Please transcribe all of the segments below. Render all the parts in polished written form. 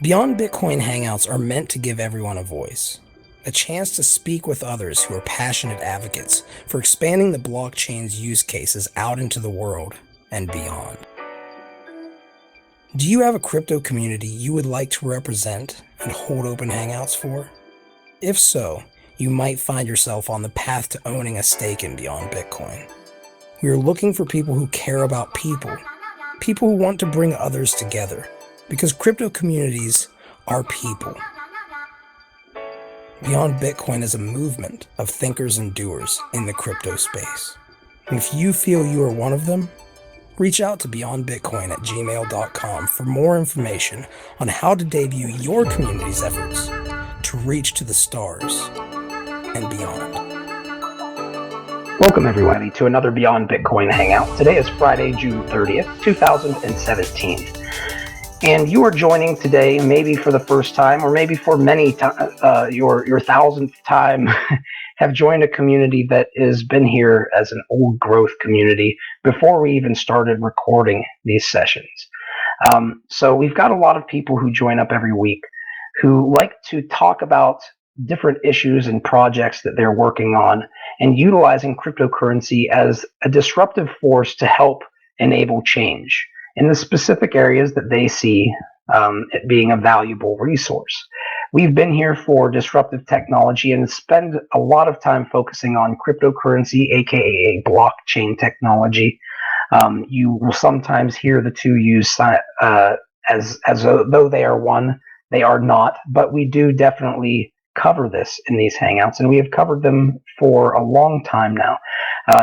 Beyond Bitcoin Hangouts are meant to give everyone a voice, a chance to speak with others who are passionate advocates for expanding the blockchain's use cases out into the world and beyond. Do you have a crypto community you would like to represent and hold open hangouts for? If so, you might find yourself on the path to owning a stake in Beyond Bitcoin. We are looking for people who care about people who want to bring others together, because crypto communities are people. Beyond Bitcoin is a movement of thinkers and doers in the crypto space. And if you feel you are one of them, reach out to beyondbitcoin@gmail.com for more information on how to debut your community's efforts to reach to the stars and beyond. Welcome everybody to another Beyond Bitcoin Hangout. Today is Friday, June 30th, 2017. And you are joining today maybe for the first time, or maybe for many your thousandth time, have joined a community that has been here as an old growth community before we even started recording these sessions. So we've got a lot of people who join up every week who like to talk about different issues and projects that they're working on and utilizing cryptocurrency as a disruptive force to help enable change in the specific areas that they see it being a valuable resource. We've been here for disruptive technology and spend a lot of time focusing on cryptocurrency, aka blockchain technology. You will sometimes hear the two used as though they are one. They are not, but we do definitely cover this in these hangouts, and we have covered them for a long time now.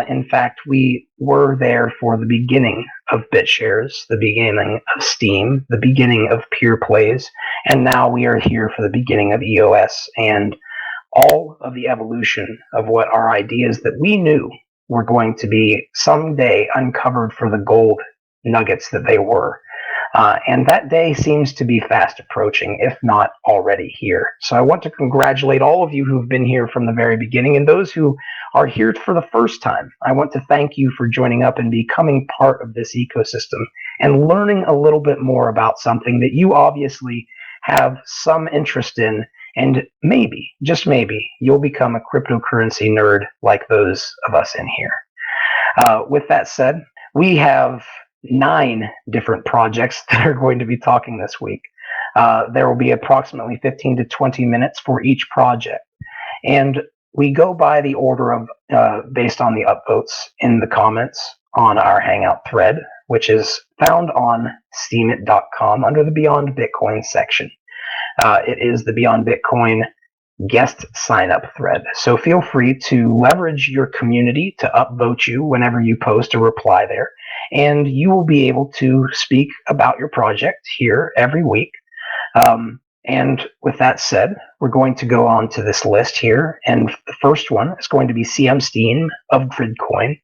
In fact, we were there for the beginning of BitShares, the beginning of Steem, the beginning of Peer Plays, and now we are here for the beginning of EOS and all of the evolution of what our ideas that we knew were going to be someday uncovered for the gold nuggets that they were. And that day seems to be fast approaching, if not already here. So I want to congratulate all of you who've been here from the very beginning, and those who are here for the first time. I want to thank you for joining up and becoming part of this ecosystem and learning a little bit more about something that you obviously have some interest in, and maybe, just maybe, you'll become a cryptocurrency nerd like those of us in here. With that said, we have 9 different projects that are going to be talking this week. There will be approximately 15 to 20 minutes for each project. And we go by the order of, based on the upvotes in the comments on our Hangout thread, which is found on steemit.com under the Beyond Bitcoin section. It is the Beyond Bitcoin guest sign up thread. So feel free to leverage your community to upvote you whenever you post a reply there. And you will be able to speak about your project here every week. And with that said, we're going to go on to this list here. And the first one is going to be OHMCoin of Gridcoin,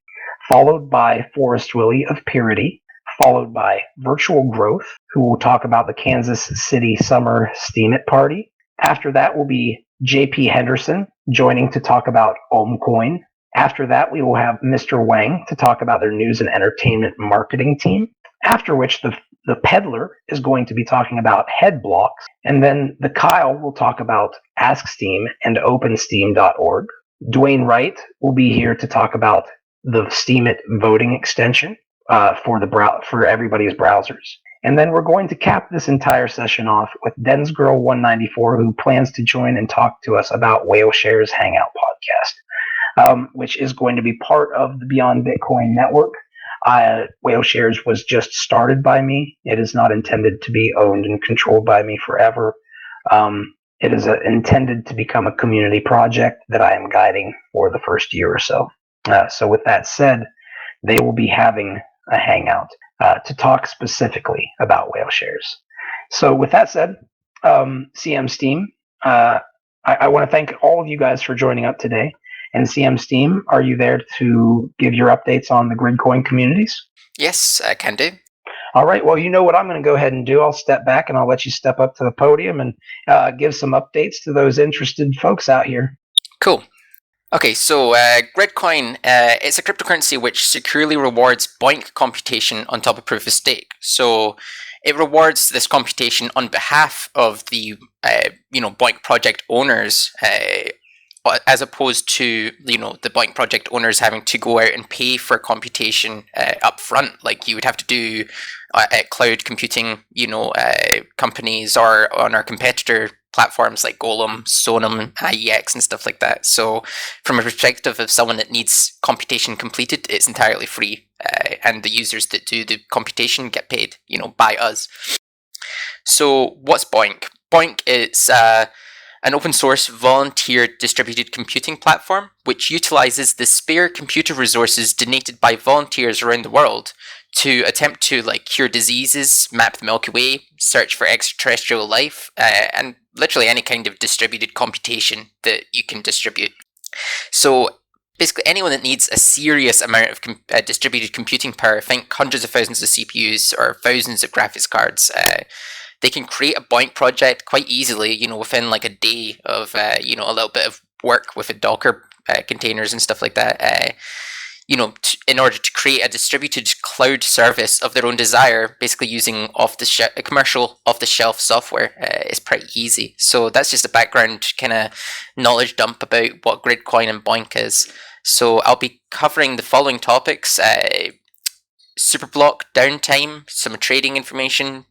followed by Forest Willie of Peerity, followed by Virtual Growth, who will talk about the Kansas City Summer Steem It Party. After that will be JP Henderson joining to talk about OHMCoin. After that, we will have Mr. Wang to talk about their news and entertainment marketing team. After which, the peddler is going to be talking about head blocks. And then the Kyle will talk about Ask Steem and OpenSteem.org. Dwayne Wright will be here to talk about the Steemit voting extension for everybody's browsers. And then we're going to cap this entire session off with DensGirl194, who plans to join and talk to us about WhaleShares Hangout podcast, which is going to be part of the Beyond Bitcoin network. WhaleShares was just started by me. It is not intended to be owned and controlled by me forever. It is intended to become a community project that I am guiding for the first year or so. So with that said, they will be having a hangout to talk specifically about WhaleShares. So with that said, CM Steem, I want to thank all of you guys for joining up today. And CM Steem, are you there to give your updates on the Gridcoin communities? Yes, I can do. All right. Well, you know what I'm going to go ahead and do. I'll step back and I'll let you step up to the podium and give some updates to those interested folks out here. Cool. Okay, so Gridcoin, it's a cryptocurrency which securely rewards BOINC computation on top of proof of stake. So it rewards this computation on behalf of the BOINC project owners, as opposed to the BOINC project owners having to go out and pay for computation up front, like you would have to do at cloud computing companies or on our competitor platforms like Golem, Sonum, IEX, and stuff like that. So from a perspective of someone that needs computation completed, it's entirely free, and the users that do the computation get paid by us. So what's BOINC? BOINC is an open source volunteer distributed computing platform which utilizes the spare computer resources donated by volunteers around the world to attempt to cure diseases, map the Milky Way, search for extraterrestrial life, and literally any kind of distributed computation that you can distribute. So basically anyone that needs a serious amount of distributed computing power, think hundreds of thousands of CPUs or thousands of graphics cards, they can create a BOINC project quite easily, within a day of, a little bit of work with a Docker containers and stuff like that. In order to create a distributed cloud service of their own desire, basically using commercial off-the-shelf software, is pretty easy. So that's just a background kind of knowledge dump about what Gridcoin and BOINC is. So I'll be covering the following topics: Superblock downtime, some trading information,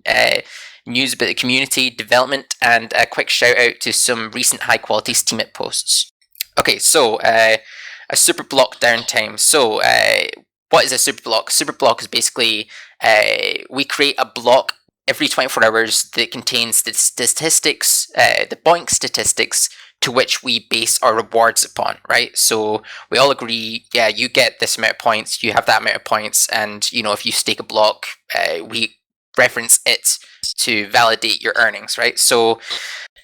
news about the community development, and a quick shout out to some recent high quality Steemit posts. Okay, so a Superblock downtime. So what is a Superblock? Superblock is basically we create a block every 24 hours that contains the statistics, the BOINC statistics, to which we base our rewards upon, right? So we all agree, yeah, you get this amount of points, you have that amount of points, and if you stake a block, we reference it to validate your earnings, right? So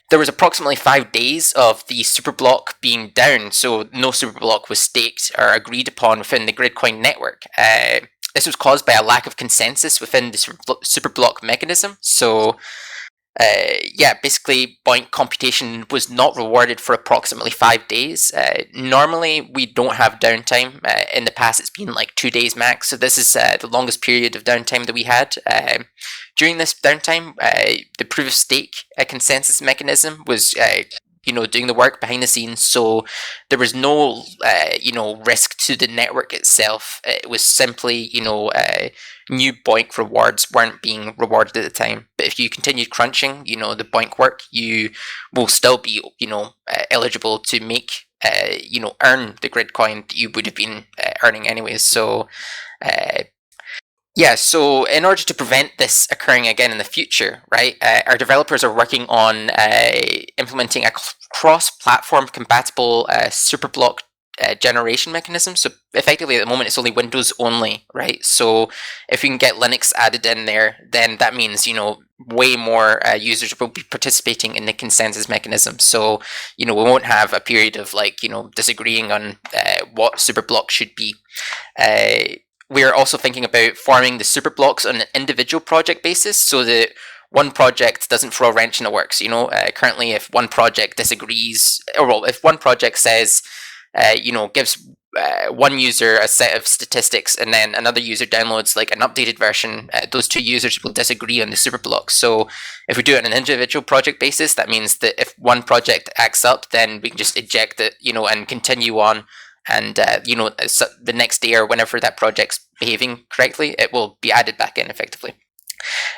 there was approximately 5 days of the Superblock being down, so no Superblock was staked or agreed upon within the Gridcoin network. This was caused by a lack of consensus within the Superblock mechanism. So basically BOINC computation was not rewarded for approximately 5 days. Normally we don't have downtime. In the past it's been 2 days max, so this is the longest period of downtime that we had. During this downtime, the proof of stake consensus mechanism was doing the work behind the scenes, so there was no risk to the network itself. It was simply new BOINC rewards weren't being rewarded at the time. But if you continued crunching the BOINC work, you will still be eligible to make earn the Gridcoin that you would have been earning anyways. So so in order to prevent this occurring again in the future, right, our developers are working on implementing a cross-platform compatible Superblock generation mechanism. So effectively at the moment it's only Windows only, right? So if we can get Linux added in there, then that means way more users will be participating in the consensus mechanism. So we won't have a period of disagreeing on what Superblock should be. We're also thinking about forming the Superblocks on an individual project basis so that one project doesn't throw a wrench in the works. Currently if one project disagrees, if one project says, gives one user a set of statistics and then another user downloads an updated version, those two users will disagree on the Superblock. So if we do it on an individual project basis, that means that if one project acts up, then we can just eject it, and continue on. And the next day or whenever that project's behaving correctly, it will be added back in effectively.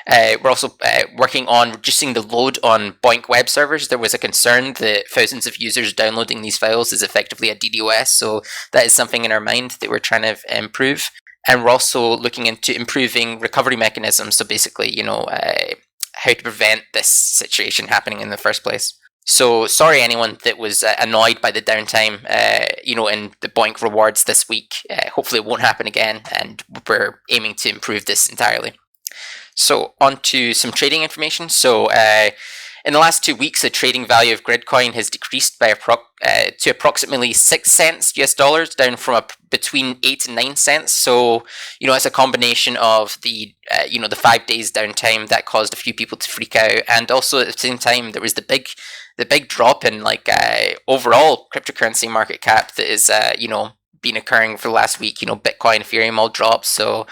We're also working on reducing the load on BOINC web servers. There was a concern that thousands of users downloading these files is effectively a DDoS, so that is something in our mind that we're trying to improve. And we're also looking into improving recovery mechanisms, so basically, how to prevent this situation happening in the first place. So sorry anyone that was annoyed by the downtime, in the BOINC rewards this week. Hopefully it won't happen again, and we're aiming to improve this entirely. So on to some trading information. So in the last 2 weeks, the trading value of Gridcoin has decreased by to approximately 6 cents US dollars, down from between 8 and 9 cents. So it's a combination of the the 5 days downtime that caused a few people to freak out, and also at the same time there was the big drop in overall cryptocurrency market cap that is been occurring for the last week. Bitcoin, Ethereum all dropped, so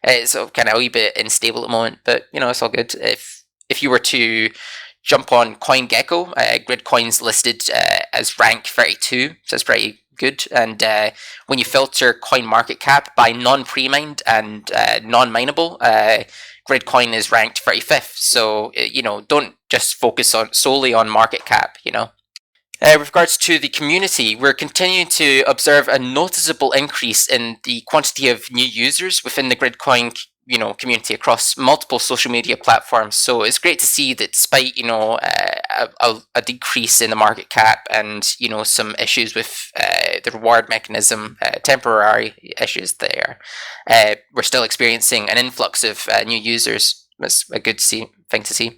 it's kind of a wee bit unstable at the moment. But it's all good. If you were to jump on CoinGecko, Gridcoin's listed as rank 32, so it's pretty good. And when you filter coin market cap by non-pre-mined and non-mineable, Gridcoin is ranked 35th. So don't just focus solely on market cap. With regards to the community, we're continuing to observe a noticeable increase in the quantity of new users within the Gridcoin community across multiple social media platforms. So it's great to see that despite a decrease in the market cap and some issues with the reward mechanism, temporary issues there, we're still experiencing an influx of new users. That's a good thing to see.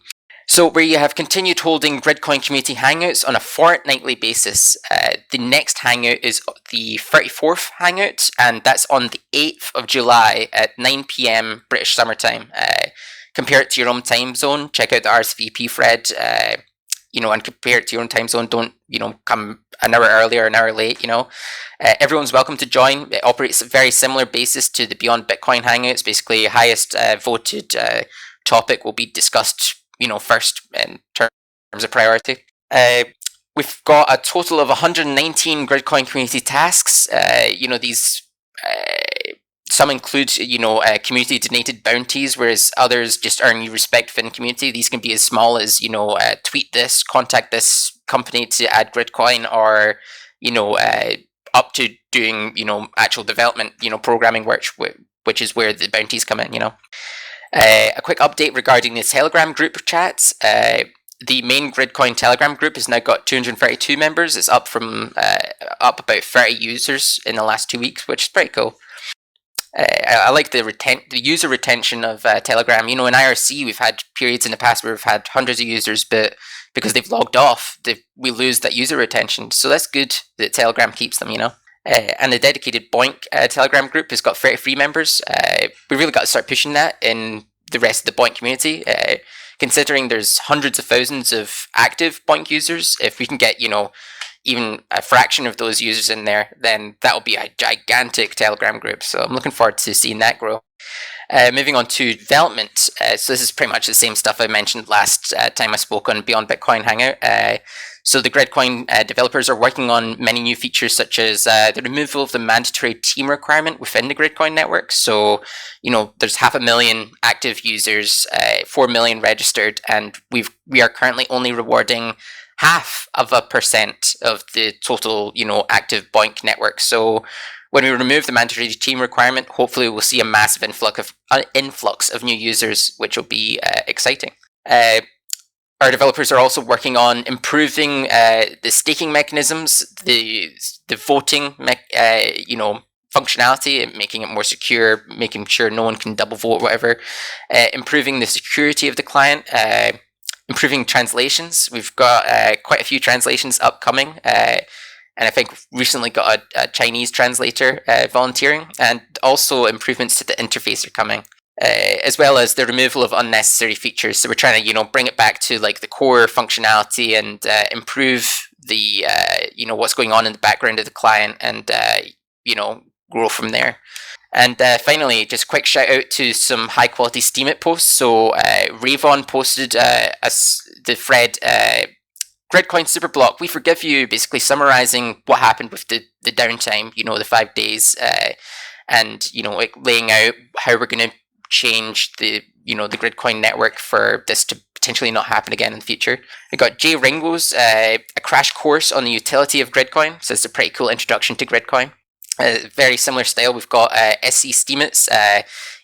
So we have continued holding Gridcoin community hangouts on a fortnightly basis. The next hangout is the 34th hangout, and that's on the 8th of July at 9 p.m. British summertime. Compare it to your own time zone. Check out the RSVP thread, and compare it to your own time zone. Don't, come an hour early or an hour late, Everyone's welcome to join. It operates at a very similar basis to the Beyond Bitcoin hangouts. Basically, highest voted topic will be discussed first in terms of priority. We've got a total of 119 Gridcoin community tasks. These some include community donated bounties, whereas others just earn you respect within the community. These can be as small as tweet this, contact this company to add Gridcoin, or up to doing actual development, programming work, which is where the bounties come in. A quick update regarding the Telegram group chats. The main Gridcoin Telegram group has now got 232 members. It's up from up about 30 users in the last 2 weeks, which is pretty cool. I like the user retention of Telegram. In IRC, we've had periods in the past where we've had hundreds of users, but because they've logged off, we lose that user retention. So that's good that Telegram keeps them, and the dedicated Boink Telegram group has got 33 members. We really got to start pushing that in the rest of the Boink community. Considering there's hundreds of thousands of active Boink users, if we can get, even a fraction of those users in there, then that'll be a gigantic Telegram group. So I'm looking forward to seeing that grow. Moving on to development. So this is pretty much the same stuff I mentioned last time I spoke on Beyond Bitcoin Hangout. So the Gridcoin developers are working on many new features, such as the removal of the mandatory team requirement within the Gridcoin network. So, there's 500,000 active users, 4 million registered, and we are currently only rewarding 0.5% of the total, active Boink network. So when we remove the mandatory team requirement, hopefully we'll see a massive influx of new users, which will be exciting. Our developers are also working on improving the staking mechanisms, the voting, functionality, and making it more secure, making sure no one can double vote, whatever. Improving the security of the client, improving translations. We've got quite a few translations upcoming, and I think recently got a Chinese translator volunteering, and also improvements to the interface are coming. As well as the removal of unnecessary features. So we're trying to, bring it back to like the core functionality and improve the, what's going on in the background of the client, and, grow from there. And finally, just a quick shout out to some high quality Steemit posts. So Ravon posted the thread, Gridcoin Superblock, we forgive you, basically summarizing what happened with the downtime, the 5 days, and, laying out how we're going to change the Gridcoin network for this to potentially not happen again in the future. We got Jay Ringo's a crash course on the utility of Gridcoin, so it's a pretty cool introduction to Gridcoin. Very similar style, we've got SC Steemit's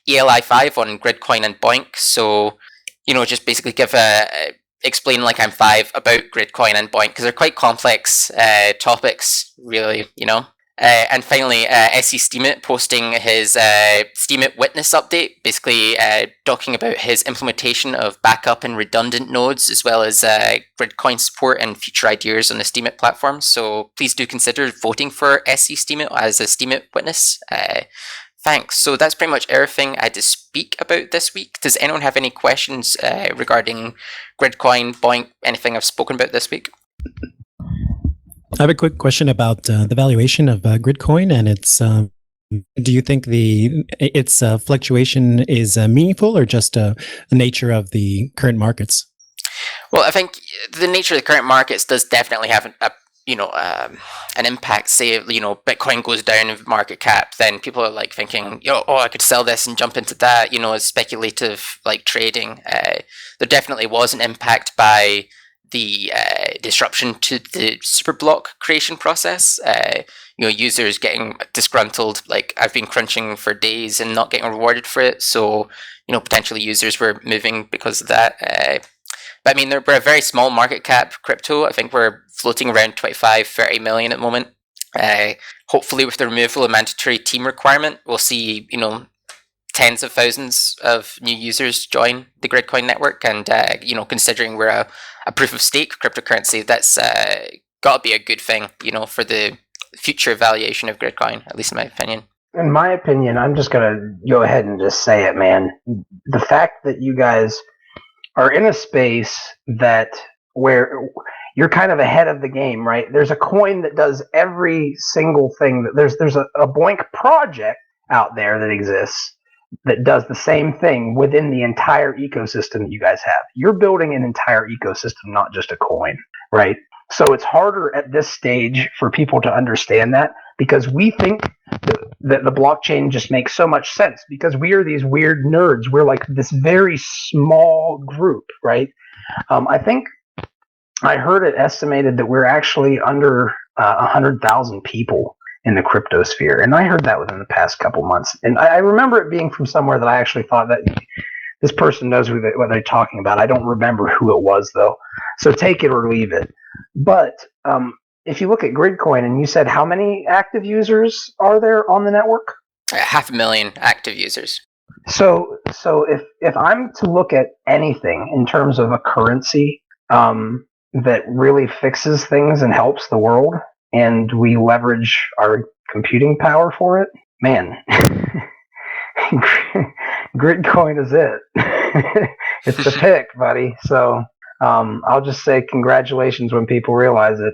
ELI5 on Gridcoin and Boink. So just basically explain like I'm 5 about Gridcoin and Boink, because they're quite complex topics, really, And finally, SC Steemit posting his Steemit witness update, basically talking about his implementation of backup and redundant nodes, as well as Gridcoin support and future ideas on the Steemit platform. So please do consider voting for SC Steemit as a Steemit witness. Thanks. So that's pretty much everything I had to speak about this week. Does anyone have any questions regarding Gridcoin, Boink, anything I've spoken about this week? I have a quick question about the valuation of Gridcoin, and its. Do you think its fluctuation is meaningful, or just the nature of the current markets? Well, I think the nature of the current markets does definitely have an impact. Say, Bitcoin goes down in market cap, then people are like thinking, oh, I could sell this and jump into that. As speculative like trading. There definitely was an impact by the disruption to the superblock creation process. Users getting disgruntled, like I've been crunching for days and not getting rewarded for it. So, potentially users were moving because of that. But I mean, we're a very small market cap crypto. I think we're floating around 25, 30 million at the moment. Hopefully with the removal of mandatory team requirement, we'll see, tens of thousands of new users join the Gridcoin network. And, considering we're a proof of stake cryptocurrency, that's got to be a good thing, for the future valuation of Gridcoin, at least in my opinion. In my opinion, I'm just going to go ahead and just say it, man. The fact that you guys are in a space where you're kind of ahead of the game, right? There's a coin that does every single thing. There's a Boink project out there that exists that does the same thing within the entire ecosystem that you guys have. You're building an entire ecosystem, not just a coin, right? So it's harder at this stage for people to understand that, because we think that the blockchain just makes so much sense because we are these weird nerds. We're like this very small group, right? I think I heard it estimated that we're actually under 100,000 people in the crypto sphere. And I heard that within the past couple months. And I remember it being from somewhere that I actually thought that this person knows what they're talking about. I don't remember who it was, though. So take it or leave it. But if you look at Gridcoin, and you said how many active users are there on the network? 500,000 active users. So if I'm to look at anything in terms of a currency that really fixes things and helps the world, and we leverage our computing power for it, man, Gridcoin is it. It's the pick, buddy. So I'll just say congratulations when people realize it.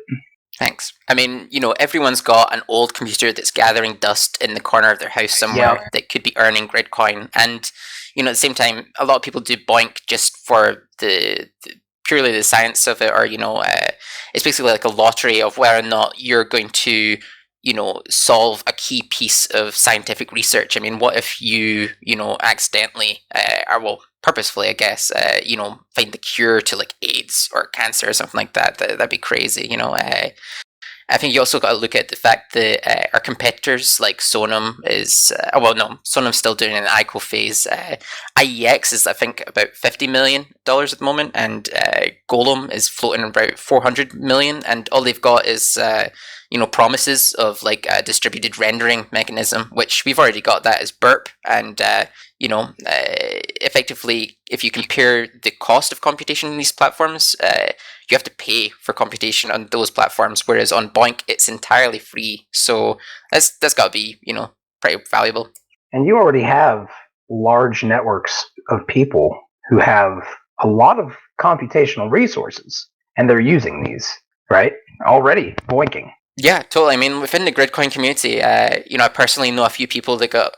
Thanks. I mean, everyone's got an old computer that's gathering dust in the corner of their house somewhere that could be earning Gridcoin. And, at the same time, a lot of people do Boink just for the purely the science of it, or, it's basically like a lottery of whether or not you're going to, solve a key piece of scientific research. I mean, what if you, accidentally, purposefully, I guess, find the cure to like AIDS or cancer or something like that? That'd be crazy, I think you also got to look at the fact that our competitors like Sonam is, Sonam's still doing an ICO phase. IEX is, I think, about $50 million at the moment, and Golem is floating about 400 million, and all they've got is, promises of like a distributed rendering mechanism, which we've already got that as Burp, and effectively, if you compare the cost of computation in these platforms, you have to pay for computation on those platforms, whereas on Boink, it's entirely free. So that's got to be, pretty valuable. And you already have large networks of people who have a lot of computational resources, and they're using these, right? Already boinking. Yeah, totally. I mean, within the Gridcoin community, I personally know a few people that got,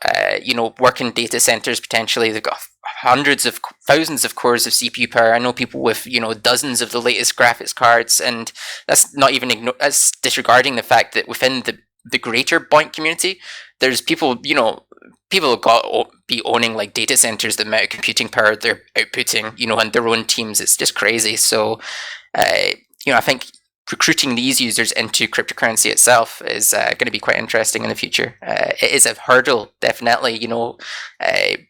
work in data centers potentially. They've got thousands of cores of CPU power. I know people with, dozens of the latest graphics cards, and that's not even that's disregarding the fact that within the greater Boink community, there's people, people got to be owning like data centers, the amount of computing power they're outputting, and their own teams. It's just crazy. So, I think recruiting these users into cryptocurrency itself is going to be quite interesting in the future. It is a hurdle, definitely,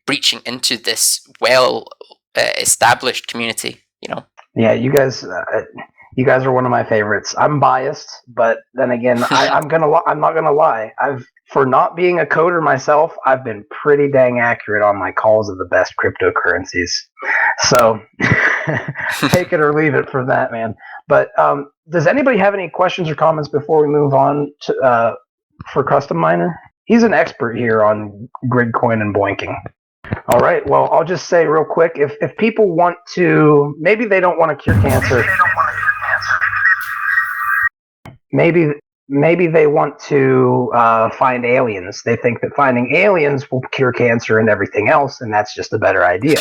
breaching into this well-established community, Yeah, you guys are one of my favorites. I'm biased, but then again, I'm not gonna lie. For not being a coder myself, I've been pretty dang accurate on my calls of the best cryptocurrencies. So take it or leave it for that, man. But does anybody have any questions or comments before we move on to for Custom Miner? He's an expert here on Gridcoin and boinking. All right. Well, I'll just say real quick, if people want to, maybe they don't want to cure cancer. maybe they want to find aliens. They think that finding aliens will cure cancer and everything else, and that's just a better idea.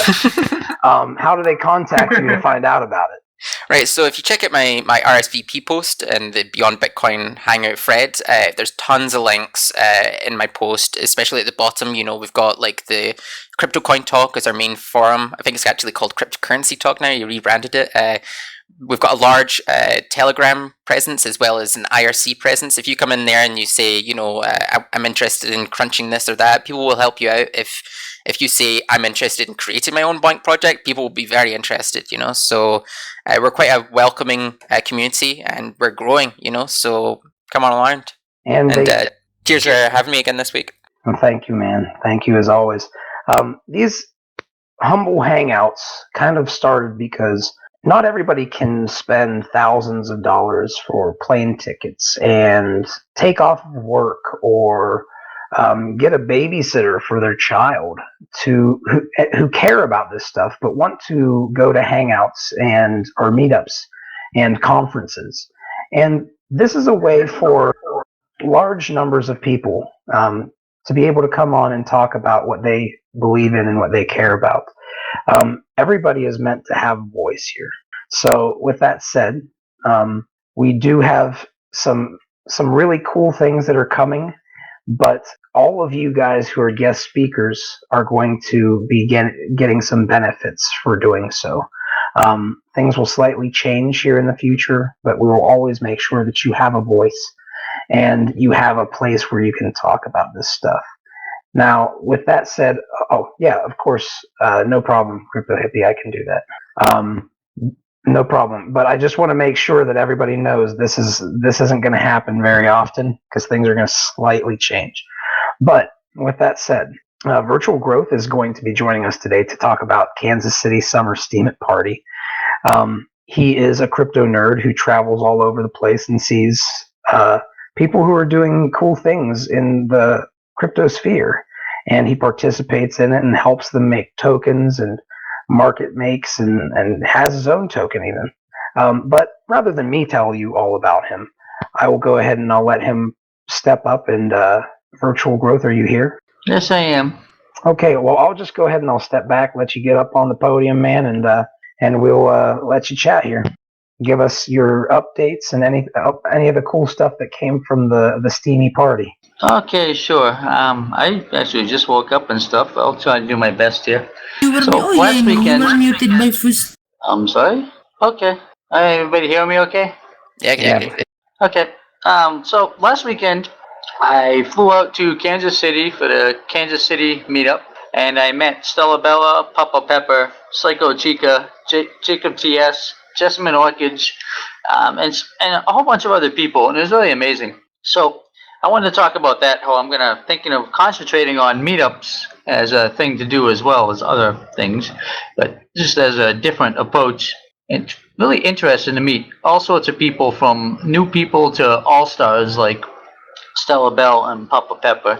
How do they contact you to find out about it? Right, so if you check out my RSVP post and the Beyond Bitcoin Hangout thread, there's tons of links in my post, especially at the bottom. You know, we've got like the Crypto Coin Talk as our main forum. I think it's actually called Cryptocurrency Talk now. You rebranded it. We've got a large Telegram presence as well as an IRC presence. If you come in there and you say, you know, I'm interested in crunching this or that, people will help you out. If you say, I'm interested in creating my own BOINC project, people will be very interested, you know. So we're quite a welcoming community, and we're growing, you know. So come on around. And cheers for having me again this week. Well, thank you, man. Thank you as always. These humble hangouts kind of started because not everybody can spend thousands of dollars for plane tickets and take off of work or get a babysitter for their child who care about this stuff but want to go to hangouts or meetups and conferences. And this is a way for large numbers of people to be able to come on and talk about what they believe in and what they care about. Everybody is meant to have a voice here. So with that said, we do have some really cool things that are coming, but all of you guys who are guest speakers are going to be getting some benefits for doing so. Things will slightly change here in the future, but we will always make sure that you have a voice and you have a place where you can talk about this stuff. Now, with that said, oh yeah, of course, no problem, Crypto Hippie, I can do that. No problem. But I just want to make sure that everybody knows this isn't going to happen very often because things are going to slightly change. But with that said, Virtual Growth is going to be joining us today to talk about Kansas City Summer Steam It Party. He is a crypto nerd who travels all over the place and sees people who are doing cool things in the crypto sphere, and he participates in it and helps them make tokens and market makes and has his own token even. But rather than me tell you all about him, I will go ahead and I'll let him step up. And Virtual Growth, are you here? Yes, I am. Okay, well, I'll just go ahead and I'll step back, let you get up on the podium, man, and we'll let you chat here. Give us your updates and any of the cool stuff that came from the steamy party. Okay, sure. I actually just woke up and stuff. I'll try to do my best here. Last weekend. You were muted by first. I'm sorry? Okay. Everybody hear me okay? Yeah, I can hear you. Okay. So last weekend, I flew out to Kansas City for the Kansas City meetup, and I met Stella Bella, Papa Pepper, Psycho Chica, Jacob TS, Jessamine Orchidge, and a whole bunch of other people, and it was really amazing. So I wanted to talk about that, how I'm thinking of concentrating on meetups as a thing to do as well as other things, but just as a different approach. And really interested to meet all sorts of people, from new people to all-stars like Stella Bell and Papa Pepper.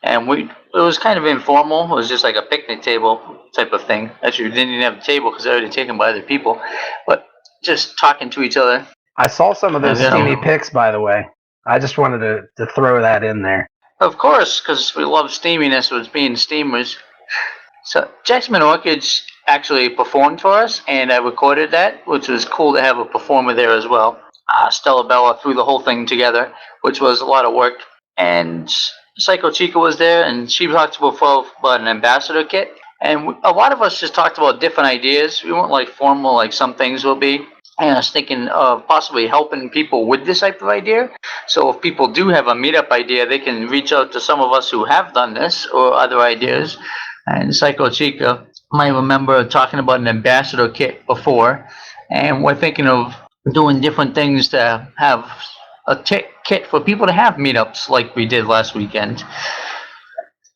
And it was kind of informal. It was just like a picnic table type of thing. Actually, we didn't even have a table because they were already taken by other people. But just talking to each other. I saw some of those steamy pics, by the way. I just wanted to throw that in there. Of course, because we love steaminess with being steamers. So Jessamine Orchidge actually performed for us, and I recorded that, which was cool to have a performer there as well. Stella Bella threw the whole thing together, which was a lot of work. And Psycho Chica was there, and she talked about an ambassador kit. And a lot of us just talked about different ideas. We weren't like formal like some things will be. And I was thinking of possibly helping people with this type of idea. So if people do have a meetup idea, they can reach out to some of us who have done this or other ideas. And Psycho Chica might remember talking about an ambassador kit before. And we're thinking of doing different things to have a kit for people to have meetups like we did last weekend.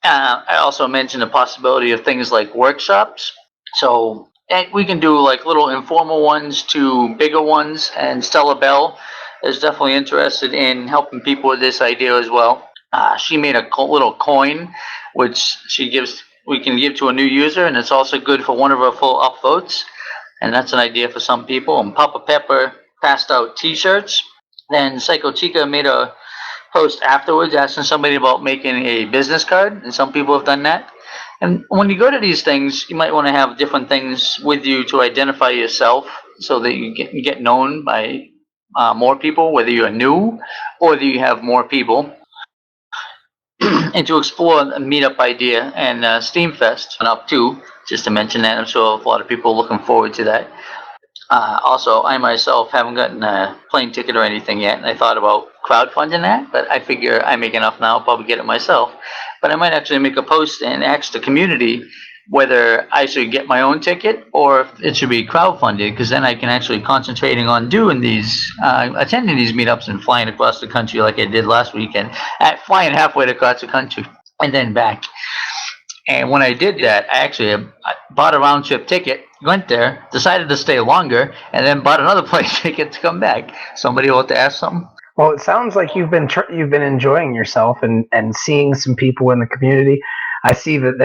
I also mentioned the possibility of things like workshops. So we can do like little informal ones to bigger ones, and Stella Bell is definitely interested in helping people with this idea as well. She made a little coin, which we can give to a new user, and it's also good for one of our full upvotes, and that's an idea for some people. And Papa Pepper passed out t-shirts, Then Psycho Chica made a post afterwards asking somebody about making a business card, and some people have done that. And when you go to these things, you might want to have different things with you to identify yourself so that you get known by more people, whether you're new or that you have more people. And to explore a meetup idea and Steamfest and up too, just to mention that. I'm sure a lot of people are looking forward to that. Also, I myself haven't gotten a plane ticket or anything yet, and I thought about crowdfunding that, but I figure I make enough now, I'll probably get it myself. But I might actually make a post and ask the community whether I should get my own ticket or if it should be crowdfunded, because then I can actually concentrating on doing these, attending these meetups and flying across the country like I did last weekend, flying halfway across the country and then back. And when I did that, I bought a round trip ticket, went there, decided to stay longer, and then bought another plane ticket to come back. Somebody want to ask something? Well, it sounds like you've been enjoying yourself and seeing some people in the community. I see that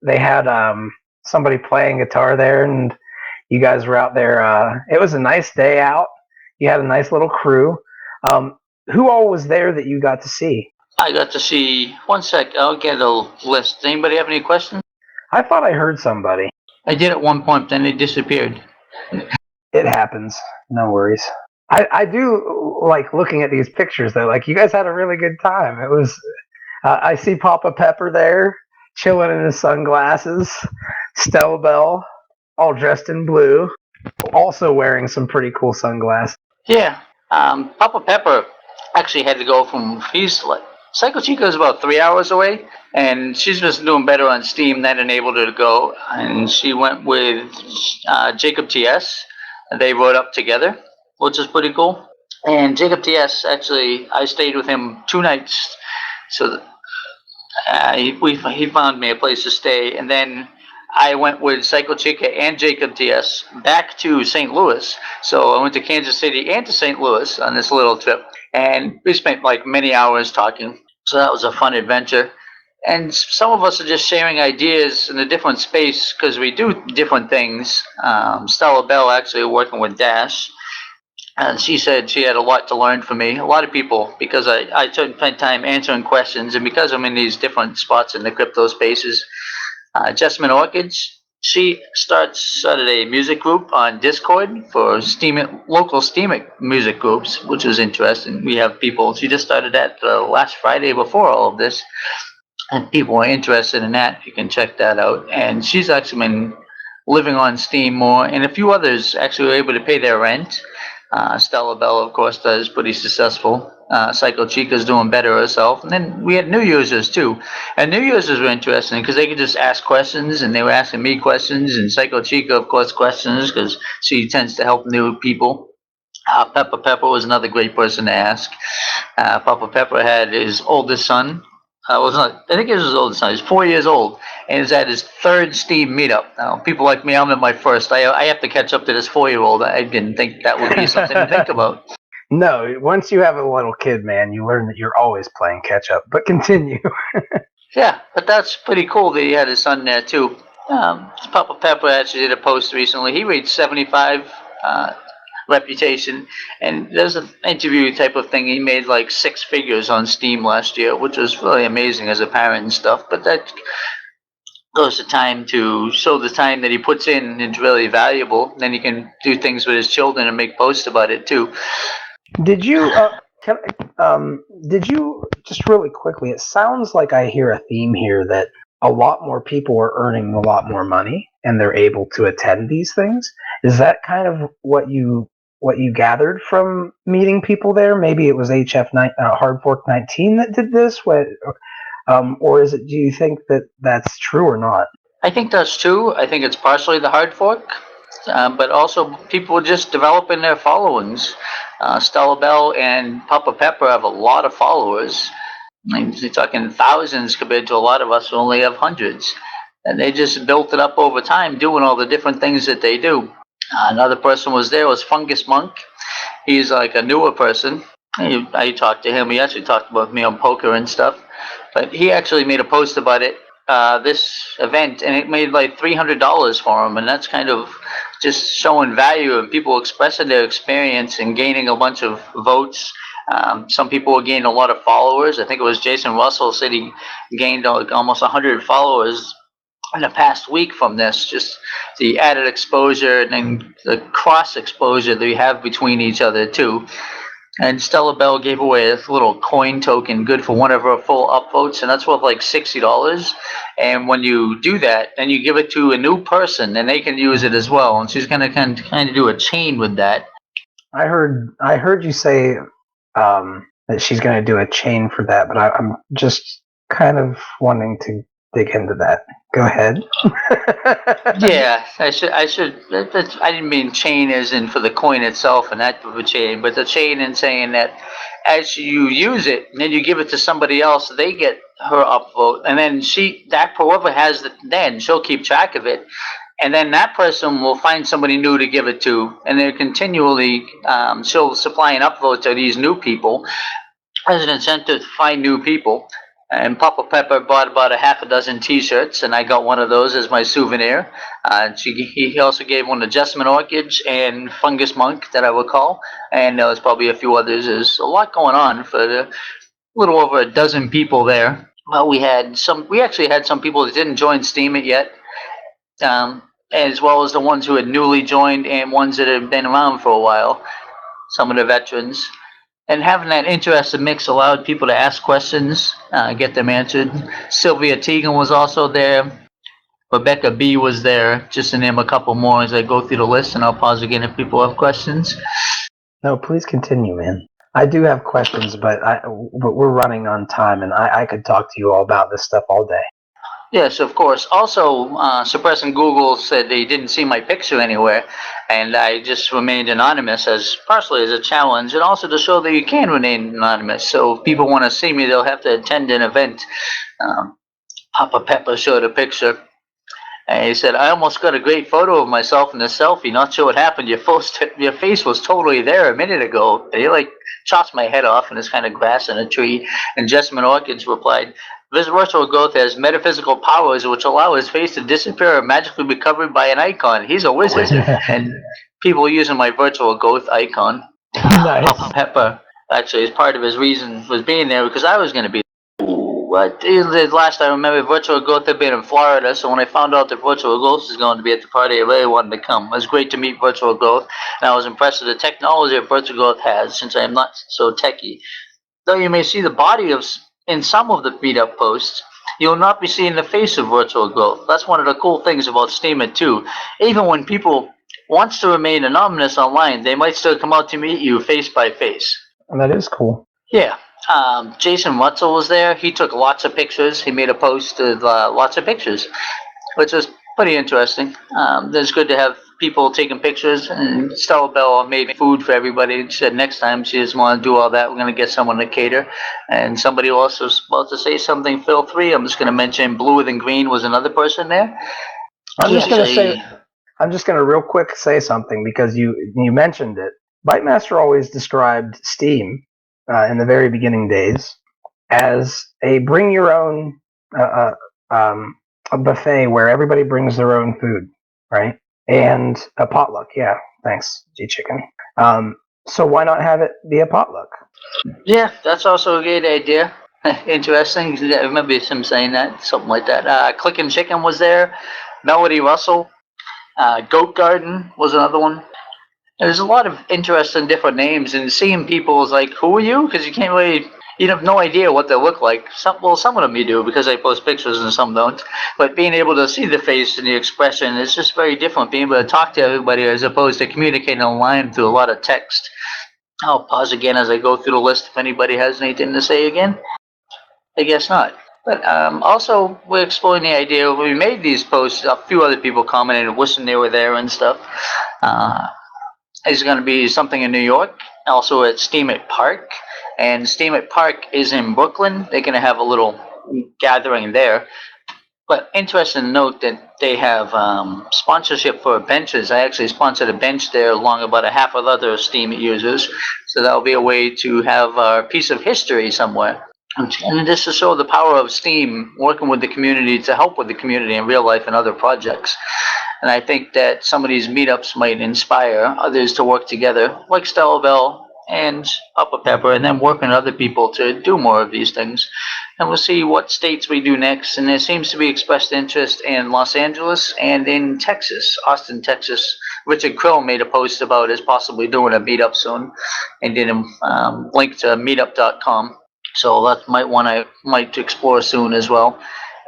they had somebody playing guitar there, and you guys were out there. It was a nice day out. You had a nice little crew. Who all was there that you got to see? I got to see, one sec, I'll get a list. Does anybody have any questions? I thought I heard somebody. I did at one point, then they disappeared. It happens. No worries. I do like looking at these pictures though. Like, you guys had a really good time. It was. I see Papa Pepper there, chilling in his sunglasses. Stella Bell, all dressed in blue, also wearing some pretty cool sunglasses. Yeah, Papa Pepper actually had to go from Psycho Chica is about 3 hours away, and she's just doing better on Steam. That enabled her to go, and she went with Jacob TS. They rode up together, which is pretty cool. And Jacob TS, actually, I stayed with him 2 nights, so he found me a place to stay, and then I went with Psycho Chica and Jacob TS back to St. Louis. So I went to Kansas City and to St. Louis on this little trip, and we spent like many hours talking. So that was a fun adventure. And some of us are just sharing ideas in a different space because we do different things. Stella Bell actually working with Dash. And she said she had a lot to learn from me. A lot of people, because I spent time answering questions, and because I'm in these different spots in the crypto spaces. Jessamine Orchids, she started a music group on Discord for local Steemic music groups, which was interesting. We have people, she just started that last Friday before all of this, and people are interested in that. You can check that out. And she's actually been living on Steam more, and a few others actually were able to pay their rent. Stella Bell, of course, is pretty successful. Psycho Chica's doing better herself. And then we had new users, too. And new users were interesting because they could just ask questions, and they were asking me questions, and Psycho Chica, of course, questions because she tends to help new people. Pepper Pepper was another great person to ask. Papa Pepper had his oldest son. I think it was his oldest son. He's 4 years old, and he's at his 3rd Steam meetup. Now, people like me, I'm at my first. I have to catch up to this 4-year-old. I didn't think that would be something to think about. No, once you have a little kid, man, you learn that you're always playing catch up. But continue. Yeah, but that's pretty cool that he had his son there too. Papa Pepper actually did a post recently. He reached 75 reputation, and there's an interview type of thing. He made like 6 figures on Steam last year, which was really amazing as a parent and stuff. But that goes to time to show the time that he puts in. It's really valuable. Then he can do things with his children and make posts about it too. Did you just really quickly? It sounds like I hear a theme here that a lot more people are earning a lot more money and they're able to attend these things. Is that kind of what you gathered from meeting people there? Maybe it was Hard Fork 19 that did this, or is it? Do you think that that's true or not? I think that's true. I think it's partially the Hard Fork, but also people just developing their followings. Stella Bell and Papa Pepper have a lot of followers. You're talking thousands compared to a lot of us who only have hundreds. And they just built it up over time, doing all the different things that they do. Another person was Fungus Monk. He's like a newer person. I talked to him. He actually talked about me on poker and stuff. But he actually made a post about it, this event, and it made like $300 for him. And that's kind of just showing value and people expressing their experience and gaining a bunch of votes. Some people gained a lot of followers. I think it was Jason Russell said he gained almost 100 followers in the past week from this. Just the added exposure and then the cross exposure that we have between each other too. And Stella Bell gave away a little coin token good for one of her full upvotes, and that's worth like $60. And when you do that, then you give it to a new person, and they can use it as well. And she's gonna kind of do a chain with that. I heard you say that she's going to do a chain for that, but I'm just kind of wanting to dig into that. Go ahead. Yeah, I should. I didn't mean chain as in for the coin itself and that type of chain, but the chain in saying that as you use it and then you give it to somebody else, they get her upvote, and then whoever has it, then she'll keep track of it, and then that person will find somebody new to give it to, and they're continually she'll supply an upvote to these new people as an incentive to find new people. And Papa Pepper bought about a half a dozen T-shirts, and I got one of those as my souvenir. He also gave one to Jessamine Orchids and Fungus Monk that I recall, and there was probably a few others. There's a lot going on for a little over a dozen people there. Well, we actually had some people that didn't join Steam it yet, as well as the ones who had newly joined and ones that had been around for a while, some of the veterans. And having that interesting mix allowed people to ask questions, get them answered. Sylvia Teagan was also there. Rebecca B was there, just to name a couple more as I go through the list, and I'll pause again if people have questions. No, please continue, man. I do have questions, but we're running on time, and I could talk to you all about this stuff all day. Yes, of course. Also, Suppressing Google said they didn't see my picture anywhere, and I just remained anonymous partially as a challenge, and also to show that you can remain anonymous. So if people want to see me, they'll have to attend an event. Papa Pepper showed a picture, and he said, "I almost got a great photo of myself in a selfie. Not sure what happened. Your face was totally there a minute ago." And he chops my head off, and it's kind of grass in a tree. And Jessamine Orchids replied, "This virtual growth has metaphysical powers which allow his face to disappear or magically be covered by an icon. He's a wizard." And people using my virtual growth icon. Nice. Papa Pepper, actually, as part of his reason was being there because I was going to be. But last I remember, virtual growth had been in Florida, so when I found out that virtual growth was going to be at the party, I really wanted to come. It was great to meet virtual growth, and I was impressed with the technology that virtual growth has, since I am not so techy. Though you may see the body in some of the meetup posts, you will not be seeing the face of virtual growth. That's one of the cool things about Steemit too. Even when people want to remain anonymous online, they might still come out to meet you face by face. And that is cool. Yeah. Jason Russell was there. He took lots of pictures. He made a post of lots of pictures, which was pretty interesting. It's good to have people taking pictures. And Stella Bell made food for everybody. She said next time she doesn't want to do all that. We're going to get someone to cater. And somebody else was about to say something. Phil 3. I'm just going to mention Bluer Than Green was another person there. I'm just going to real quick say something because you mentioned it. Bytemaster always described Steam in the very beginning days as a bring your own a buffet where everybody brings their own food, right? And a potluck. Yeah, thanks, G-Chicken. So why not have it be a potluck? Yeah, that's also a great idea. Interesting. I remember him saying that, something like that. Clickin' Chicken was there. Melody Russell. Goat Garden was another one. There's a lot of interesting different names, and seeing people is like, who are you? Because you have no idea what they look like. Some of them you do because I post pictures and some don't. But being able to see the face and the expression is just very different. Being able to talk to everybody as opposed to communicating online through a lot of text. I'll pause again as I go through the list if anybody has anything to say again. I guess not. But also, we're exploring the idea. When we made these posts, a few other people commented and wishing they were there and stuff. There's going to be something in New York, also at Steemit Park. And Steemit Park is in Brooklyn. They're going to have a little gathering there. But interesting to note that they have sponsorship for benches. I actually sponsored a bench there along about a half of other Steemit users. So that'll be a way to have a piece of history somewhere. And just to show the power of Steam working with the community to help with the community in real life and other projects. And I think that some of these meetups might inspire others to work together, like Stella Bell and Upper Pepper, and then work with other people to do more of these things. And we'll see what states we do next. And there seems to be expressed interest in Los Angeles and in Texas, Austin, Texas. Richard Krill made a post about us possibly doing a meetup soon, and did a link to meetup.com. So that might explore soon as well.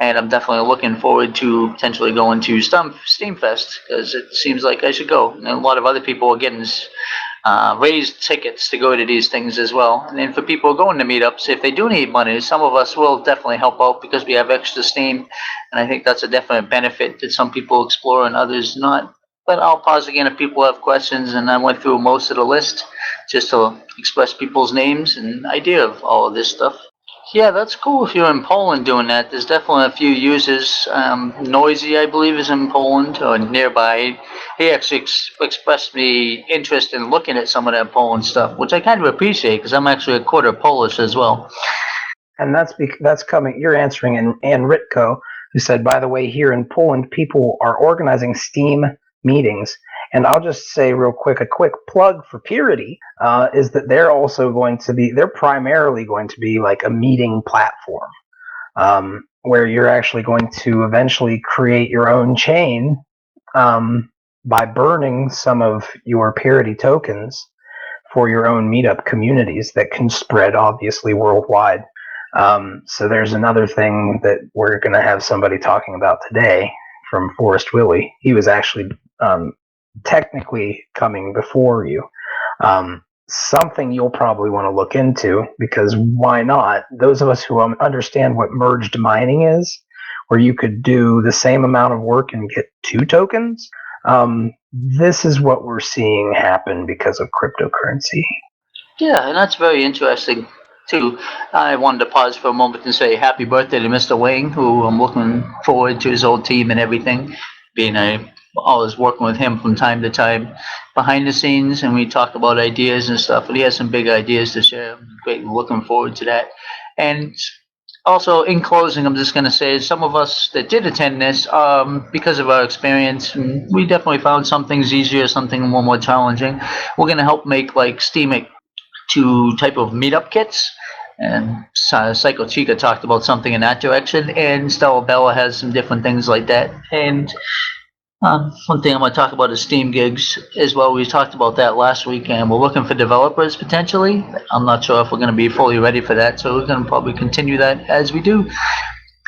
And I'm definitely looking forward to potentially going to Steamfest, because it seems like I should go. And a lot of other people are getting raised tickets to go to these things as well. And then for people going to meetups, if they do need money, some of us will definitely help out because we have extra steam. And I think that's a definite benefit that some people explore and others not. But I'll pause again if people have questions, and I went through most of the list just to express people's names and idea of all of this stuff. Yeah, that's cool if you're in Poland doing that. There's definitely a few users. Noisy, I believe, is in Poland or nearby. He actually expressed me interest in looking at some of that Poland stuff, which I kind of appreciate because I'm actually a quarter Polish as well. And that's coming. You're answering, and Ritko, who said, by the way, here in Poland, people are organizing Steam meetings. And I'll just say real quick, a quick plug for Peerity is that they're primarily going to be like a meeting platform where you're actually going to eventually create your own chain by burning some of your Peerity tokens for your own meetup communities that can spread obviously worldwide. So there's another thing that we're going to have somebody talking about today from Forest Willie. He was actually technically coming before you. Something you'll probably want to look into, because why not? Those of us who understand what merged mining is, where you could do the same amount of work and get 2 tokens, this is what we're seeing happen because of cryptocurrency. Yeah, and that's very interesting too. I wanted to pause for a moment and say happy birthday to Mr. Wang, who I'm looking forward to his old team and everything. Always working with him from time to time behind the scenes, and we talk about ideas and stuff, and he has some big ideas to share. I'm great, looking forward to that. And also, in closing, I'm just going to say some of us that did attend this, because of our experience, we definitely found some things easier, something more challenging. We're going to help make like Steemic 2 type of meetup kits. And Psycho Chica talked about something in that direction, and Stella Bella has some different things like that. And one thing I'm going to talk about is Steam gigs as well. We talked about that last week, and we're looking for developers potentially. I'm not sure if we're going to be fully ready for that, so we're going to probably continue that as we do.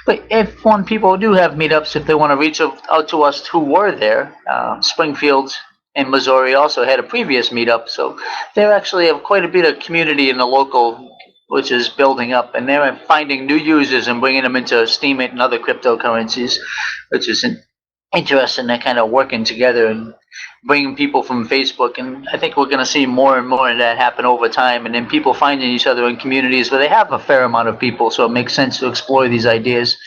But if people do have meetups, if they want to reach out to us who were there, Springfield and Missouri also had a previous meetup, so they actually have quite a bit of community in the local, which is building up, and they're finding new users and bringing them into Steemit and other cryptocurrencies, which is interesting. They're kind of working together and bringing people from Facebook, and I think we're going to see more and more of that happen over time, and then people finding each other in communities where they have a fair amount of people, so it makes sense to explore these ideas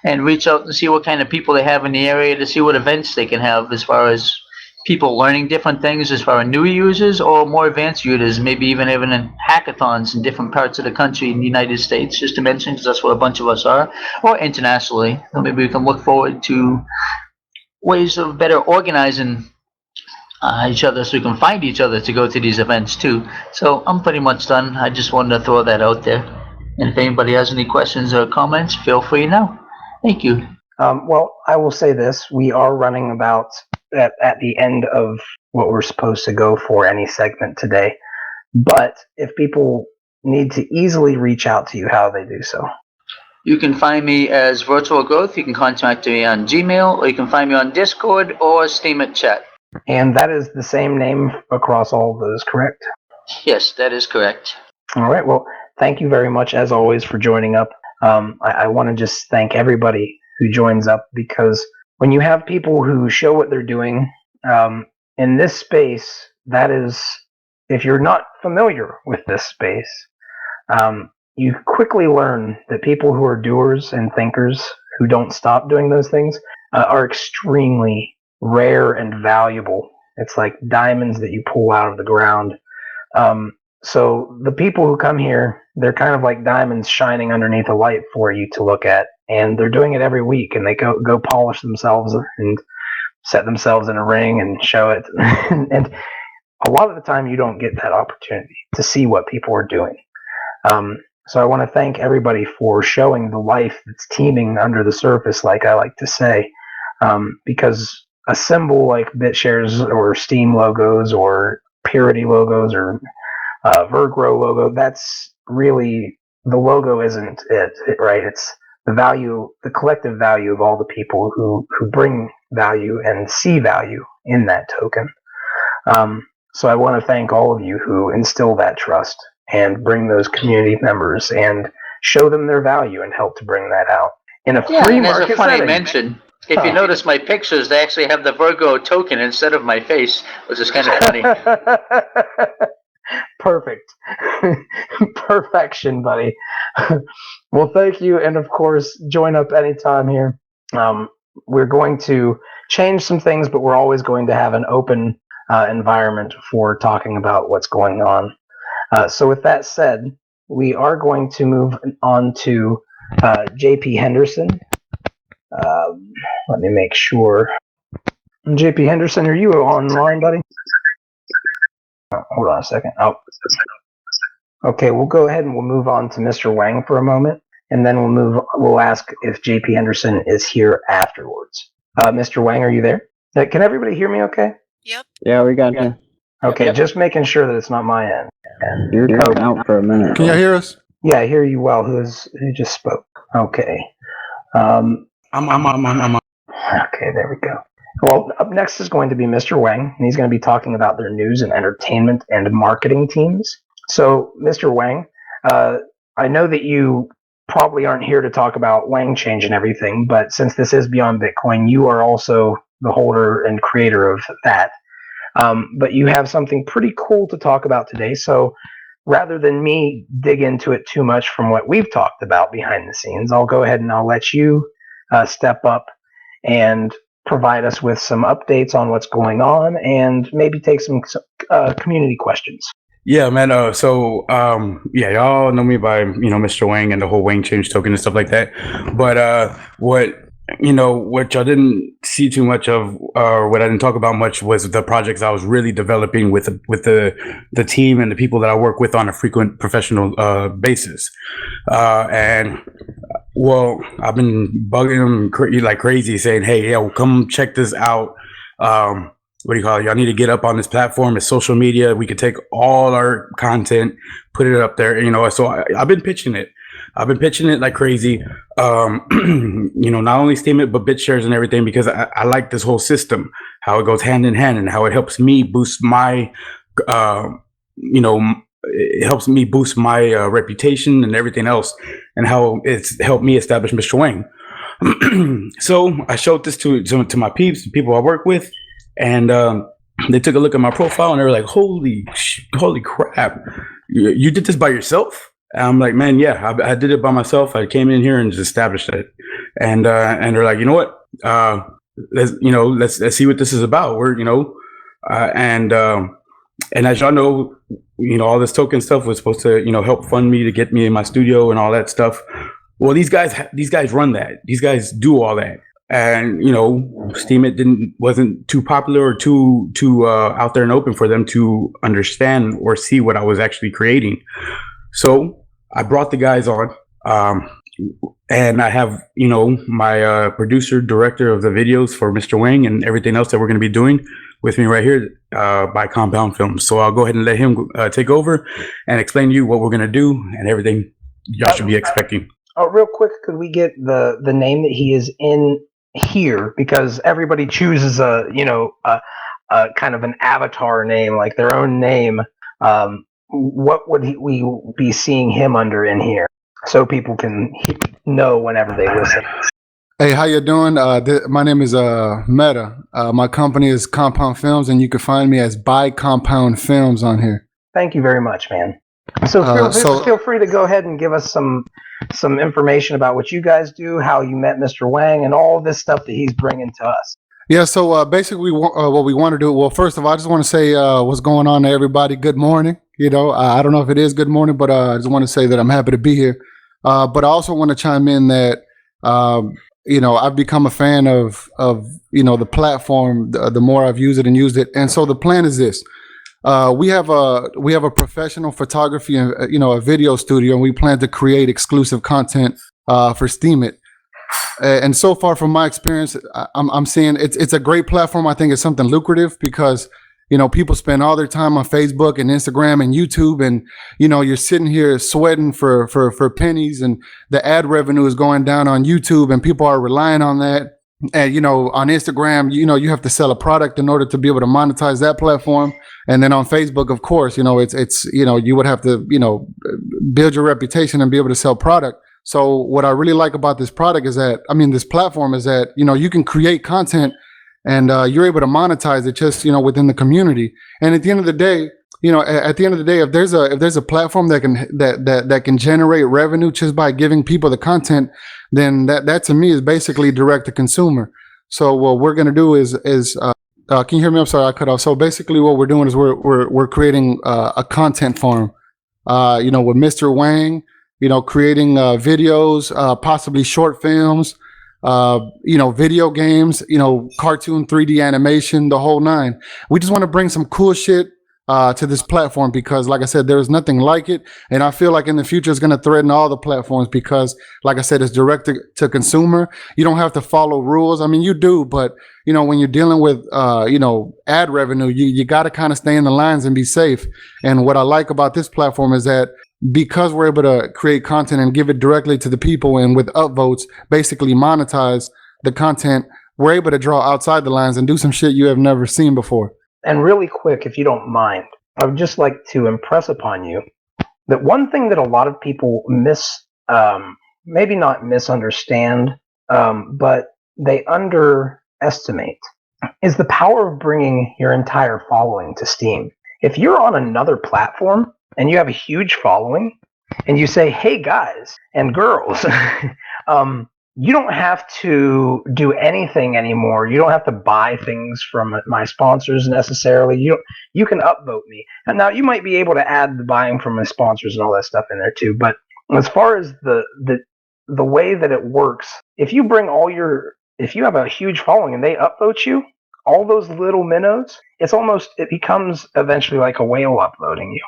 and reach out and see what kind of people they have in the area to see what events they can have as far as people learning different things as far as new users or more advanced users, maybe even in hackathons in different parts of the country in the United States, just to mention, because that's what a bunch of us are, or internationally. So maybe we can look forward to ways of better organizing each other so we can find each other to go to these events too. So I'm pretty much done. I just wanted to throw that out there. And if anybody has any questions or comments, feel free now. Thank you. Well, I will say this. We are running about at the end of what we're supposed to go for any segment today. But if people need to easily reach out to you, how do they do so? You can find me as Virtual Growth. You can contact me on Gmail, or you can find me on Discord or Steemit Chat. And that is the same name across all of those, correct? Yes, that is correct. All right. Well, thank you very much, as always, for joining up. I want to just thank everybody who joins up, because when you have people who show what they're doing in this space, that is, if you're not familiar with this space, you quickly learn that people who are doers and thinkers who don't stop doing those things are extremely rare and valuable. It's like diamonds that you pull out of the ground. So the people who come here, they're kind of like diamonds shining underneath a light for you to look at, and they're doing it every week, and they go polish themselves and set themselves in a ring and show it. And a lot of the time you don't get that opportunity to see what people are doing. So I want to thank everybody for showing the life that's teeming under the surface, like I like to say, because a symbol like BitShares or Steem logos or Peerity logos or Virgrow logo, that's really, the logo isn't it, right? It's the value, the collective value of all the people who bring value and see value in that token. So I want to thank all of you who instill that trust and bring those community members and show them their value and help to bring that out in a free and as market a funny setting. mention, if you notice my pictures, they actually have the Virgrow token instead of my face, which is kind of funny. Perfect. Perfection, buddy. Well, thank you. And of course, join up anytime here. We're going to change some things, but we're always going to have an open environment for talking about what's going on. So with that said, we are going to move on to JP Henderson. Let me make sure. JP Henderson, are you online, buddy? Hold on a second. Oh, okay. We'll go ahead and we'll move on to Mr. Wang for a moment, and then we'll ask if JP Henderson is here afterwards. Mr. Wang, are you there? Can everybody hear me? Okay. Yep. Yeah, we got you. Okay, just making sure that it's not my end. You're cutting out for a minute. Can y'all hear us? Yeah, I hear you well. Who just spoke? Okay. I'm. Okay, there we go. Well, up next is going to be Mr. Wang, and he's going to be talking about their news and entertainment and marketing teams. So, Mr. Wang, I know that you probably aren't here to talk about WangChange and everything, but since this is Beyond Bitcoin, you are also the holder and creator of that. But you have something pretty cool to talk about today. So rather than me dig into it too much from what we've talked about behind the scenes, I'll go ahead and I'll let you step up and provide us with some updates on what's going on and maybe take some community questions. Yeah, man. Yeah, y'all know me by, Mr. Wang and the whole WangChange token and stuff like that. But what y'all didn't see too much of, or what I didn't talk about much, was the projects I was really developing with the team and the people that I work with on a frequent professional basis. Well, I've been bugging them like crazy, saying, "Hey, yo, come check this out. What do you call it? Y'all need to get up on this platform. It's social media. We could take all our content, put it up there." So I've been pitching it. I've been pitching it like crazy. Not only Steem it, but BitShares and everything, because I like this whole system, how it goes hand in hand, and how it helps me boost my, it helps me boost my reputation and everything else, and how it's helped me establish Mr. Wang. So I showed this to my peeps, the people I work with, and they took a look at my profile and they were like, "Holy crap! You did this by yourself?" And I'm like, "Man, yeah, I did it by myself. I came in here and just established it." And they're like, "You know what? Let's see what this is about." And as y'all know, all this token stuff was supposed to, help fund me to get me in my studio and all that stuff. Well, these guys run that. These guys do all that. And, Steem it wasn't too popular or too out there and open for them to understand or see what I was actually creating. So I brought the guys on, and I have, my producer, director of the videos for Mr. Wang and everything else that we're going to be doing with me right here by Compound Films. So I'll go ahead and let him take over and explain to you what we're going to do and everything y'all should be expecting. Oh, real quick, could we get the name that he is in here? Because everybody chooses a kind of an avatar name, like their own name. What would we be seeing him under in here, so people can know whenever they listen? Hey, how you doing? My name is Meta. My company is Compound Films, and you can find me as By Compound Films on here. Thank you very much, man. So feel free to go ahead and give us some information about what you guys do, how you met Mr. Wang, and all this stuff that he's bringing to us. Yeah, so basically what we want to do, well, first of all, I just want to say what's going on to everybody. Good morning. I don't know if it is good morning, but I just want to say that I'm happy to be here. But I also want to chime in that I've become a fan of the platform. The more I've used it, and so the plan is this: we have a professional photography and a video studio, and we plan to create exclusive content for Steam It. And so far, from my experience, I'm seeing it's a great platform. I think it's something lucrative because people spend all their time on Facebook and Instagram and YouTube, and you're sitting here sweating for pennies, and the ad revenue is going down on YouTube, and people are relying on that. And on Instagram, you have to sell a product in order to be able to monetize that platform. And then on Facebook, of course, it's you would have to build your reputation and be able to sell product. So what I really like about this product is that, this platform is that, you can create content and you're able to monetize it just, within the community. And at the end of the day, if there's a platform that can generate revenue just by giving people the content, then that to me is basically direct to consumer. So what we're going to do is can you hear me? I'm sorry, I cut off. So basically what we're doing is we're creating a content farm, with Mr. Wang, creating videos, possibly short films, video games, cartoon 3D animation, the whole nine. We just want to bring some cool shit to this platform because, like I said, there is nothing like it. And I feel like in the future it's going to threaten all the platforms because, like I said, it's direct to consumer. You don't have to follow rules. You do, but when you're dealing with ad revenue, you got to kind of stay in the lines and be safe. And what I like about this platform is that because we're able to create content and give it directly to the people, and with upvotes basically monetize the content, we're able to draw outside the lines and do some shit you have never seen before. And really quick, if you don't mind, I would just like to impress upon you that one thing that a lot of people maybe not misunderstand, but they underestimate, is the power of bringing your entire following to Steam. If you're on another platform and you have a huge following and you say, hey guys and girls, you don't have to do anything anymore. You don't have to buy things from my sponsors necessarily. You can upvote me. And now you might be able to add the buying from my sponsors and all that stuff in there too. But as far as the way that it works, if you have a huge following and they upvote you, all those little minnows, it becomes eventually like a whale upvoting you,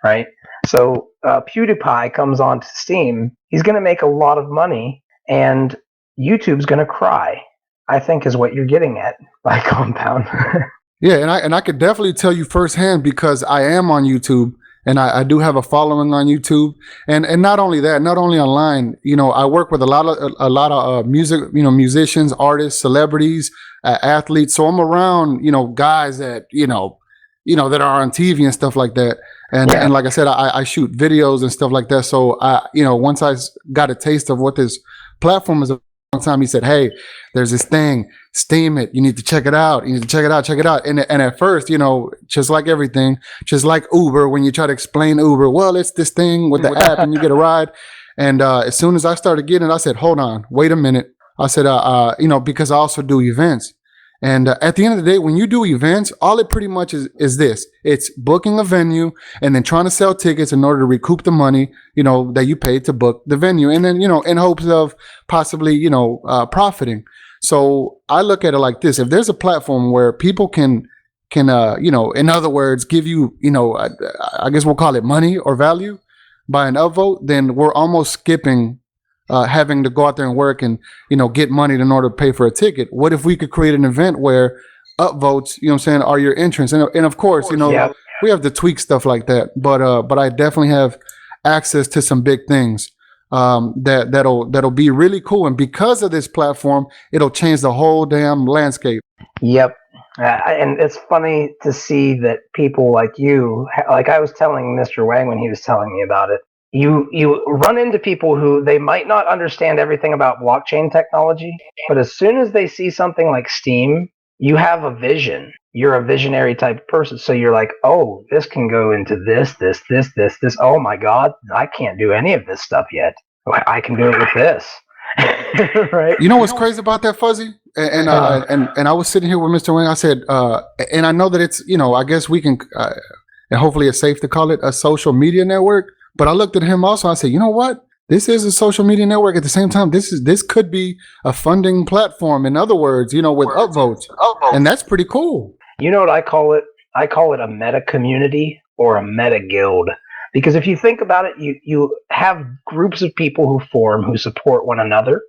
right? So PewDiePie comes onto Steam. He's going to make a lot of money, and YouTube's going to cry, I think is what you're getting at by Compound. Yeah, and I could definitely tell you firsthand because I am on YouTube and I do have a following on YouTube. And not only that, not only online, I work with a lot of music, musicians, artists, celebrities, athletes. So I'm around, guys that, that are on TV and stuff like that. And like I said, I shoot videos and stuff like that. So once I got a taste of what this platform is, one time he said, hey, there's this thing, Steam It, you need to check it out, check it out. And at first, just like everything, just like Uber, when you try to explain Uber, well, it's this thing with the app and you get a ride. And as soon as I started getting it, I said, hold on, wait a minute. I said, because I also do events. And at the end of the day, when you do events, all it pretty much is this. It's booking a venue and then trying to sell tickets in order to recoup the money, that you paid to book the venue. And then, in hopes of possibly, profiting. So I look at it like this. If there's a platform where people can in other words, give you, I guess we'll call it money or value by an upvote, then we're almost skipping having to go out there and work and, get money in order to pay for a ticket. What if we could create an event where upvotes, are your entrance? And of course, we have to tweak stuff like that. But I definitely have access to some big things that'll be really cool. And because of this platform, it'll change the whole damn landscape. Yep. And it's funny to see that people like you, like I was telling Mr. Wang when he was telling me about it, you run into people who they might not understand everything about blockchain technology, but as soon as they see something like Steam, you have a vision. You're a visionary type of person. So you're like, oh, this can go into this. Oh my God, I can't do any of this stuff yet. I can do it with this. Right? You know what's crazy about that, Fuzzy? And I was sitting here with Mr. Wang. I said, and I know that it's, I guess we can, and hopefully it's safe to call it a social media network. But I looked at him also. I said, you know what? this is a social media network. At the same time, this could be a funding platform. In other words, with upvotes, and that's pretty cool. You know what I call it? I call it a meta community or a meta guild. Because if you think about it, you have groups of people who form who support one another,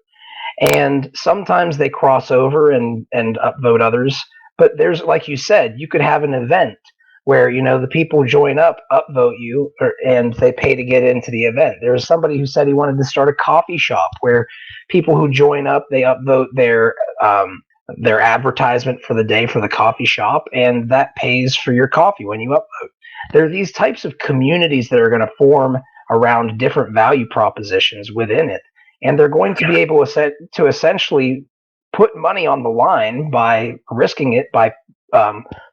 and sometimes they cross over and upvote others. But there's, like you said, you could have an event where the people join up, upvote you, and they pay to get into the event. There was somebody who said he wanted to start a coffee shop where people who join up, they upvote their advertisement for the day for the coffee shop, and that pays for your coffee when you upvote. There are these types of communities that are going to form around different value propositions within it, and they're going to be able to essentially put money on the line by risking it, by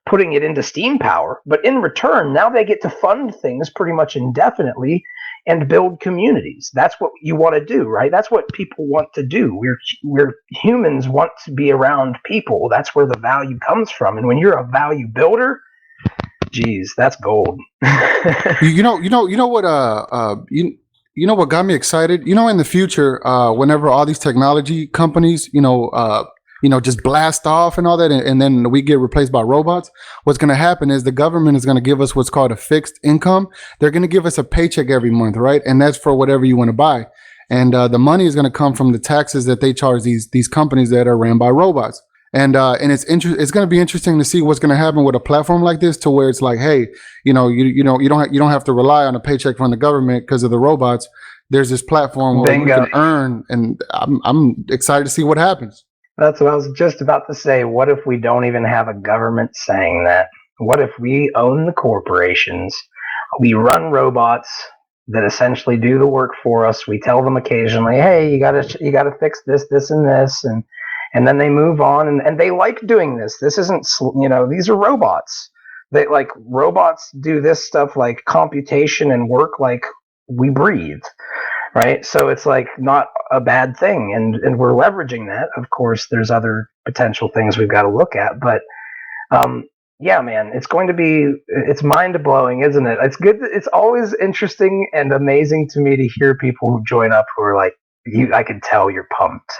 putting it into Steam power. But in return, now they get to fund things pretty much indefinitely and build communities. That's what you want to do, right? That's what people want to do. We're humans want to be around people. That's where the value comes from. And when you're a value builder, geez, that's gold. You know what what got me excited? In the future, whenever all these technology companies, just blast off and all that, and then we get replaced by robots, what's going to happen is the government is going to give us what's called a fixed income. They're going to give us a paycheck every month, right? And that's for whatever you want to buy. And the money is going to come from the taxes that they charge these companies that are ran by robots. And it's going to be interesting to see what's going to happen with a platform like this, to where it's like, hey, you don't have to rely on a paycheck from the government because of the robots. There's this platform where you can earn, and I'm excited to see what happens. That's what I was just about to say. What if we don't even have a government saying that? What if we own the corporations? We run robots that essentially do the work for us. We tell them occasionally, hey, you gotta fix this, and this, and then they move on, and they like doing this. This isn't, these are robots. Robots do this stuff like computation and work like we breathe, right? So it's like not a bad thing, and we're leveraging that. Of course, there's other potential things we've got to look at, but yeah, man, it's mind-blowing, isn't it? It's good. It's always interesting and amazing to me to hear people who join up who are like, I can tell you're pumped.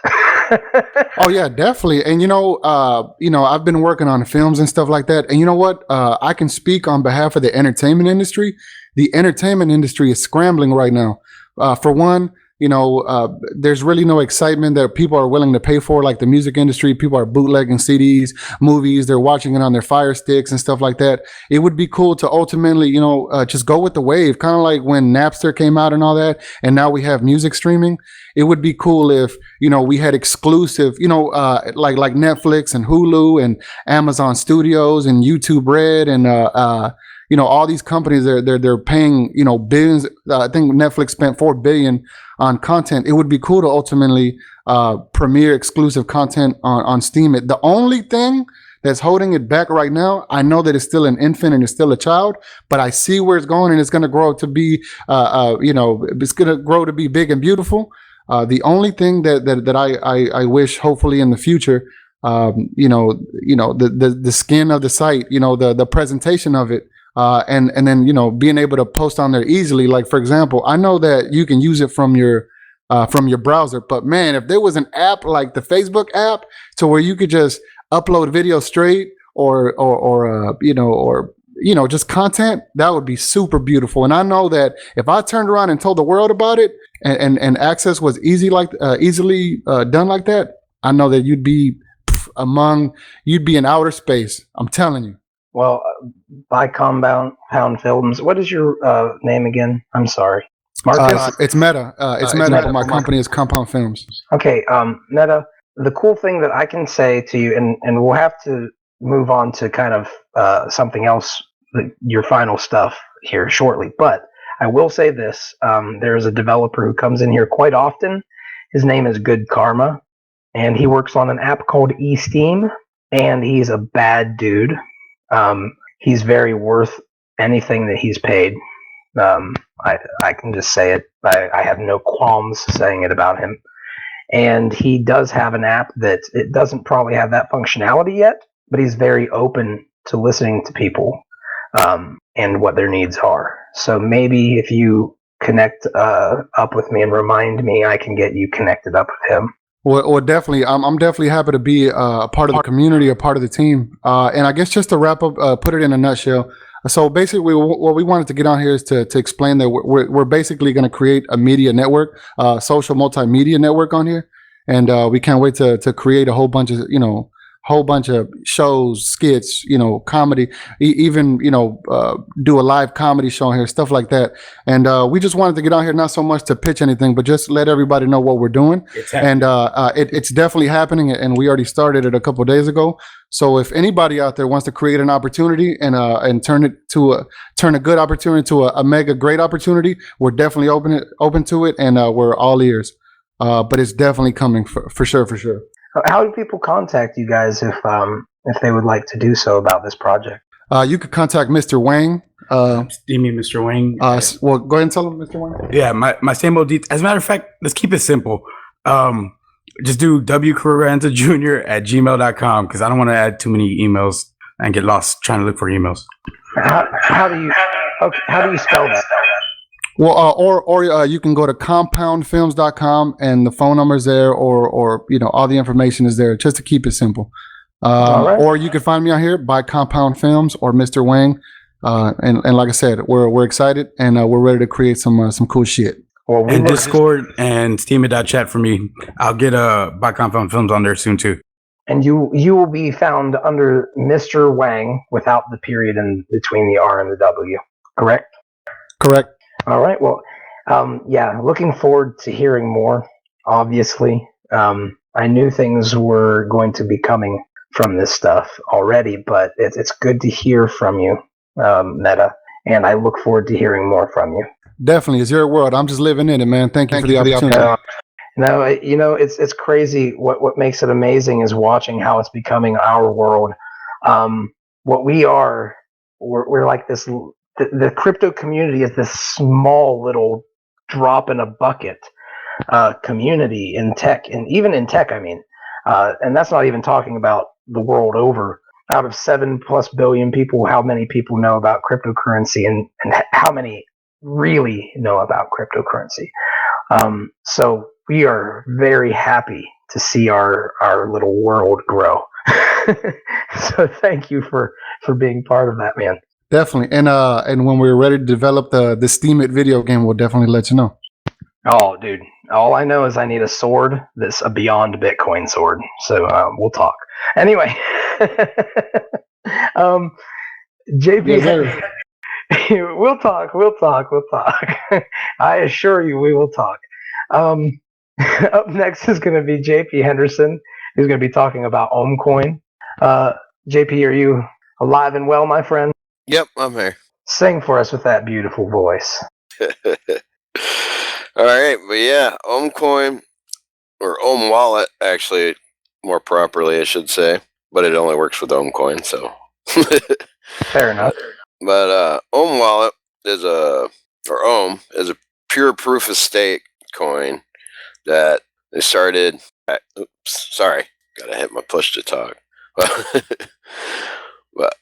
Oh yeah, definitely. And I've been working on films and stuff like that. And you know what? I can speak on behalf of the entertainment industry. The entertainment industry is scrambling right now. For one, there's really no excitement that people are willing to pay for, like the music industry. People are bootlegging CDs, movies. They're watching it on their Fire Sticks and stuff like that. It would be cool to ultimately, just go with the wave, kind of like when Napster came out and all that. And now we have music streaming. It would be cool if, we had exclusive, like Netflix and Hulu and Amazon Studios and YouTube Red and, all these companies, they're paying, billions. I think Netflix spent $4 billion on content. It would be cool to ultimately premiere exclusive content on Steam. The only thing that's holding it back right now, I know that it's still an infant and it's still a child, but I see where it's going, and it's going to grow to be, it's going to grow to be big and beautiful. The only thing that I wish, hopefully in the future, the skin of the site, the presentation of it. And then, being able to post on there easily. Like, for example, I know that you can use it from your browser, but man, if there was an app like the Facebook app to where you could just upload video straight or just content, that would be super beautiful. And I know that if I turned around and told the world about it and access was easily done like that, I know that you'd be in outer space. I'm telling you. Well, by Compound Films, what is your name again? I'm sorry. Marcus? It's Meta. It's Meta, but my company is Compound Films. Okay, Meta, the cool thing that I can say to you, and we'll have to move on to kind of something else, your final stuff here shortly, but I will say this. There's a developer who comes in here quite often. His name is Good Karma, and he works on an app called eSteam, and he's a bad dude. He's very worth anything that he's paid. I can just say it. I have no qualms saying it about him. And he does have an app that it doesn't probably have that functionality yet, but he's very open to listening to people and what their needs are. So maybe if you connect up with me and remind me, I can get you connected up with him. Well, definitely. I'm definitely happy to be a part of the community, a part of the team. And I guess just to wrap up, put it in a nutshell. So basically, what we wanted to get on here is to explain that we're basically going to create a media network, social multimedia network on here, and we can't wait to create a whole bunch of shows, skits, comedy, even do a live comedy show here, stuff like that. And we just wanted to get on here, not so much to pitch anything, but just let everybody know what we're doing. And it's definitely happening, and we already started it a couple of days ago. So if anybody out there wants to create an opportunity and turn a good opportunity to a mega great opportunity, we're definitely open to it, and we're all ears. But it's definitely coming for sure. How do people contact you guys if they would like to do so about this project? You could contact Mr. Wang. Steamy Mr. Wang. Well, go ahead and tell him, Mr. Wang. Yeah, my same old details. As a matter of fact, let's keep it simple. Just do wcarranza@gmail.com because I don't want to add too many emails and get lost trying to look for emails. How do you spell that? Well, or you can go to compoundfilms.com and the phone number is there, or all the information is there, just to keep it simple. Right. Or you can find me out here by Compound Films or Mr. Wang. And like I said, we're excited and we're ready to create some cool shit. Well, and Discord and Steam.chat for me. I'll get by Compound Films on there soon too. And you will be found under Mr. Wang without the period in between the R and the W. Correct. All right. Well, looking forward to hearing more. Obviously, I knew things were going to be coming from this stuff already, but it's good to hear from you, Meta, and I look forward to hearing more from you. Definitely. It's your world. I'm just living in it, man. Thank you for the opportunity. No, it's crazy. What makes it amazing is watching how it's becoming our world. What we're like this. The crypto community is this small little drop in a bucket community in tech, and even in tech, I mean, and that's not even talking about the world over. Out of 7+ billion people, how many people know about cryptocurrency, and how many really know about cryptocurrency? So we are very happy to see our little world grow. So thank you for being part of that, man. Definitely. And when we're ready to develop the Steam It video game, we'll definitely let you know. Oh, dude. All I know is I need a sword that's a Beyond Bitcoin sword. So we'll talk. Anyway. JP, yes, we'll talk. I assure you we will talk. Up next is going to be JP Henderson, who's going to be talking about OHMCoin. JP, are you alive and well, my friend? Yep, I'm here. Sing for us with that beautiful voice. All right, but yeah, OHMCoin, or Ohm Wallet, actually, more properly, I should say, but it only works with OHMCoin, so. Fair enough. But Ohm Wallet is Ohm is a pure proof of stake coin that they started at, gotta hit my push to talk. But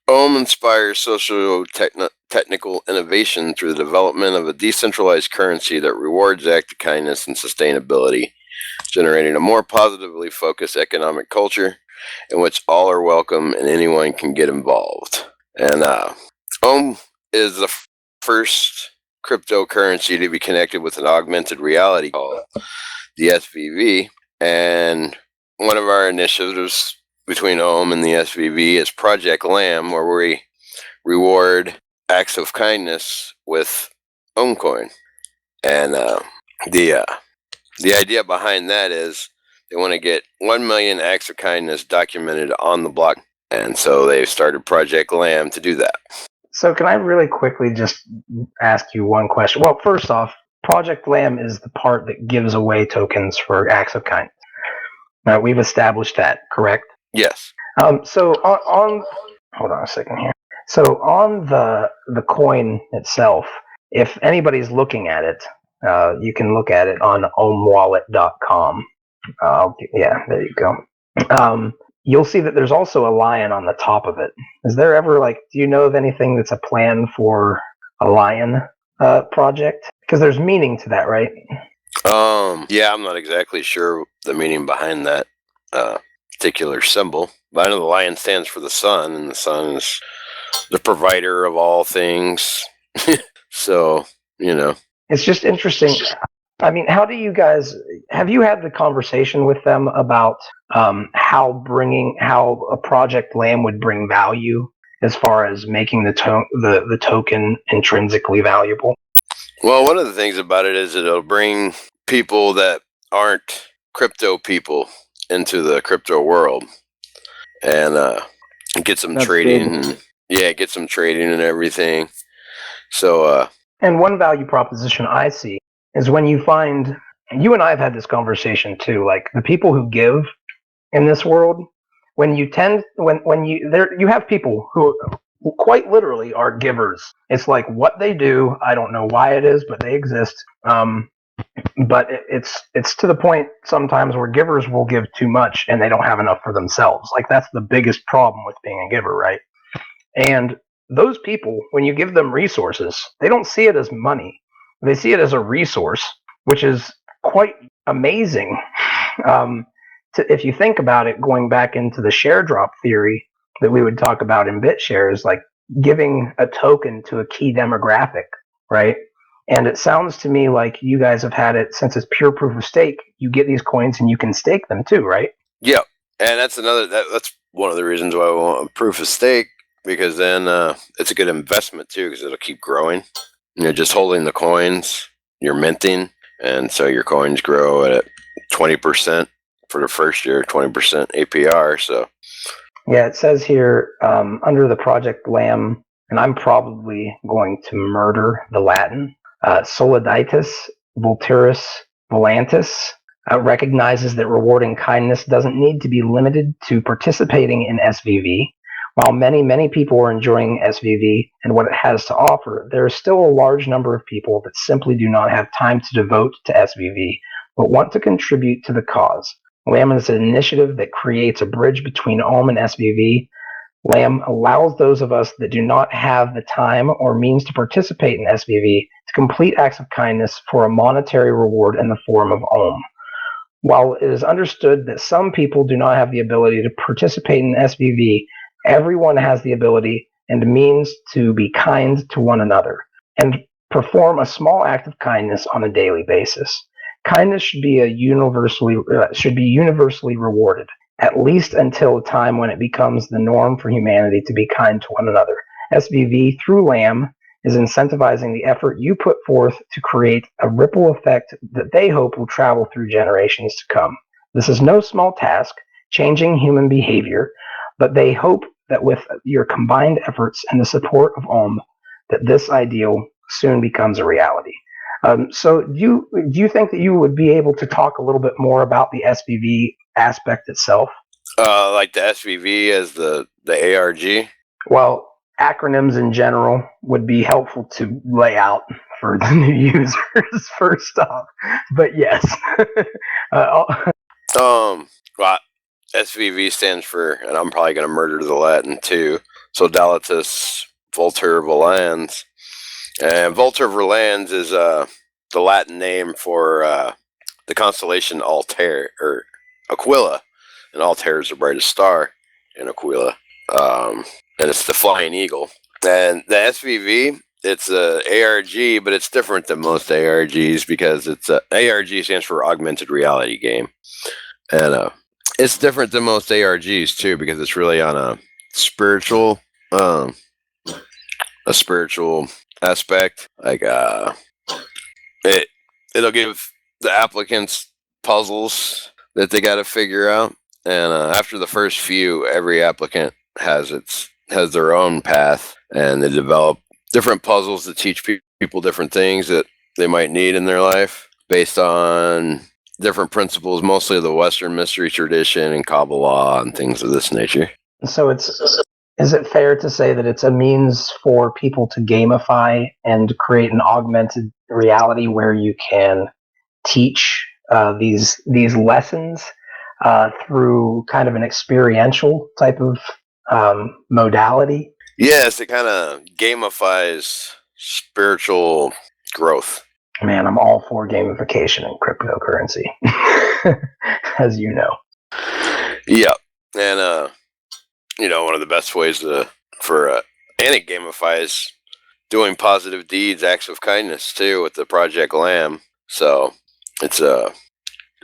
Ohm inspires socio-technical innovation through the development of a decentralized currency that rewards active kindness and sustainability, generating a more positively focused economic culture in which all are welcome and anyone can get involved. And Ohm is the first cryptocurrency to be connected with an augmented reality called the SVV. And one of our initiatives between Ohm and the SVV is Project Lamb, where we reward acts of kindness with OHMCoin. And the idea behind that is they want to get 1 million acts of kindness documented on the block. And so they started Project Lamb to do that. So can I really quickly just ask you one question? Well, first off, Project Lamb is the part that gives away tokens for acts of kindness. We've established that, correct? Yes. So on hold on a second here. So on the coin itself, if anybody's looking at it, you can look at it on ohmwallet.com. Yeah, there you go. You'll see that there's also a lion on the top of it. Is there ever do you know of anything that's a plan for a lion project? Because there's meaning to that, right? Yeah, I'm not exactly sure the meaning behind that particular symbol, but I know the lion stands for the sun, and the sun is the provider of all things. So, It's just interesting. I mean, how do you guys, have you had the conversation with them about how a project LAM would bring value as far as making the token intrinsically valuable? Well, one of the things about it is it'll bring people that aren't crypto people into the crypto world, and get some trading. Get some trading and everything. So, and one value proposition I see is when you find, and you and I have had this conversation too, like the people who give in this world, when you have people who quite literally are givers. It's like what they do, I don't know why it is, but they exist. But it's to the point sometimes where givers will give too much and they don't have enough for themselves. Like that's the biggest problem with being a giver, right? And those people, when you give them resources, they don't see it as money. They see it as a resource, which is quite amazing. If you think about it, going back into the share drop theory that we would talk about in BitShares, like giving a token to a key demographic, right? And it sounds to me like you guys have had it since it's pure proof of stake. You get these coins and you can stake them too, right? Yeah, and that's one of the reasons why we want proof of stake, because then it's a good investment too, because it'll keep growing. Just holding the coins, you're minting, and so your coins grow at 20% for the first year, 20% APR. So yeah, it says here under the project LAM, and I'm probably going to murder the Latin. Soliditas Vulturus Volantis recognizes that rewarding kindness doesn't need to be limited to participating in SVV. While many people are enjoying SVV and what it has to offer, there is still a large number of people that simply do not have time to devote to SVV, but want to contribute to the cause. LAM is an initiative that creates a bridge between OHM and SVV. LAM allows those of us that do not have the time or means to participate in SVV to complete acts of kindness for a monetary reward in the form of OHM. While it is understood that some people do not have the ability to participate in SVV, everyone has the ability and means to be kind to one another and perform a small act of kindness on a daily basis. Kindness should be universally rewarded, at least until a time when it becomes the norm for humanity to be kind to one another. SVV, through LAM, is incentivizing the effort you put forth to create a ripple effect that they hope will travel through generations to come. This is no small task, changing human behavior, but they hope that with your combined efforts and the support of OHM, that this ideal soon becomes a reality. So do you think that you would be able to talk a little bit more about the SVV aspect itself? Like the SVV as the ARG? Well, acronyms in general would be helpful to lay out for the new users first off. But yes. Well, SVV stands for, and I'm probably going to murder the Latin too, Sodalitas Vultur Volans. And Vultur Volans is the Latin name for the constellation Altair, or Aquila. And Altair is the brightest star in Aquila. And it's the flying eagle. And the SVV, it's a ARG, but it's different than most ARGs because it's ARG stands for Augmented Reality Game. And it's different than most ARGs too, because it's really on a spiritual aspect. Like it'll give the applicants puzzles that they got to figure out, and after the first few, every applicant has their own path, and they develop different puzzles that teach people different things that they might need in their life based on different principles, mostly of the Western mystery tradition and Kabbalah and things of this nature. So is it fair to say that it's a means for people to gamify and create an augmented reality where you can teach these lessons through kind of an experiential type of modality? Yes, it kind of gamifies spiritual growth. Man, I'm all for gamification and cryptocurrency, as you know. Yeah, and one of the best ways for and it gamifies doing positive deeds, acts of kindness too, with the Project Lamb. So it's they're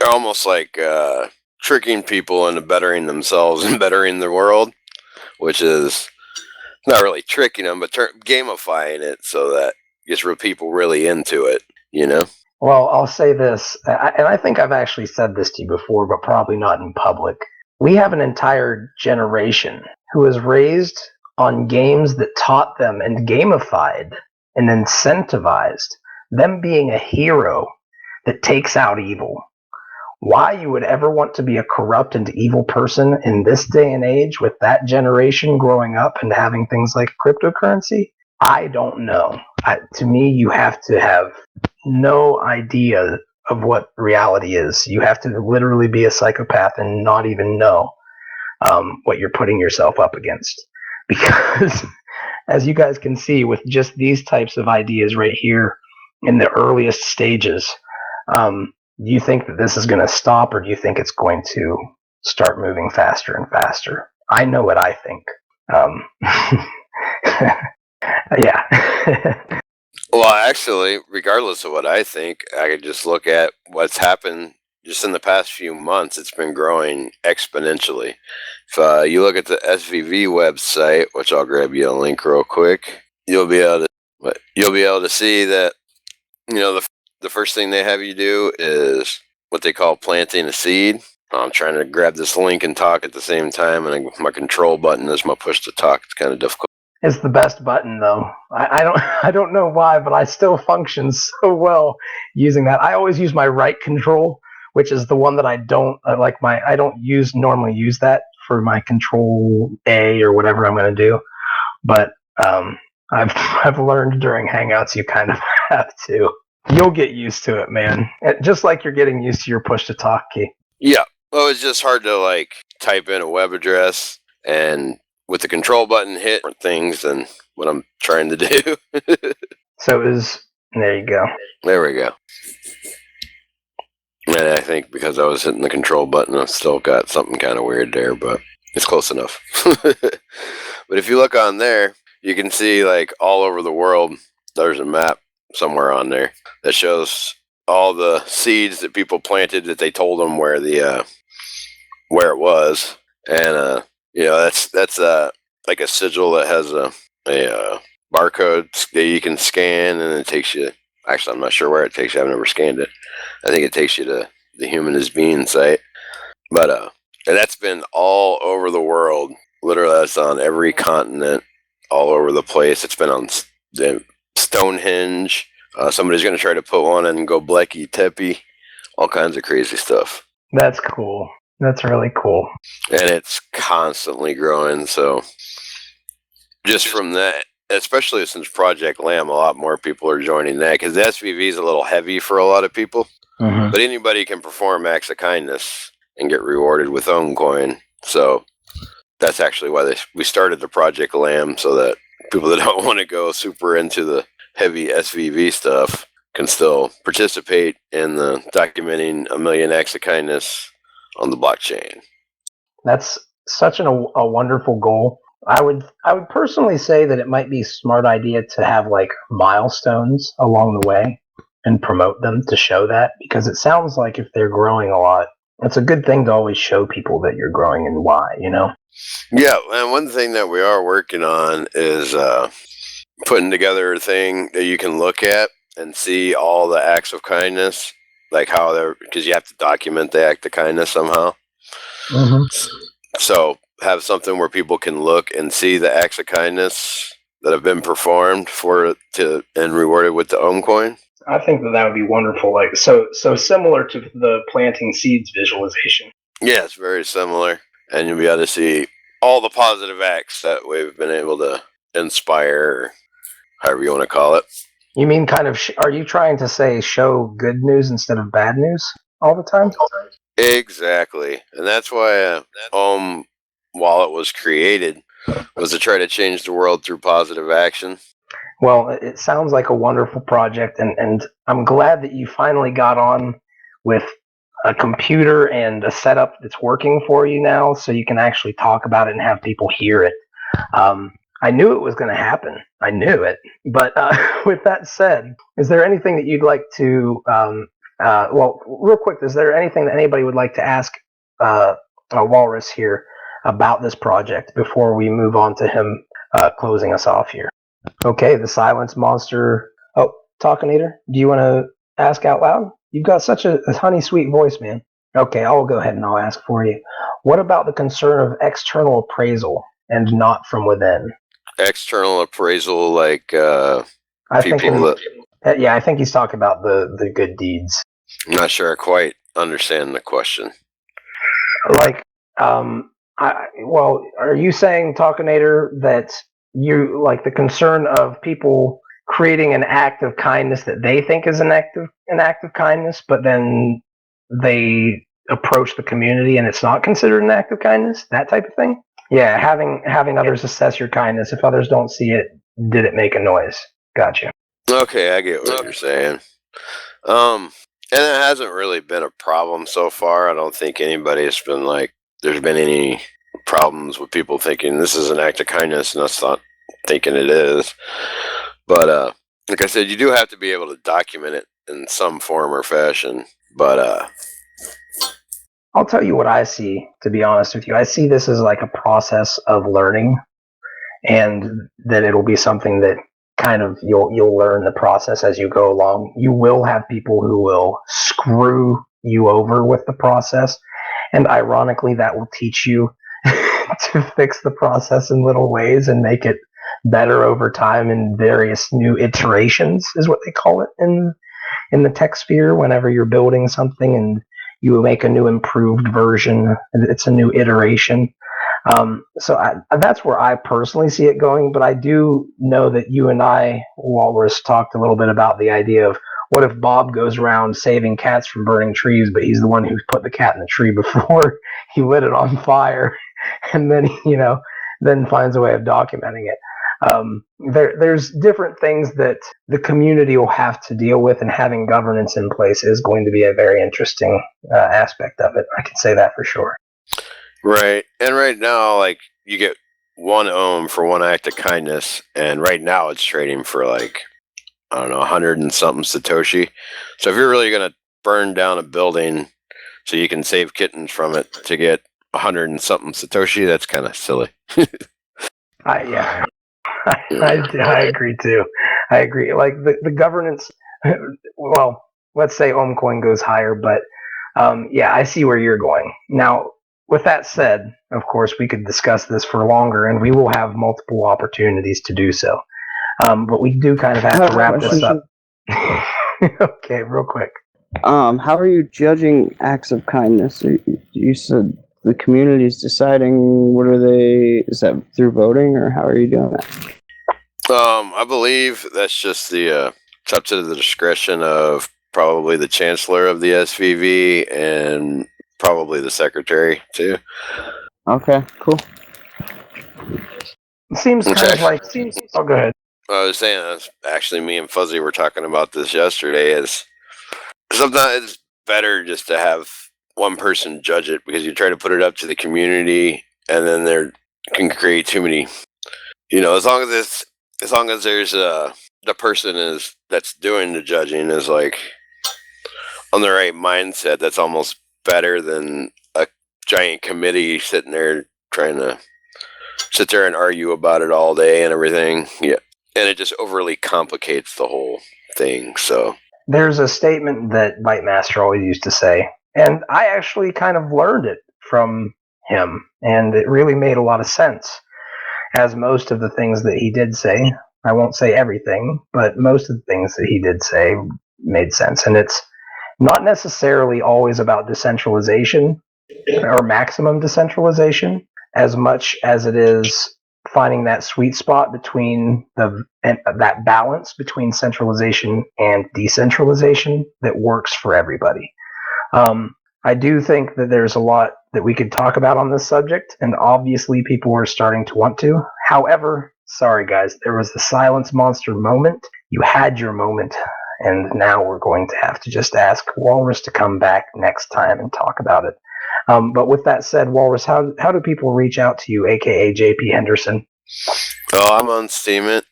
almost like tricking people into bettering themselves and bettering the world, which is not really tricking them, but gamifying it so that gets people really into it. Well, I'll say this, and I think I've actually said this to you before, but probably not in public. We have an entire generation who was raised on games that taught them and gamified and incentivized them being a hero that takes out evil. Why you would ever want to be a corrupt and evil person in this day and age with that generation growing up and having things like cryptocurrency, I don't know. To me, you have to have no idea of what reality is. You have to literally be a psychopath and not even know what you're putting yourself up against. Because as you guys can see, with just these types of ideas right here in the earliest stages, do you think that this is going to stop, or do you think it's going to start moving faster and faster? I know what I think. Yeah. Well, actually, regardless of what I think, I could just look at what's happened just in the past few months. It's been growing exponentially. If you look at the SVV website, which I'll grab you a link real quick, you'll be able to see that the first thing they have you do is what they call planting a seed. I'm trying to grab this link and talk at the same time, and my control button is my push to talk. It's kind of difficult. It's the best button, though. I don't know why, but I still function so well using that. I always use my right control, which is the one that I don't normally use that for my control A or whatever I'm going to do. But I've learned during Hangouts you kind of have to. You'll get used to it, man. Just like you're getting used to your push to talk key. Yeah. Well, it's just hard to type in a web address and with the control button hit things than what I'm trying to do. So there you go. There we go. And I think because I was hitting the control button, I still got something kind of weird there, but it's close enough. But if you look on there, you can see all over the world, there's a map somewhere on there that shows all the seeds that people planted that they told them where where it was. And that's like a sigil that has a barcode that you can scan, and it takes you. Actually, I'm not sure where it takes you. I've never scanned it. I think it takes you to the Human is Being site. But and that's been all over the world. Literally, that's on every continent, all over the place. It's been on Stonehenge. Somebody's going to try to put one in Göbekli Tepe. All kinds of crazy stuff. That's cool. That's really cool. And it's constantly growing. So just from that, especially since Project Lamb, a lot more people are joining that because the SVV is a little heavy for a lot of people. Mm-hmm. But anybody can perform acts of kindness and get rewarded with OHMCoin. So that's actually why we started the Project Lamb, so that people that don't want to go super into the heavy SVV stuff can still participate in the documenting 1 million acts of kindness on the blockchain. That's such a wonderful goal. I would personally say that it might be a smart idea to have milestones along the way and promote them to show that, because it sounds like if they're growing a lot, it's a good thing to always show people that you're growing and why, Yeah, and one thing that we are working on is putting together a thing that you can look at and see all the acts of kindness, how they're, because you have to document the act of kindness somehow. Mm-hmm. So have something where people can look and see the acts of kindness that have been performed and rewarded with the OHMCoin. I think that would be wonderful. So similar to the planting seeds visualization. Yeah, it's very similar. And you'll be able to see all the positive acts that we've been able to inspire, or however you want to call it. You mean are you trying to say show good news instead of bad news all the time? Exactly. And that's why while it was created, was to try to change the world through positive action. Well, it sounds like a wonderful project, and I'm glad that you finally got on with a computer and a setup that's working for you now, so you can actually talk about it and have people hear it. I knew it was going to happen. I knew it. But with that said, is there anything that you'd like to, well, real quick, is there anything that anybody would like to ask Walrus here about this project before we move on to him closing us off here? Okay, the silence monster. Oh, Talkinator, do you want to ask out loud? You've got such a honey sweet voice, man. Okay, I'll go ahead and I'll ask for you. What about the concern of external appraisal and not from within? External appraisal, like I think people that yeah, I think he's talking about the good deeds. I'm not sure I quite understand the question. Like, well, are you saying, Talkinator, that you like the concern of people creating an act of kindness that they think is an act of kindness, but then they approach the community and it's not considered an act of kindness? That type of thing? Yeah, having others assess your kindness. If others don't see it, did it make a noise? Gotcha. Okay, I get what you're saying. And it hasn't really been a problem so far. I don't think anybody's been like, there's been any problems with people thinking this is an act of kindness and us not thinking it is. But like I said, you do have to be able to document it in some form or fashion. But I'll tell you what I see, to be honest with you. I see this as like a process of learning, and that it'll be something that kind of you'll learn the process as you go along. You will have people who will screw you over with the process, and ironically that will teach you to fix the process in little ways and make it better over time in various new iterations, is what they call it in the tech sphere. Whenever you're building something and you make a new improved version, it's a new iteration. So that's where I personally see it going, but I do know that you and I, Walrus, talked a little bit about the idea of what if Bob goes around saving cats from burning trees, but he's the one who put the cat in the tree before he lit it on fire, and then, then finds a way of documenting it. There's different things that the community will have to deal with, and having governance in place is going to be a very interesting aspect of it. I can say that for sure. right, and right now, like you get 1 ohm for 1 act of kindness, and right now it's trading for like, I don't know, 100 and something Satoshi. So if you're really gonna burn down a building so you can save kittens from it to get 100 and something Satoshi, that's kind of silly. Yeah. I agree too. I agree. Like the governance, well, let's say OHMCoin goes higher, but yeah, I see where you're going. Now, with that said, of course, we could discuss this for longer, and we will have multiple opportunities to do so. But we do kind of have to wrap this up. Okay, real quick. How are you judging acts of kindness? You said the community is deciding. What are they? Is that through voting, or how are you doing that? I believe that's just it's up to the discretion of probably the chancellor of the SVV and probably the secretary too. Okay, cool. Seems kind of like. Oh, go ahead. I was saying, that's actually me and Fuzzy were talking about this yesterday. Is sometimes it's better just to have one person judge it, because you try to put it up to the community, and then there can create too many. As long as there's the person that's doing the judging is like on the right mindset, that's almost better than a giant committee sitting there trying to sit there and argue about it all day and everything. Yeah. And it just overly complicates the whole thing. So there's a statement that Bytemaster always used to say, and I actually kind of learned it from him, and it really made a lot of sense, as most of the things that he did say. I won't say everything, but most of the things that he did say made sense. And it's not necessarily always about decentralization or maximum decentralization, as much as it is finding that sweet spot between that balance between centralization and decentralization that works for everybody. I do think that there's a lot that we could talk about on this subject, and obviously people are starting to want to. However, Sorry, guys. There was the silence monster moment. You had your moment, and now we're going to have to just ask Walrus to come back next time and talk about it. But with that said, Walrus, how do people reach out to you, aka JP Henderson? Oh, I'm on Steam it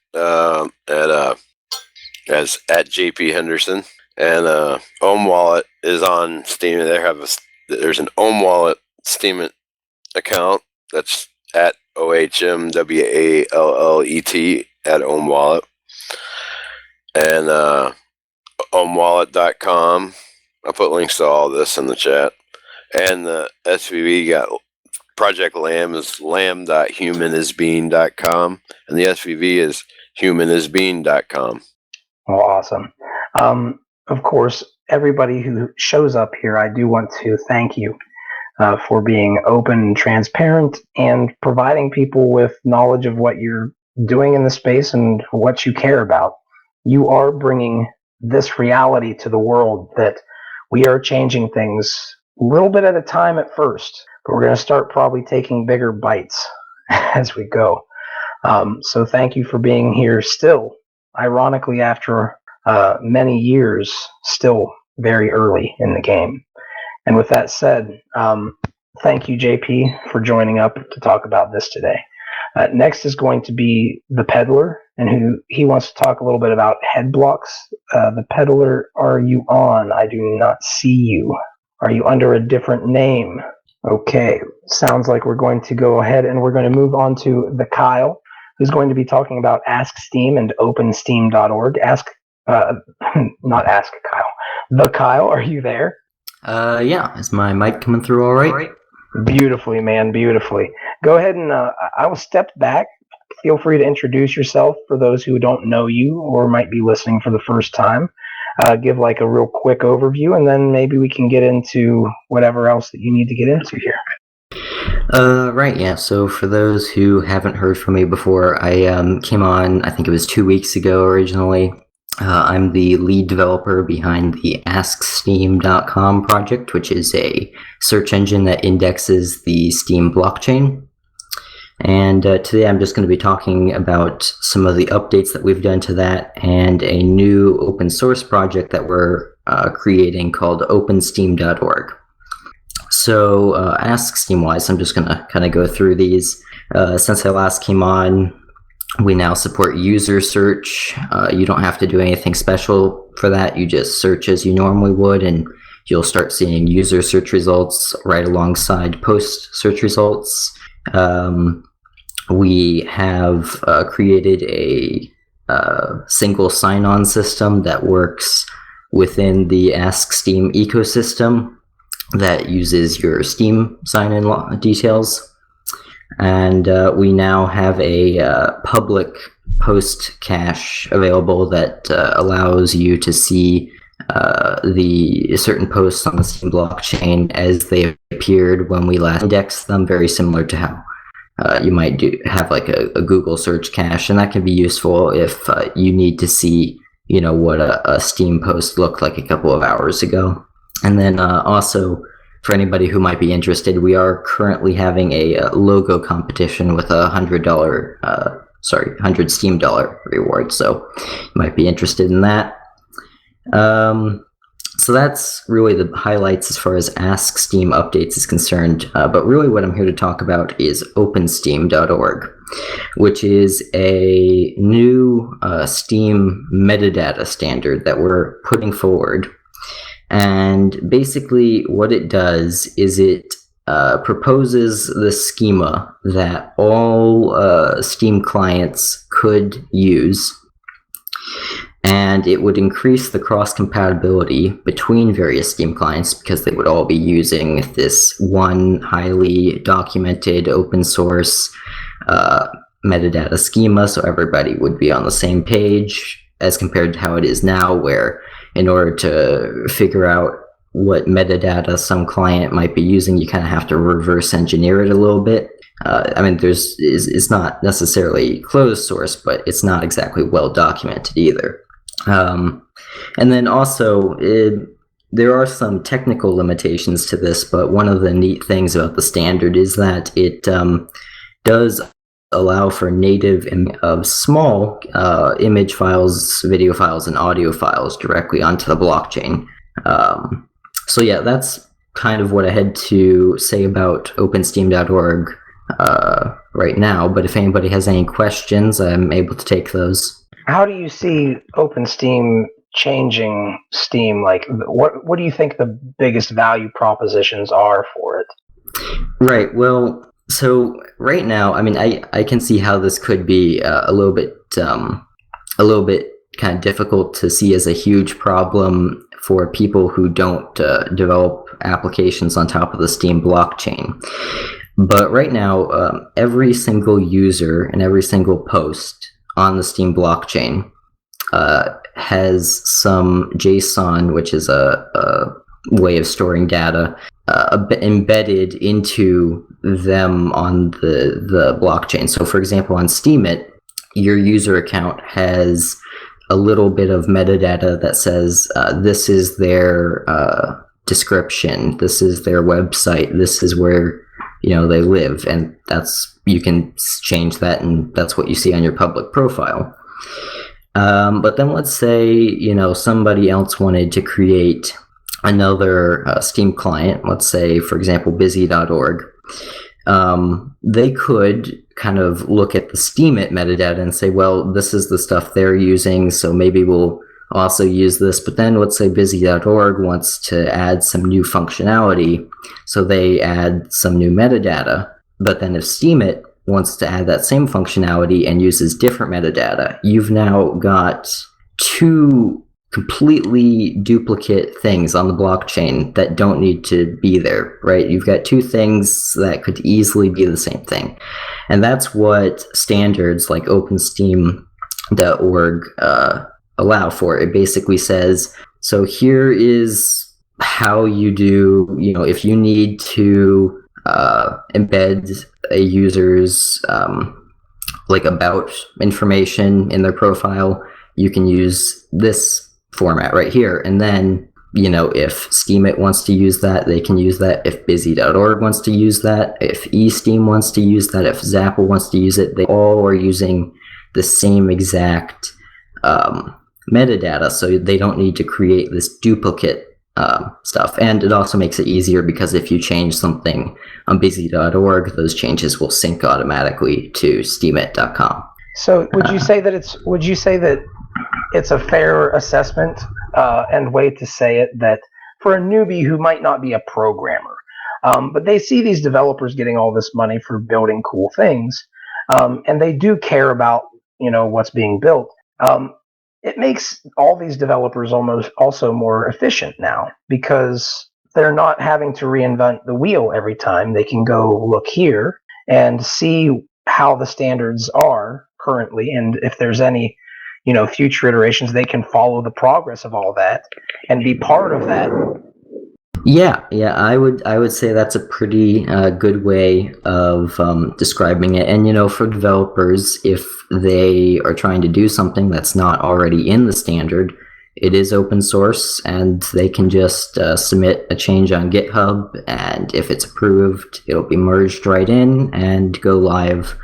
as at JP Henderson, and Ohm Wallet is on Steam. There's an Ohm Wallet Steam account that's at OHMWALLET at Ohm Wallet, and ohmwallet.com. I'll put links to all this in the chat. And the SVB got Project Lamb is lamb.humanisbeing.com, and the SVB is humanisbeing.com. Oh, awesome. Of course, everybody who shows up here, I do want to thank you for being open and transparent and providing people with knowledge of what you're doing in the space and what you care about. You are bringing this reality to the world that we are changing things a little bit at a time at first, but we're going to start probably taking bigger bites as we go. So thank you for being here still, ironically, after many years, still very early in the game. And with that said, thank you, JP, for joining up to talk about this today. Next is going to be the Peddler, and he wants to talk a little bit about head blocks. The Peddler, are you on? I do not see you. Are you under a different name? Okay, sounds like we're going to go ahead and we're going to move on to the Kyle, who's going to be talking about Ask Steem and OpenSteem.org. Not Ask Kyle. The Kyle, are you there? Yeah. Is my mic coming through all right? Beautifully, man, beautifully. Go ahead and I will step back. Feel free to introduce yourself for those who don't know you or might be listening for the first time. Give like a real quick overview, and then maybe we can get into whatever else that you need to get into here. Right, yeah. So for those who haven't heard from me before, I came on, I think it was 2 weeks ago originally. I'm the lead developer behind the AskSteem.com project, which is a search engine that indexes the Steem blockchain. And today I'm just going to be talking about some of the updates that we've done to that and a new open source project that we're creating called OpenSteem.org. So Ask Steem-wise, I'm just going to kind of go through these. Since I last came on, we now support user search. You don't have to do anything special for that. You just search as you normally would, and you'll start seeing user search results right alongside post search results. We have created a single sign-on system that works within the Ask Steem ecosystem that uses your Steem sign-in details. And we now have a public post cache available that allows you to see the certain posts on the Steem blockchain as they appeared when we last indexed them, very similar to how you might have like a Google search cache, and that can be useful if you need to see, you know, what a Steem post looked like a couple of hours ago. And then also, for anybody who might be interested, we are currently having a logo competition with a $100 Steem dollar reward. So you might be interested in that. So that's really the highlights as far as Ask Steem updates is concerned. But really what I'm here to talk about is OpenSteem.org, which is a new Steem metadata standard that we're putting forward. And basically what it does is it proposes the schema that all Steem clients could use, and it would increase the cross-compatibility between various Steem clients because they would all be using this one highly documented open source metadata schema, so everybody would be on the same page as compared to how it is now, where in order to figure out what metadata some client might be using, you kind of have to reverse engineer it a little bit. I mean, it's not necessarily closed source, but it's not exactly well documented either. And then also, there are some technical limitations to this, but one of the neat things about the standard is that it does allow for native of small image files, video files, and audio files directly onto the blockchain. So yeah, that's kind of what I had to say about OpenSteem.org right now. But if anybody has any questions, I'm able to take those. How do you see OpenSteam changing Steam? Like, what do you think the biggest value propositions are for it? Right. Well, so right now, I mean, I can see how this could be a little bit kind of difficult to see as a huge problem for people who don't develop applications on top of the Steem blockchain. But right now, every single user and every single post on the Steem blockchain has some JSON, which is a way of storing data, embedded into them on the blockchain. So for example, on Steemit, your user account has a little bit of metadata that says this is their description, this is their website, this is where they live, and you can change that, and that's what you see on your public profile. But then let's say somebody else wanted to create another Steem client, let's say for example busy.org. They could kind of look at the Steemit metadata and say, well, this is the stuff they're using, so maybe we'll also use this. But then let's say busy.org wants to add some new functionality, so they add some new metadata. But then if Steemit wants to add that same functionality and uses different metadata, you've now got two completely duplicate things on the blockchain that don't need to be there, right? You've got two things that could easily be the same thing. And that's what standards like OpenSteem.org allow for. It basically says, so here is how you do, if you need to embed a user's about information in their profile, you can use this format right here. And then, if Steemit wants to use that, they can use that. If busy.org wants to use that, if eSteem wants to use that, if Zapple wants to use it, they all are using the same exact metadata, so they don't need to create this duplicate stuff. And it also makes it easier because if you change something on busy.org, those changes will sync automatically to steemit.com. So would you say that it's a fair assessment and way to say it that for a newbie who might not be a programmer, but they see these developers getting all this money for building cool things, and they do care about what's being built, it makes all these developers almost also more efficient now, because they're not having to reinvent the wheel every time. They can go look here and see how the standards are currently, and if there's any future iterations, they can follow the progress of all that and be part of that. Yeah, I would say that's a pretty good way of describing it. And for developers, if they are trying to do something that's not already in the standard, it is open source, and they can just submit a change on GitHub, and if it's approved, it'll be merged right in and go live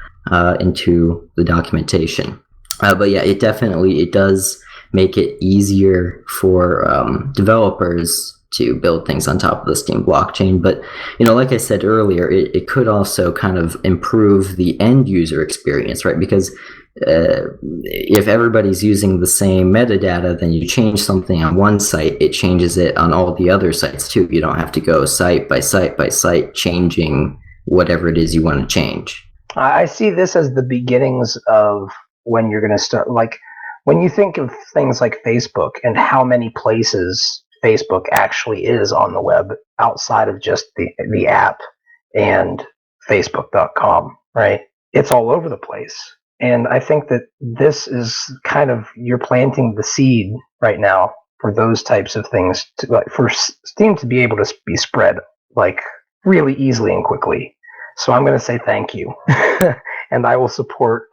into the documentation. But yeah, it does make it easier for developers to build things on top of the Steem blockchain. But, like I said earlier, it could also kind of improve the end user experience, right? Because if everybody's using the same metadata, then you change something on one site, it changes it on all the other sites too. You don't have to go site by site by site changing whatever it is you want to change. I see this as the beginnings of when you're going to start, like when you think of things like Facebook and how many places Facebook actually is on the web outside of just the app and facebook.com, right? It's all over the place. And I think that this is kind of, you're planting the seed right now for those types of things, for Steem to be able to be spread really easily and quickly. So I'm going to say thank you. And I will support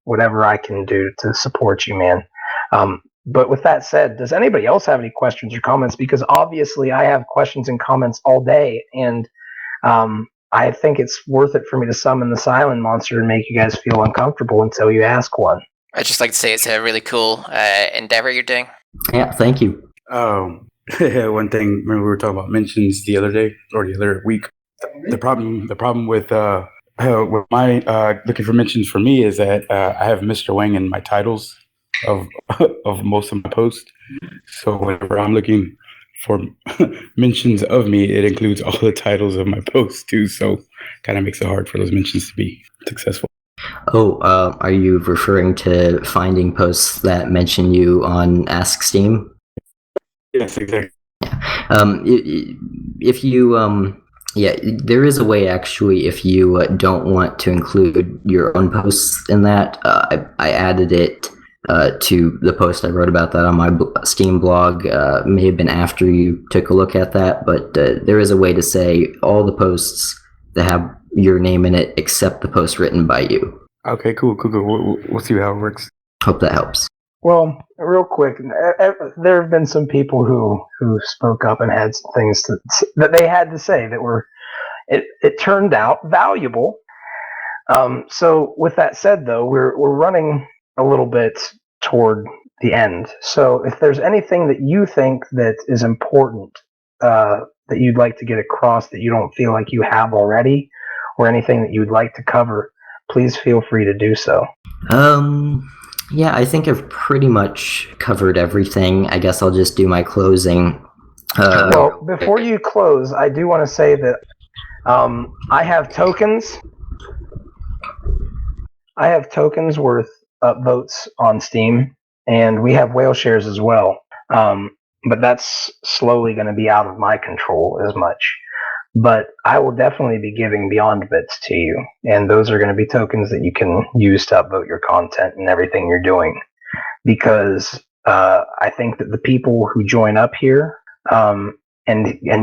whatever I can do to support you, man. But with that said, does anybody else have any questions or comments? Because obviously I have questions and comments all day. And I think it's worth it for me to summon the silent monster and make you guys feel uncomfortable until you ask one. I'd just like to say it's a really cool endeavor you're doing. Yeah, thank you. One thing, remember we were talking about mentions the other day or the other week. The problem with my looking for mentions for me is that I have Mr. Wang in my titles of of most of my posts. So whenever I'm looking for mentions of me, it includes all the titles of my posts too. So kind of makes it hard for those mentions to be successful. Oh, are you referring to finding posts that mention you on Ask Steam? Yes, exactly. If you, yeah, there is a way actually. If you don't want to include your own posts in that, I added it to the post I wrote about that on my Steam blog. May have been after you took a look at that, but there is a way to say all the posts that have your name in it except the post written by you. Okay, cool. We'll see how it works. Hope that helps. Well, real quick, there have been some people who spoke up and had some things that they had to say that were, it turned out valuable. So with that said, though, we're running a little bit toward the end. So if there's anything that you think that is important that you'd like to get across that you don't feel like you have already, or anything that you'd like to cover, please feel free to do so. Yeah, I think I've pretty much covered everything. I guess I'll just do my closing. Well, before you close, I do want to say that I have tokens. I have tokens worth votes on Steam, and we have WhaleShares as well. But that's slowly going to be out of my control as much. But I will definitely be giving Beyond Bits to you, and those are going to be tokens that you can use to upvote your content and everything you're doing. Because I think that the people who join up here and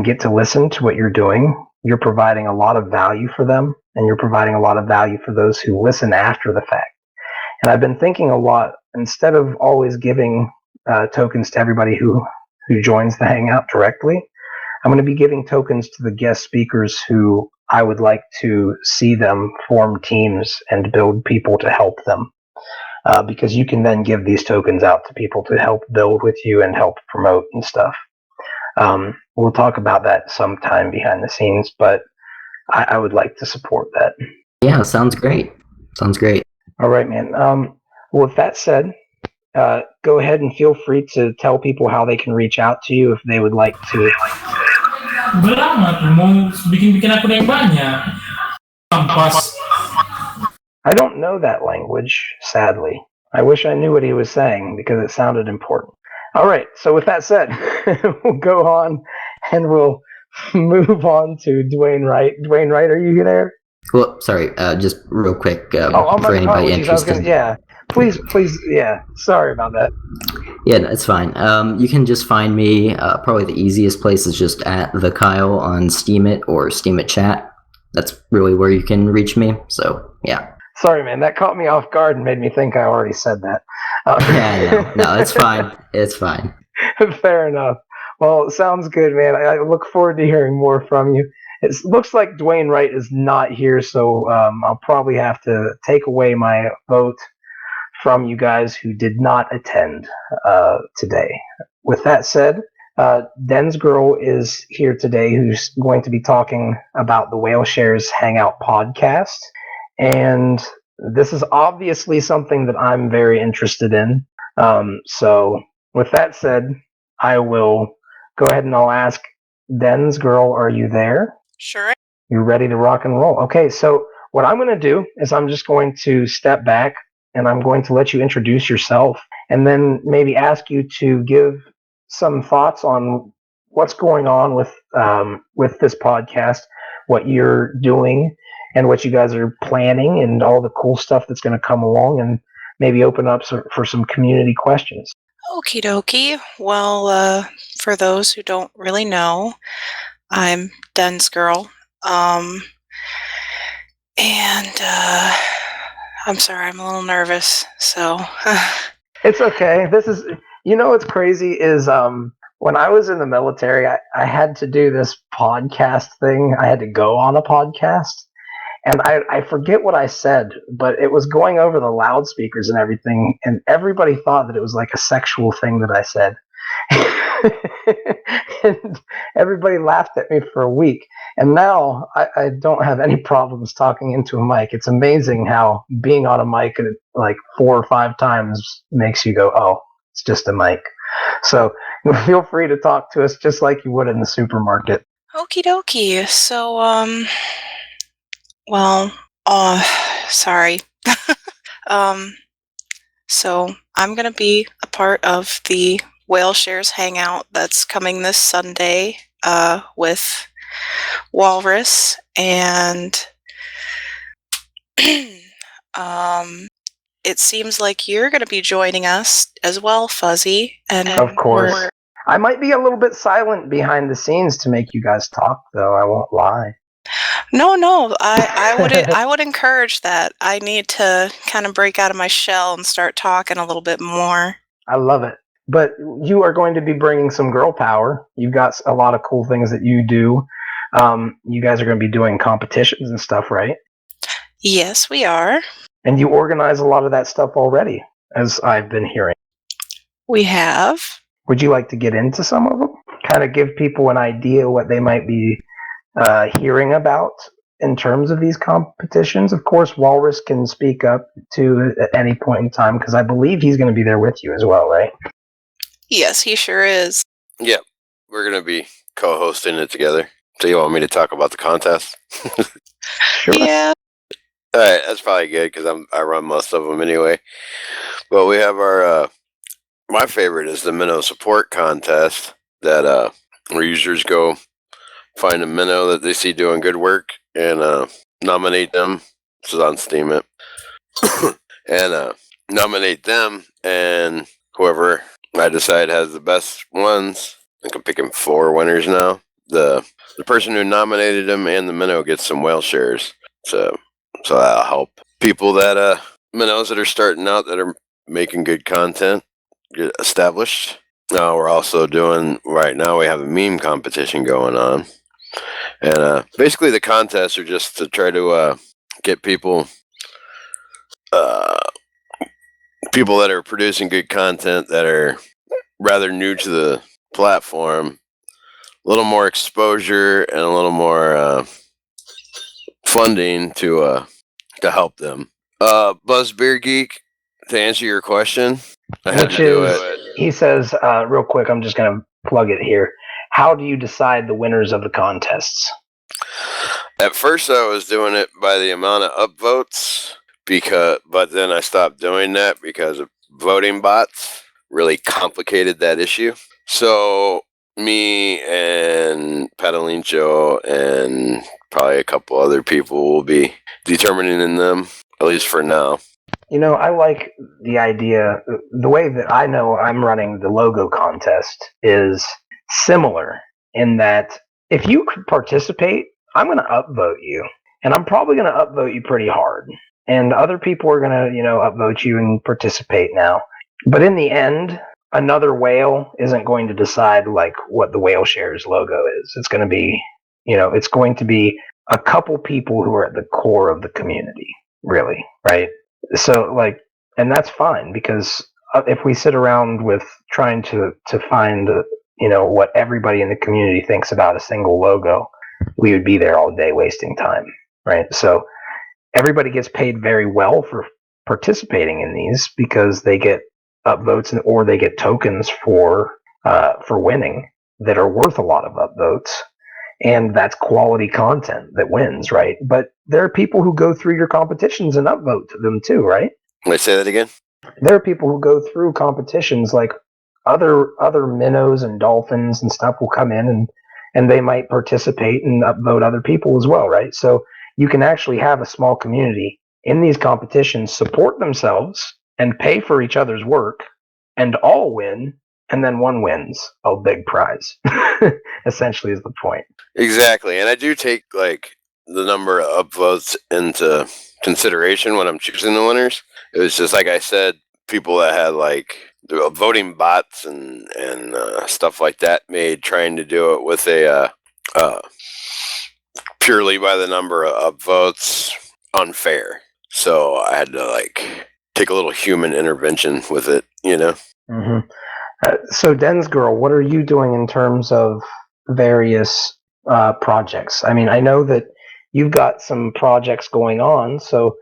get to listen to what you're doing, you're providing a lot of value for them, and you're providing a lot of value for those who listen after the fact. And I've been thinking a lot, instead of always giving tokens to everybody who joins the Hangout directly, I'm going to be giving tokens to the guest speakers who I would like to see them form teams and build people to help them. Because you can then give these tokens out to people to help build with you and help promote and stuff. We'll talk about that sometime behind the scenes, but I would like to support that. Yeah, sounds great. Sounds great. All right, man. Well, with that said, go ahead and feel free to tell people how they can reach out to you if they would like to. Mau bikin aku yang banyak. Ampas. I don't know that language, sadly. I wish I knew what he was saying because it sounded important. All right, so with that said, we'll go on and we'll move on to Dwayne Wright. Dwayne Wright, are you there? Well, sorry, just real quick for anybody interested. Yeah, please, yeah. Sorry about that. Yeah, no, it's fine. You can just find me. Probably the easiest place is just at the Kyle on Steemit or Steemit Chat. That's really where you can reach me. So yeah. Sorry, man. That caught me off guard and made me think I already said that. Yeah, no, it's fine. It's fine. Fair enough. Well, sounds good, man. I look forward to hearing more from you. It looks like Dwayne Wright is not here, so I'll probably have to take away my vote from you guys who did not attend today. With that said, Den's Girl is here today, who's going to be talking about the WhaleShares Hangout podcast. And this is obviously something that I'm very interested in. So with that said, I will go ahead and I'll ask Den's Girl, are you there? Sure. You ready to rock and roll? Okay, so what I'm going to do is I'm just going to step back and I'm going to let you introduce yourself and then maybe ask you to give some thoughts on what's going on with this podcast, what you're doing, and what you guys are planning, and all the cool stuff that's going to come along, and maybe open up for some community questions. Okie dokie. Well, for those who don't really know, I'm Den's Girl. And I'm sorry, I'm a little nervous, so. It's okay. This is, what's crazy is When I was in the military, I had to do this podcast thing. I had to go on a podcast. And I forget what I said, but it was going over the loudspeakers and everything. And everybody thought that it was like a sexual thing that I said. And everybody laughed at me for a week. And now I don't have any problems talking into a mic. It's amazing how being on a mic like 4 or 5 times makes you go, oh, it's just a mic. So feel free to talk to us just like you would in the supermarket. Okie dokie. So, sorry. So I'm going to be a part of the WhaleShares Hangout that's coming this Sunday with Walrus, and it seems like you're going to be joining us as well, Fuzzy. And of course. I might be a little bit silent behind the scenes to make you guys talk, though. I won't lie. No, I would encourage that. I need to kind of break out of my shell and start talking a little bit more. I love it. But you are going to be bringing some girl power. You've got a lot of cool things that you do. You guys are going to be doing competitions and stuff, right? Yes, we are. And you organize a lot of that stuff already, as I've been hearing. We have. Would you like to get into some of them? Kind of give people an idea what they might be hearing about in terms of these competitions. Of course, Walrus can speak up to at any point in time, because I believe he's going to be there with you as well, right? Yes, he sure is. Yeah, we're going to be co-hosting it together. So you want me to talk about the contest? Sure. Yeah. All right, that's probably good because I run most of them anyway. But we have our my favorite is the minnow support contest that where users go find a minnow that they see doing good work and nominate them. This is on Steam it. And nominate them, and whoever I decide has the best ones, I think I'm picking 4 winners now. The person who nominated them and the minnow gets some whale shares. So that'll help people that minnows that are starting out that are making good content get established. Now we're also doing right now. We have a meme competition going on, and basically the contests are just to try to get people that are producing good content that are rather new to the platform, a little more exposure and a little more funding to help them. Buzz Beer Geek, to answer your question, I had to do it. He says, real quick, I'm just going to plug it here. How do you decide the winners of the contests? At first, I was doing it by the amount of upvotes, but then I stopped doing that because of voting bots really complicated that issue. So me and Patalincho and probably a couple other people will be determining them, at least for now. You know, I like the idea. The way that I know I'm running the logo contest is similar in that if you could participate, I'm going to upvote you. And I'm probably going to upvote you pretty hard. And other people are going to, upvote you and participate now. But in the end, another whale isn't going to decide like what the WhaleShares logo is. It's going to be, it's going to be a couple people who are at the core of the community, really, right? So and that's fine, because if we sit around with trying to find, what everybody in the community thinks about a single logo, we would be there all day wasting time, right? So everybody gets paid very well for participating in these because they get upvotes or they get tokens for winning that are worth a lot of upvotes. And that's quality content that wins, right? But there are people who go through your competitions and upvote to them too, right? Can I say that again? There are people who go through competitions, like other minnows and dolphins and stuff will come in and they might participate and upvote other people as well, right? So you can actually have a small community in these competitions support themselves and pay for each other's work and all win, and then one wins a big prize. Essentially is the point. Exactly. And I do take the number of upvotes into consideration when I'm choosing the winners. It was just like I said, people that had voting bots and stuff like that made trying to do it with a purely by the number of votes unfair. So I had to like take a little human intervention with it, you know. Mm-hmm. So Den's girl, what are you doing in terms of various projects? I mean, I know that you've got some projects going on, so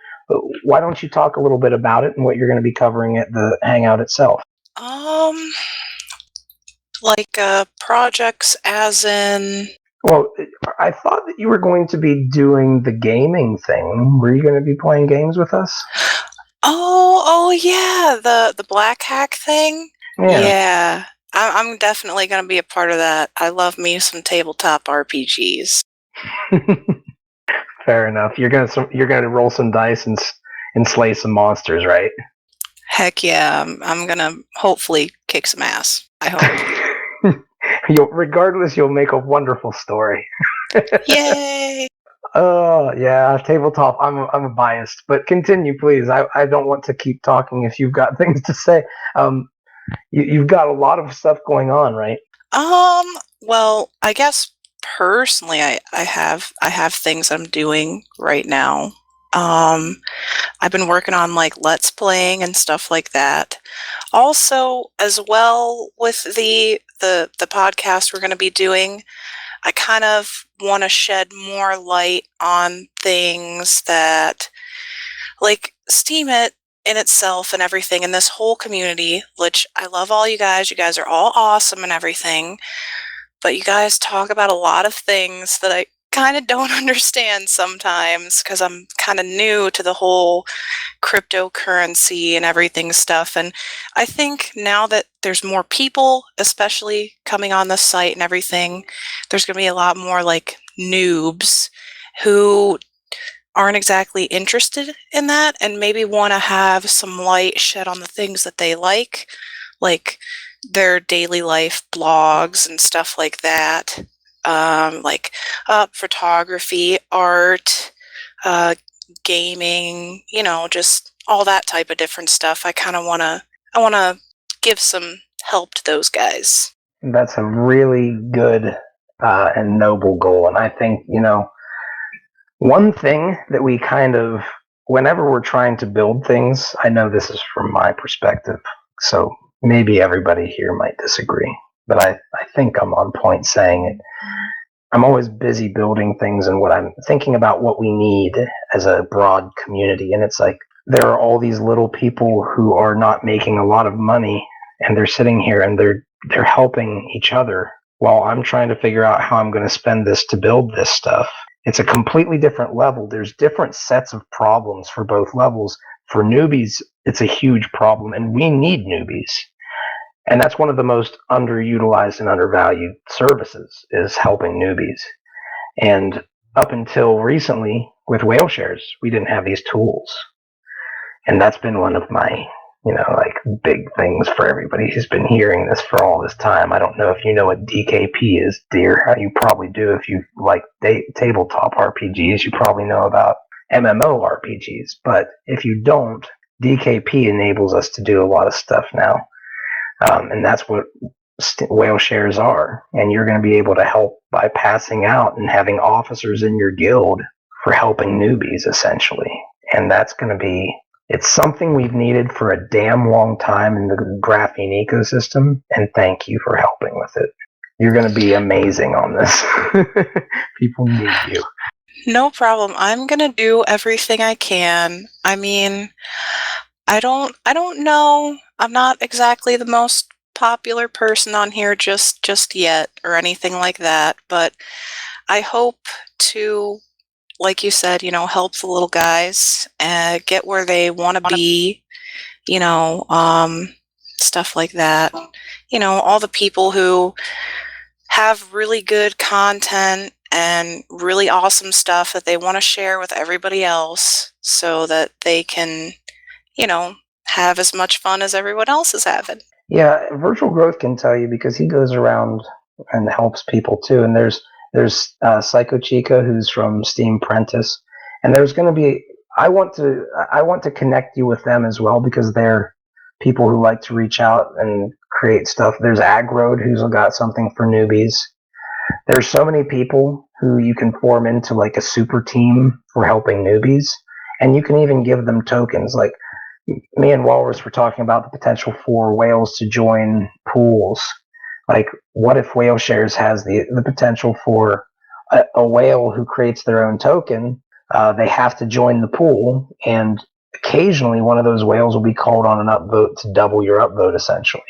why don't you talk a little bit about it and what you're going to be covering at the Hangout itself? Like projects as in. Well, I thought that you were going to be doing the gaming thing. Were you going to be playing games with us? Oh yeah, the black hack thing. Yeah. I'm definitely going to be a part of that. I love me some tabletop RPGs. Fair enough. You're gonna roll some dice and slay some monsters, right? Heck yeah! I'm gonna hopefully kick some ass. I hope. Regardless, you'll make a wonderful story. Yay! Oh yeah, tabletop. I'm biased, but continue, please. I don't want to keep talking if you've got things to say. You've got a lot of stuff going on, right? Well, I guess personally, I have things I'm doing right now. I've been working on like Let's Playing and stuff like that. Also, as well with the podcast we're going to be doing, I kind of want to shed more light on things that, like Steam It in itself and everything, and this whole community, which I love all you guys. You guys are all awesome and everything. But you guys talk about a lot of things that I kind of don't understand sometimes because I'm kind of new to the whole cryptocurrency and everything stuff. And I think now that there's more people, especially coming on the site and everything, there's going to be a lot more like noobs who aren't exactly interested in that and maybe want to have some light shed on the things that they like their daily life blogs and stuff like that, like photography, art, gaming, just all that type of different stuff. I want to give some help to those guys. That's a really good and noble goal, and I think one thing that we kind of, whenever we're trying to build things, I know this is from my perspective, so maybe everybody here might disagree, but I think I'm on point saying it. I'm always busy building things and what I'm thinking about what we need as a broad community. And it's like there are all these little people who are not making a lot of money and they're sitting here and they're helping each other while I'm trying to figure out how I'm going to spend this to build this stuff. It's a completely different level. There's different sets of problems for both levels. For newbies, it's a huge problem, and we need newbies. And that's one of the most underutilized and undervalued services is helping newbies. And up until recently with WhaleShares, we didn't have these tools. And that's been one of my, big things for everybody who's been hearing this for all this time. I don't know if you know what DKP is, dear. You probably do. If you like tabletop RPGs, you probably know about MMORPGs. But if you don't, DKP enables us to do a lot of stuff now. And that's what WhaleShares are. And you're going to be able to help by passing out and having officers in your guild for helping newbies, essentially. And that's going to be, it's something we've needed for a damn long time in the graphene ecosystem. And thank you for helping with it. You're going to be amazing on this. People need you. No problem. I'm going to do everything I can. I mean, I don't know. I'm not exactly the most popular person on here just yet or anything like that, but I hope to, like you said, help the little guys get where they want to be, stuff like that. All the people who have really good content and really awesome stuff that they want to share with everybody else so that they can, have as much fun as everyone else is having. Yeah, Virtual Growth can tell you because he goes around and helps people too. And there's Psycho Chica, who's from Steam Prentice, and there's going to be. I want to connect you with them as well because they're people who like to reach out and create stuff. There's Agroad, who's got something for newbies. There's so many people who you can form into like a super team for helping newbies, and you can even give them tokens. Like me and Walrus were talking about the potential for whales to join pools. Like, what if WhaleShares has the potential for a whale who creates their own token? They have to join the pool, and occasionally one of those whales will be called on an upvote to double your upvote, essentially.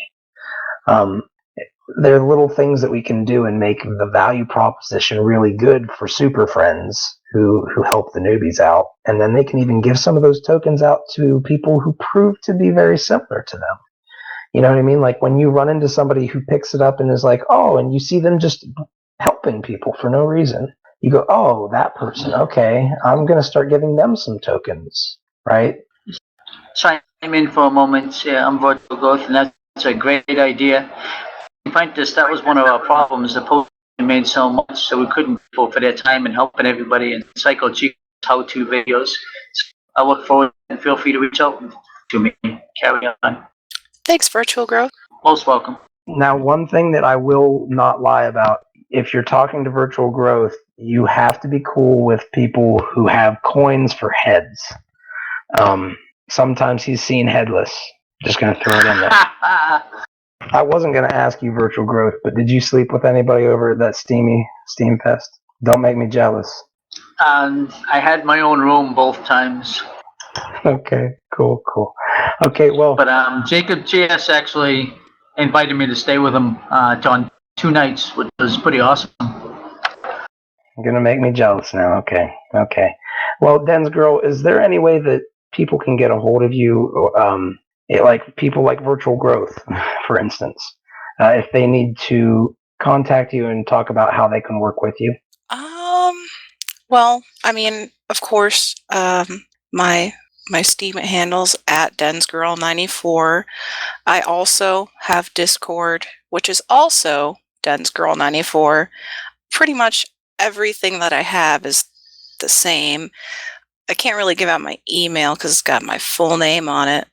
There are little things that we can do and make the value proposition really good for super friends who help the newbies out. And then they can even give some of those tokens out to people who prove to be very similar to them. You know what I mean? Like when you run into somebody who picks it up and is like, oh, and you see them just helping people for no reason. You go, oh, that person. Okay, I'm going to start giving them some tokens, right? Chime in for a moment. I'm Virtual Growth, and that's a great idea. In practice, that was one of our problems. The post made so much, so we couldn't people for their time and helping everybody and Psycho Chief's how-to videos. So I look forward and feel free to reach out to me. Carry on. Thanks, Virtual Growth. Most welcome. Now, one thing that I will not lie about, if you're talking to Virtual Growth, you have to be cool with people who have coins for heads. Sometimes he's seen headless. Just going to throw it in there. I wasn't going to ask you, Virtual Growth, but did you sleep with anybody over at that Steam Fest? Don't make me jealous. I had my own room both times. Okay, cool. Okay, well... But Jacob JS actually invited me to stay with him on 2 nights, which was pretty awesome. You're going to make me jealous now. Okay. Well, Den's Girl, is there any way that people can get a hold of you, like people like Virtual Growth, for instance, if they need to contact you and talk about how they can work with you? Well, I mean, of course, my Steam handles at DensGirl94. I also have Discord, which is also DensGirl94. Pretty much everything that I have is the same. I can't really give out my email because it's got my full name on it.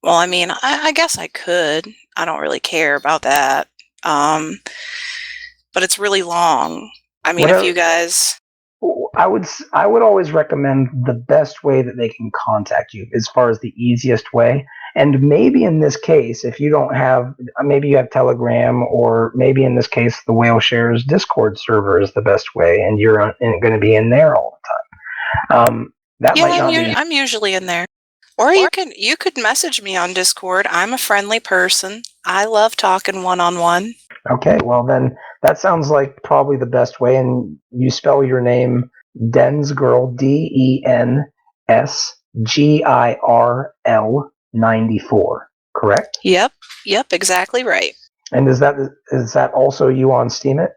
Well, I mean, I guess I could. I don't really care about that. But it's really long. I mean, if you guys... I would always recommend the best way that they can contact you as far as the easiest way. And maybe in this case, if you don't have, maybe you have Telegram, or maybe in this case, the WhaleShares Discord server is the best way, and you're going to be in there all the time. I'm usually in there. Or you could message me on Discord. I'm a friendly person. I love talking one-on-one. Okay, well then that sounds like probably the best way. And you spell your name Densgirl, DENSGIRL 94, correct? Yep, exactly right. And is that also you on Steemit?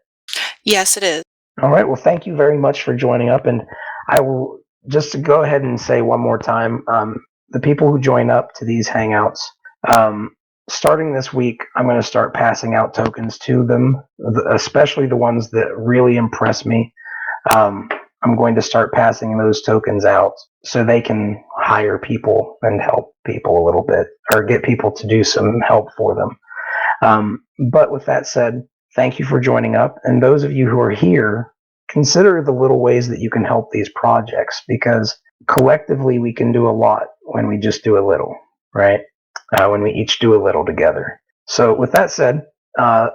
Yes, it is. All right. Well, thank you very much for joining up. And I will just to go ahead and say one more time, the people who join up to these Hangouts, starting this week, I'm going to start passing out tokens to them, especially the ones that really impress me. I'm going to start passing those tokens out so they can hire people and help people a little bit, or get people to do some help for them. But with that said, thank you for joining up. And those of you who are here, consider the little ways that you can help these projects, because collectively we can do a lot when we just do a little, right? When we each do a little together. So with that said, I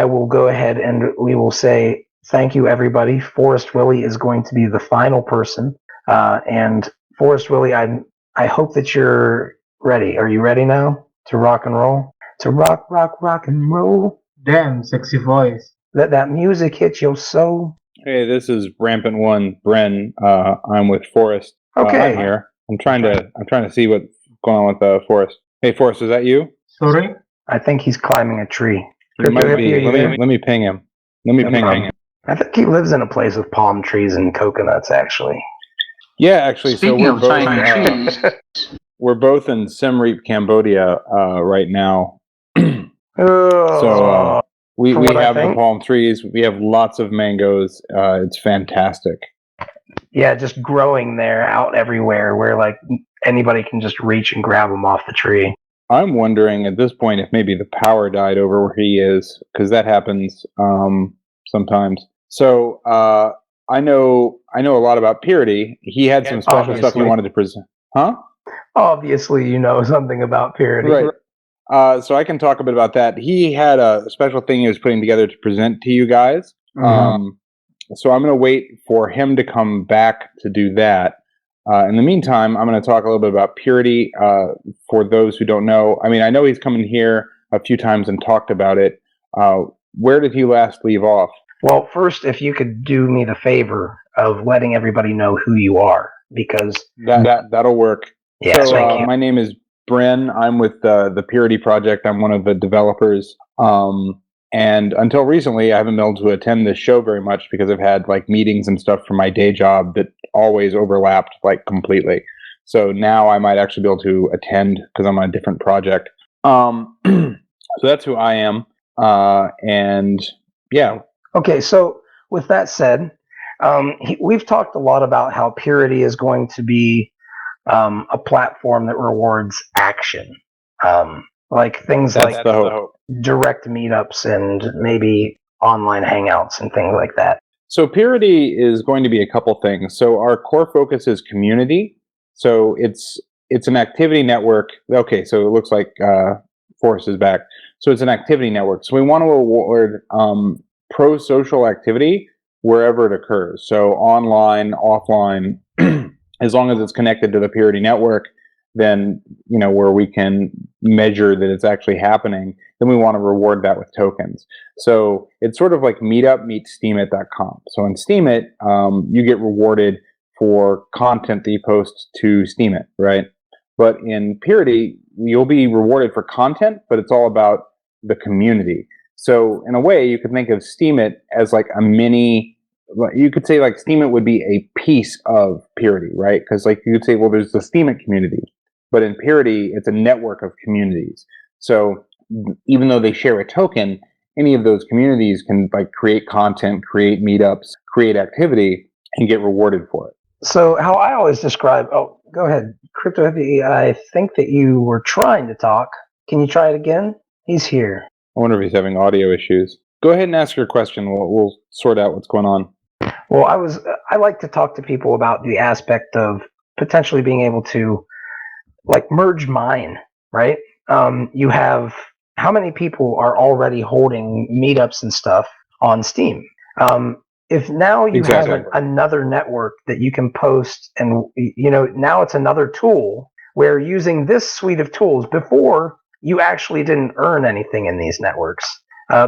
will go ahead and we will say thank you, everybody. Forrest Willie is going to be the final person. And Forrest Willie, I hope that you're ready. Are you ready now to rock and roll? To rock and roll. Damn, sexy voice. Let that music hit your soul. Hey, this is Rampant One, Bren. I'm with Forrest. Okay. I'm here. I'm trying to see what's going on with Forrest. Hey, Forrest, is that you? Sorry? I think he's climbing a tree. It might be. Let me ping him. I think he lives in a place with palm trees and coconuts, actually. Yeah, actually. Speaking of tiny trees. We're both in Siem Reap, Cambodia right now. We have the palm trees. We have lots of mangoes. It's fantastic. Yeah, just growing there out everywhere where like anybody can just reach and grab them off the tree. I'm wondering at this point if maybe the power died over where he is, because that happens sometimes. So I know a lot about Peerity. He had some special stuff he wanted to present. Huh? Obviously, you know something about Peerity. Right. So I can talk a bit about that. He had a special thing he was putting together to present to you guys. So I'm going to wait for him to come back to do that. In the meantime, I'm going to talk a little bit about Peerity. For those who don't know, I mean, I know he's come in here a few times and talked about it. Where did he last leave off? Well, first, if you could do me the favor of letting everybody know who you are, because that'll work. Yeah, so my name is Bren. I'm with the Peerity project. I'm one of the developers. And until recently, I haven't been able to attend this show very much because I've had like meetings and stuff for my day job that always overlapped like completely. So now I might actually be able to attend because I'm on a different project. So that's who I am. And yeah. Okay, so with that said, we've talked a lot about how Peerity is going to be a platform that rewards action. Like things like direct meetups and maybe online hangouts and things like that. So Peerity is going to be a couple things. So our core focus is community. So it's an activity network. Okay, so it looks like Forrest is back. So it's an activity network. So we want to reward pro-social activity wherever it occurs. So online, offline, as long as it's connected to the Peerity network, then, you know, where we can measure that it's actually happening, then we want to reward that with tokens. So it's sort of like Meetup meets Steemit.com. So in Steemit, you get rewarded for content that you post to Steemit, right? But in Peerity, you'll be rewarded for content, but it's all about the community. So in a way, you could think of Steemit as like a mini, you could say like Steemit would be a piece of Peerity, right? Because like you could say, well, there's the Steemit community. But in Peerity, it's a network of communities. So even though they share a token, any of those communities can like create content, create meetups, create activity, and get rewarded for it. So how I always describe, oh, go ahead, Crypto Heavy, I think that you were trying to talk. Can you try it again? He's here. I wonder if he's having audio issues. Go ahead and ask your question. We'll sort out what's going on. Well, I like to talk to people about the aspect of potentially being able to like merge mine, right? You have, how many people are already holding meetups and stuff on Steem? If now you have another network that you can post, and you know, now it's another tool where using this suite of tools, before you actually didn't earn anything in these networks.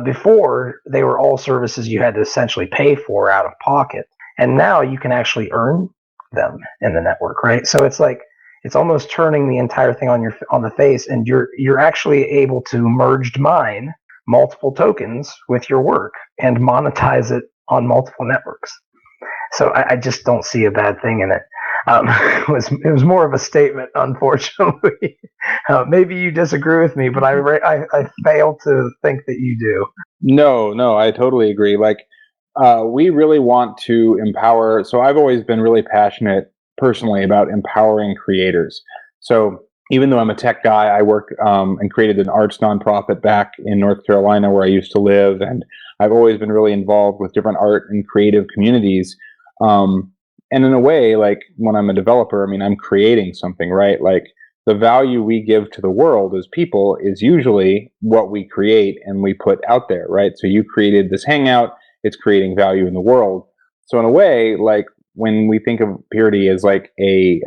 Before they were all services you had to essentially pay for out of pocket, and now you can actually earn them in the network, right? So it's like, it's almost turning the entire thing on the face, and you're actually able to merge mine multiple tokens with your work and monetize it on multiple networks. So I just don't see a bad thing in it. It was more of a statement, unfortunately. Maybe you disagree with me, but I fail to think that you do. No, I totally agree. Like, we really want to empower. So I've always been really passionate personally about empowering creators. So even though I'm a tech guy, I work and created an arts nonprofit back in North Carolina where I used to live, and I've always been really involved with different art and creative communities. And in a way, like when I'm a developer, I mean, I'm creating something, right? Like the value we give to the world as people is usually what we create and we put out there, right? So you created this Hangout, it's creating value in the world. So in a way, like when we think of Peerity as like a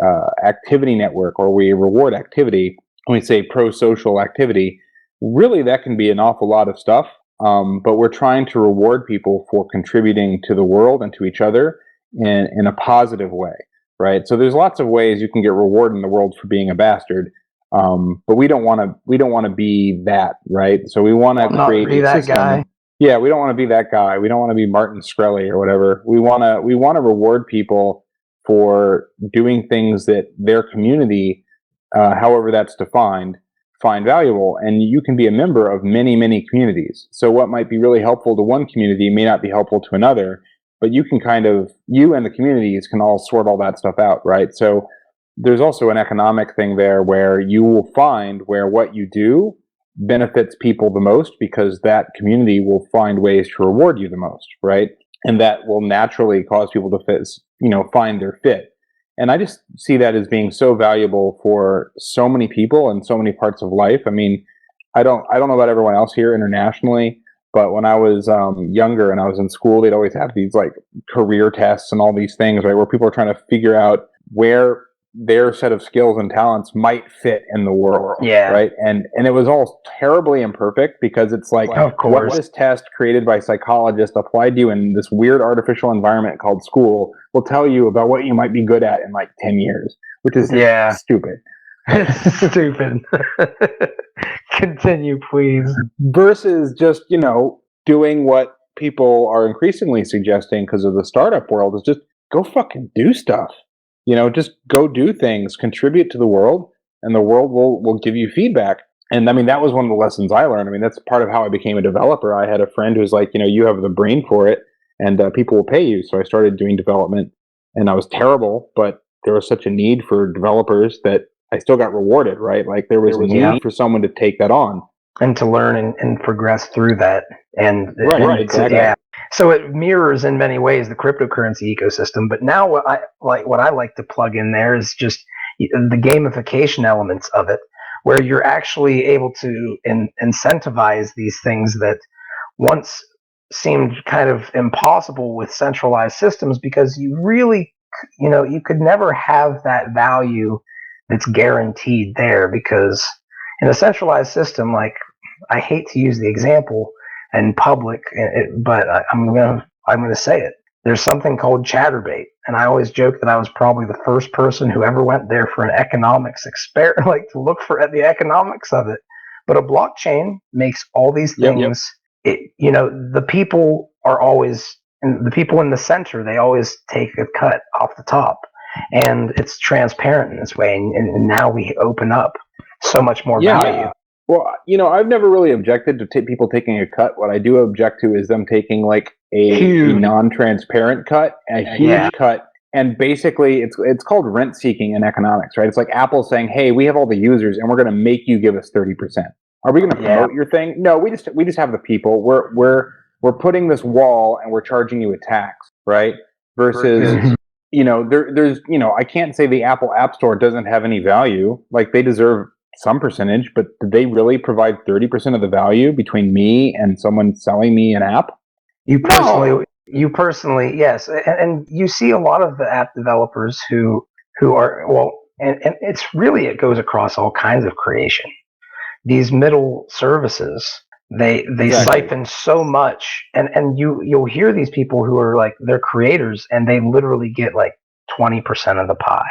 activity network, or we reward activity, when we say pro-social activity, really that can be an awful lot of stuff. But we're trying to reward people for contributing to the world and to each other in a positive way, right? So there's lots of ways you can get rewarded in the world for being a bastard, but we don't want to be that, right? So we want to create a system. Guy. Yeah, we don't want to be that guy. We don't want to be Martin Shkreli or whatever. We want to reward people for doing things that their community, however that's defined, find valuable. And you can be a member of many, many communities. So what might be really helpful to one community may not be helpful to another, but you can you and the communities can all sort all that stuff out, right? So there's also an economic thing there where you will find where what you do benefits people the most because that community will find ways to reward you the most, right? And that will naturally cause people to find their fit. And I just see that as being so valuable for so many people and so many parts of life. I mean, I don't know about everyone else here internationally, but when I was younger and I was in school, they'd always have these like career tests and all these things, right, where people are trying to figure out where their set of skills and talents might fit in the world. Yeah. Right. And it was all terribly imperfect because it's like, what this test created by psychologists applied to you in this weird artificial environment called school will tell you about what you might be good at in like 10 years, which is stupid. It's stupid. Continue, please. Versus just, doing what people are increasingly suggesting because of the startup world is just go fucking do stuff. Just go do things, contribute to the world, and the world will give you feedback. And I mean, that was one of the lessons I learned. I mean, that's part of how I became a developer. I had a friend who was like, you have the brain for it, and people will pay you. So I started doing development, and I was terrible, but there was such a need for developers that I still got rewarded, right? Like there was a need for someone to take that on. And to learn and progress through that. Right, exactly. Yeah. So it mirrors in many ways the cryptocurrency ecosystem. But now what I like to plug in there is just the gamification elements of it, where you're actually able to incentivize these things that once seemed kind of impossible with centralized systems, because you really, you could never have that value that's guaranteed there, because in a centralized system, like, I hate to use the example in public, but I'm gonna say it. There's something called Chatterbait, and I always joke that I was probably the first person who ever went there for an economics experiment, like to look for the economics of it. But a blockchain makes all these things. The people are always, and the people in the center, they always take a cut off the top, and it's transparent in this way. And now we open up so much more value. Well, I've never really objected to people taking a cut. What I do object to is them taking like a non-transparent cut, a huge cut, and basically it's called rent seeking in economics, right? It's like Apple saying, "Hey, we have all the users, and we're going to make you give us 30%. Are we going to promote your thing? No, we just have the people. We're putting this wall, and we're charging you a tax, right? Versus there's I can't say the Apple App Store doesn't have any value. Like they deserve some percentage, but did they really provide 30% of the value between me and someone selling me an app? You personally, yes. And you see a lot of the app developers who are, and it goes across all kinds of creation. These middle services, they siphon so much, and you'll hear these people who are like, they're creators, and they literally get like 20% of the pie.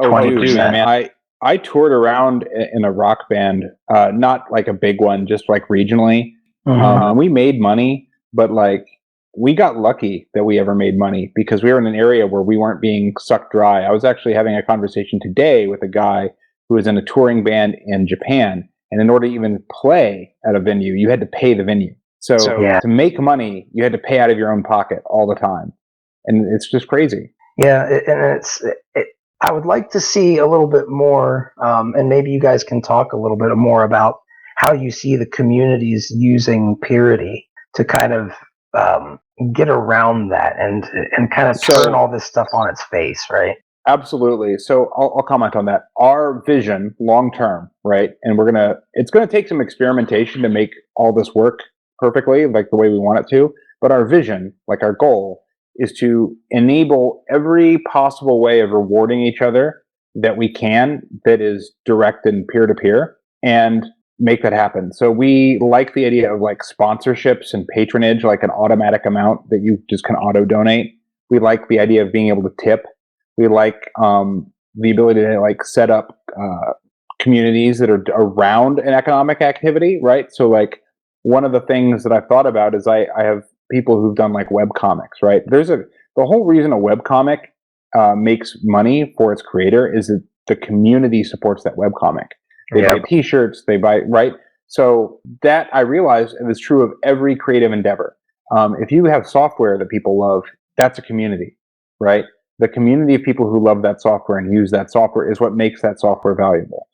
20%. Dude, man, I toured around in a rock band, not like a big one, just like regionally. We made money, but like we got lucky that we ever made money because we were in an area where we weren't being sucked dry. I was actually having a conversation today with a guy who was in a touring band in Japan. And in order to even play at a venue, you had to pay the venue. So to make money, you had to pay out of your own pocket all the time. And it's just crazy. Yeah, and I would like to see a little bit more, and maybe you guys can talk a little bit more about how you see the communities using Peerity to kind of get around that and kind of turn all this stuff on its face, right? Absolutely. So I'll comment on that. Our vision, long term, right? And it's gonna take some experimentation to make all this work perfectly, like the way we want it to. But our vision, like our goal, is to enable every possible way of rewarding each other that we can, that is direct and peer-to-peer, and make that happen. So we like the idea of like sponsorships and patronage, like an automatic amount that you just can auto-donate. We like the idea of being able to tip. We like the ability to like set up communities that are around an economic activity, right? So like one of the things that I've thought about is I have people who've done like web comics, right? The whole reason a web comic makes money for its creator is that the community supports that web comic. They buy t-shirts, they buy, right? So that I realize is true of every creative endeavor. If you have software that people love, that's a community, right? the community of people who love that software and use that software is what makes that software valuable.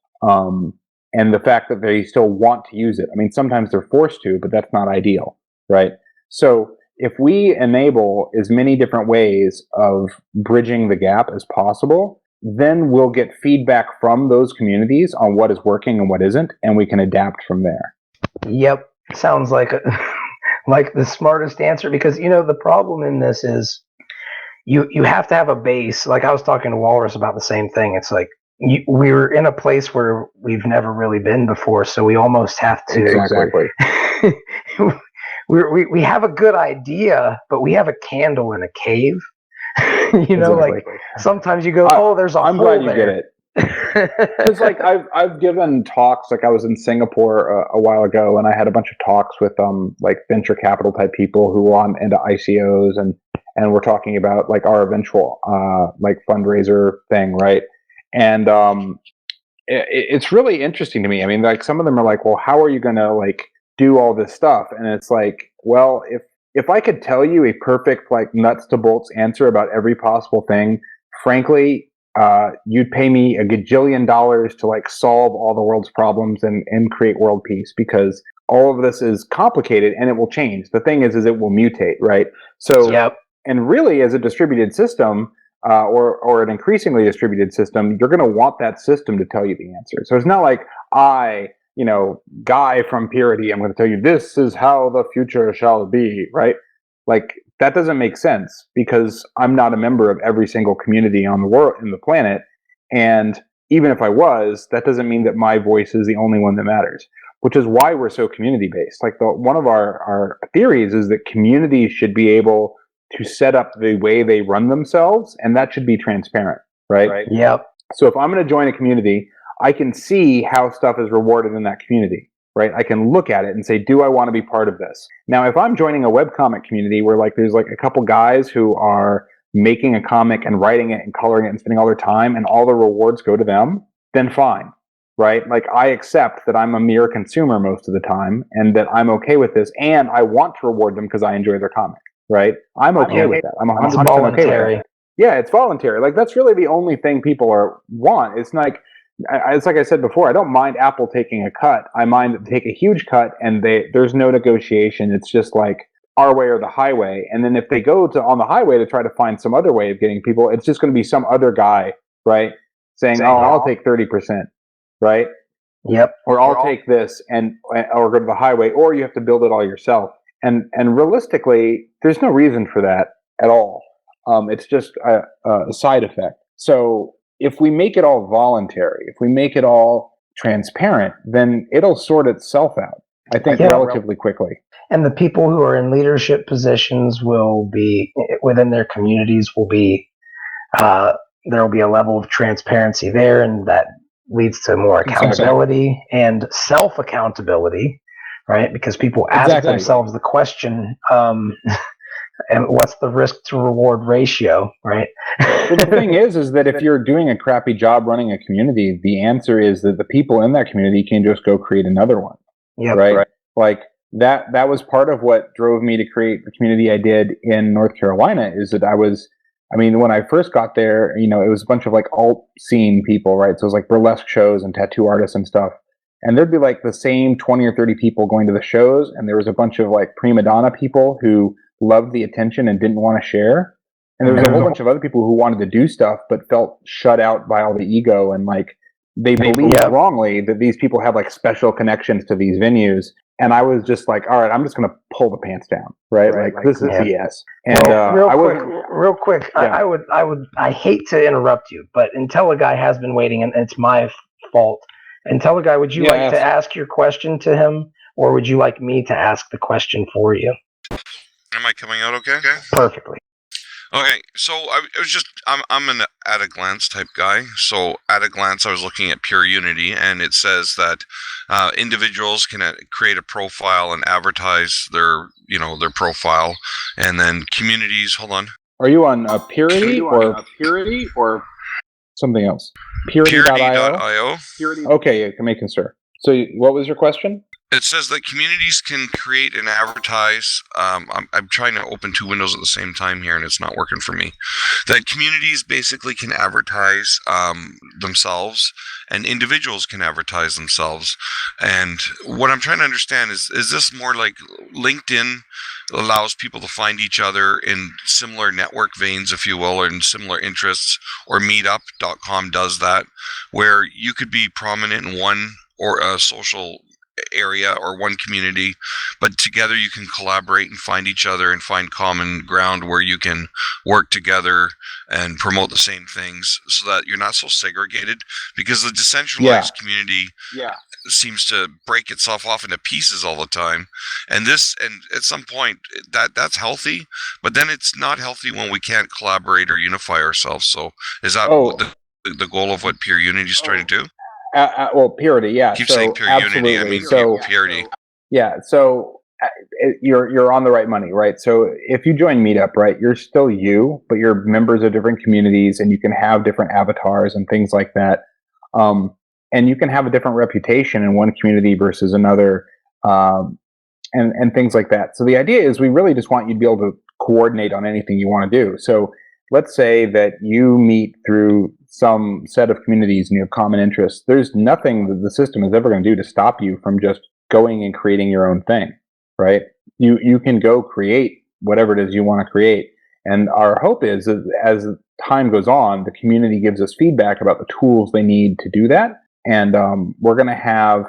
And the fact that they still want to use it. I mean, sometimes they're forced to, but that's not ideal, right? So if we enable as many different ways of bridging the gap as possible, then we'll get feedback from those communities on what is working and what isn't, and we can adapt from there. Yep, sounds like like the smartest answer, because the problem in this is you have to have a base. Like I was talking to Walrus about the same thing. It's like we're in a place where we've never really been before, so we almost have to. Exactly. we have a good idea, but we have a candle in a cave. Like sometimes you go, oh, there's a I'm hole glad you there. get it. Because like I've given talks. Like I was in Singapore a while ago, and I had a bunch of talks with like venture capital type people who are into ICOs, and we're talking about like our eventual like fundraiser thing, right? And it's really interesting to me. I mean, like some of them are like, well, how are you going to like do all this stuff? And it's like, well, if I could tell you a perfect like nuts to bolts answer about every possible thing, frankly, you'd pay me $1 gajillion to like solve all the world's problems and create world peace, because all of this is complicated and it will change. The thing is it will mutate, right? So, yep. And really, as a distributed system, or an increasingly distributed system, you're going to want that system to tell you the answer. So it's not like Guy from Peerity, I'm going to tell you this is how the future shall be, right? Like that doesn't make sense, because I'm not a member of every single community on the world, in the planet. And even if I was, that doesn't mean that my voice is the only one that matters, which is why we're so community based. Like one of our theories is that communities should be able to set up the way they run themselves, and that should be transparent, right? Yep. So if I'm going to join a community, I can see how stuff is rewarded in that community, right? I can look at it and say, do I want to be part of this? Now, if I'm joining a webcomic community where like there's like a couple guys who are making a comic and writing it and coloring it and spending all their time and all the rewards go to them, then fine, right? Like I accept that I'm a mere consumer most of the time and that I'm okay with this, and I want to reward them because I enjoy their comic. Right? I'm okay with that. I'm 100% okay with that. Yeah, it's voluntary. Like that's really the only thing people want. It's like I said before, I don't mind Apple taking a cut. I mind that they take a huge cut and there's no negotiation. It's just like our way or the highway. And then if they go on the highway to try to find some other way of getting people, it's just going to be some other guy, right? Saying, oh, I'll take 30%, right? Yep. Or I'll take this or go to the highway, or you have to build it all yourself. And realistically, there's no reason for that at all. It's just a side effect. So if we make it all voluntary, if we make it all transparent, then it'll sort itself out, I think, relatively quickly. And the people who are in leadership positions will be, within their communities, will be, there will be a level of transparency there, and that leads to more accountability and self-accountability. Right, because people ask themselves the question, and what's the risk to reward ratio, right? Well, the thing is that if you're doing a crappy job running a community, the answer is that the people in that community can just go create another one. Yeah, right. Like that was part of what drove me to create the community I did in North Carolina. Is that when I first got there, it was a bunch of like alt scene people, right? So it was like burlesque shows and tattoo artists and stuff. And there'd be like the same 20 or 30 people going to the shows. And there was a bunch of like prima donna people who loved the attention and didn't want to share. And there was a whole bunch of other people who wanted to do stuff, but felt shut out by all the ego. And like, they believed wrongly that these people had like special connections to these venues. And I was just like, all right, I'm just going to pull the pants down. Right. Like this is BS. And real quick. I hate to interrupt you, but IntelliGuy has been waiting, and it's my fault. IntelliGuy, would you like to ask your question to him, or would you like me to ask the question for you? Am I coming out okay? Perfectly. Okay, so I'm an at a glance type guy. So at a glance, I was looking at Pure Unity, and it says that individuals can create a profile and advertise their profile, and then communities. Hold on. Are you on Peerity or something else? Peerity.io. Peerity.io. Okay, making sure. So, what was your question? It says that communities can create and advertise. I'm trying to open two windows at the same time here, and it's not working for me. That communities basically can advertise themselves, and individuals can advertise themselves. And what I'm trying to understand is this more like LinkedIn allows people to find each other in similar network veins, if you will, or in similar interests, or Meetup.com does that, where you could be prominent in one or a social area or one community, but together you can collaborate and find each other and find common ground where you can work together and promote the same things, so that you're not so segregated, because the decentralized community seems to break itself off into pieces all the time, and at some point that's healthy, but then it's not healthy when we can't collaborate or unify ourselves. So is that the goal of what Peer Unity is trying to do? Well, Peerity, yeah. Keep so saying Peer Unity. I mean, Peerity. Yeah, so you're on the right money, right? So if you join Meetup, right, you're still you, but you're members of different communities, and you can have different avatars and things like that. And you can have a different reputation in one community versus another, and things like that. So the idea is we really just want you to be able to coordinate on anything you want to do. So let's say that you meet through some set of communities and you have common interests. There's nothing that the system is ever going to do to stop you from just going and creating your own thing, right? You can go create whatever it is you want to create. And our hope is that as time goes on, the community gives us feedback about the tools they need to do that. And we're going to have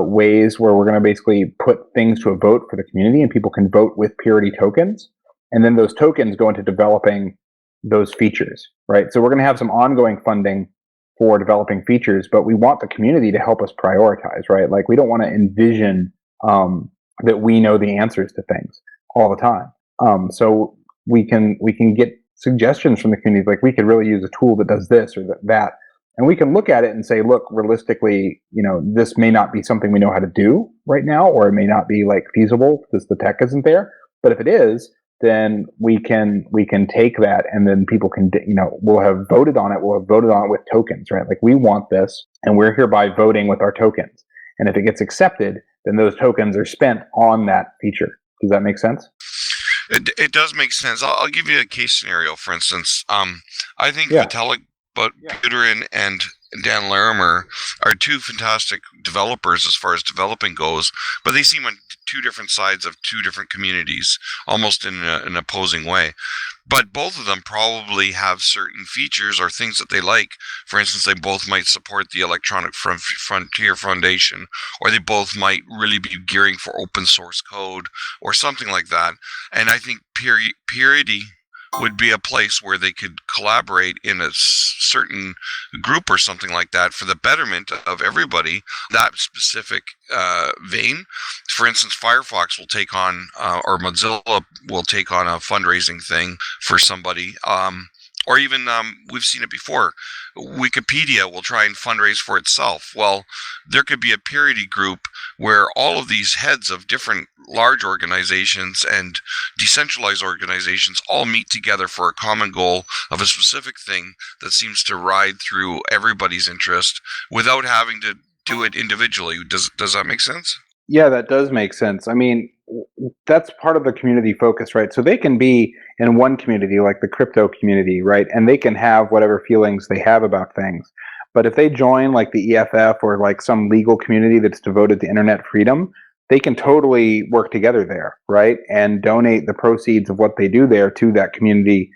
ways where we're going to basically put things to a vote for the community, and people can vote with Peerity tokens. And then those tokens go into developing those features, right? So we're going to have some ongoing funding for developing features, but we want the community to help us prioritize, right? Like, we don't want to envision that we know the answers to things all the time. So we can get suggestions from the community, like, we could really use a tool that does this or that. And we can look at it and say, look, realistically, this may not be something we know how to do right now, or it may not be like feasible because the tech isn't there. But if it is, then we can take that, and then people can, we'll have voted on it. We'll have voted on it with tokens, right? Like, we want this, and we're hereby voting with our tokens. And if it gets accepted, then those tokens are spent on that feature. Does that make sense? It does make sense. I'll give you a case scenario. For instance, I think Vitalik Buterin and Dan Larimer are two fantastic developers as far as developing goes, but they seem on two different sides of two different communities, almost in an opposing way. But both of them probably have certain features or things that they like. For instance, they both might support the Electronic Frontier Foundation, or they both might really be gearing for open source code or something like that. And I think Peerity would be a place where they could collaborate in a certain group or something like that for the betterment of everybody, that specific vein. For instance, Firefox will take on, or Mozilla will take on a fundraising thing for somebody. Or even, we've seen it before, Wikipedia will try and fundraise for itself. Well, there could be a Peerity group where all of these heads of different large organizations and decentralized organizations all meet together for a common goal of a specific thing that seems to ride through everybody's interest without having to do it individually. Does that make sense? Yeah, that does make sense. I mean, that's part of the community focus, right? So they can be in one community, like the crypto community, right? And they can have whatever feelings they have about things. But if they join like the EFF or like some legal community that's devoted to internet freedom, they can totally work together there, right? And donate the proceeds of what they do there to that community,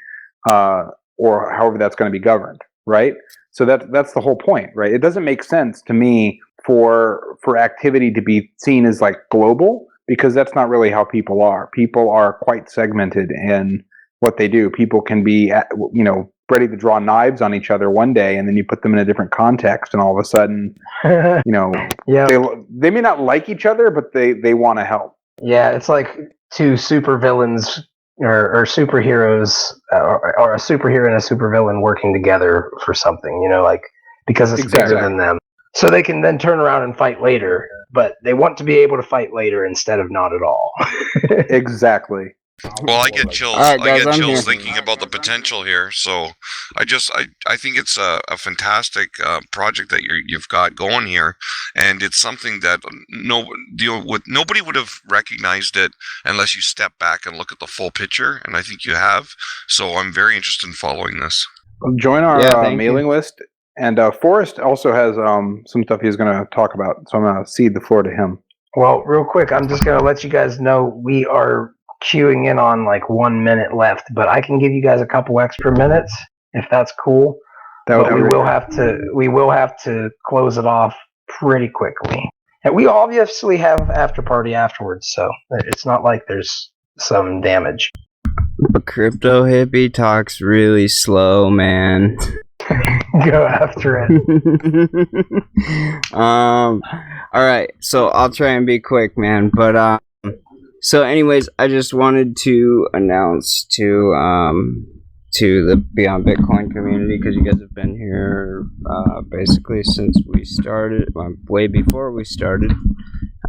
or however that's going to be governed, right? So that's the whole point, right? It doesn't make sense to me for activity to be seen as like global, because that's not really how people are. People are quite segmented in what they do. People can be, ready to draw knives on each other one day, and then you put them in a different context, and all of a sudden, they may not like each other, but they want to help. Yeah, it's like two supervillains or superheroes, or a superhero and a supervillain working together for something, because it's bigger than them. So they can then turn around and fight later, but they want to be able to fight later instead of not at all. Exactly. Well, I get chills. All right, guys, I get I'm chills here. thinking about the potential here. So, I think it's a fantastic project that you've got going here, and it's something that nobody would have recognized it unless you step back and look at the full picture. And I think you have. So, I'm very interested in following this. Join our thank mailing you. list, and Forrest also has some stuff he's going to talk about. So I'm going to cede the floor to him. Well, real quick, I'm just going to let you guys know we are queuing in on like 1 minute left, but I can give you guys a couple extra minutes if that's cool. But we will have to close it off pretty quickly. And we obviously have after party afterwards, so it's not like there's some damage. But Crypto Hippie talks really slow, man. Go after it. All right, so I'll try and be quick, man. But so anyways, I just wanted to announce to the Beyond Bitcoin community, because you guys have been here basically since we started, way before we started.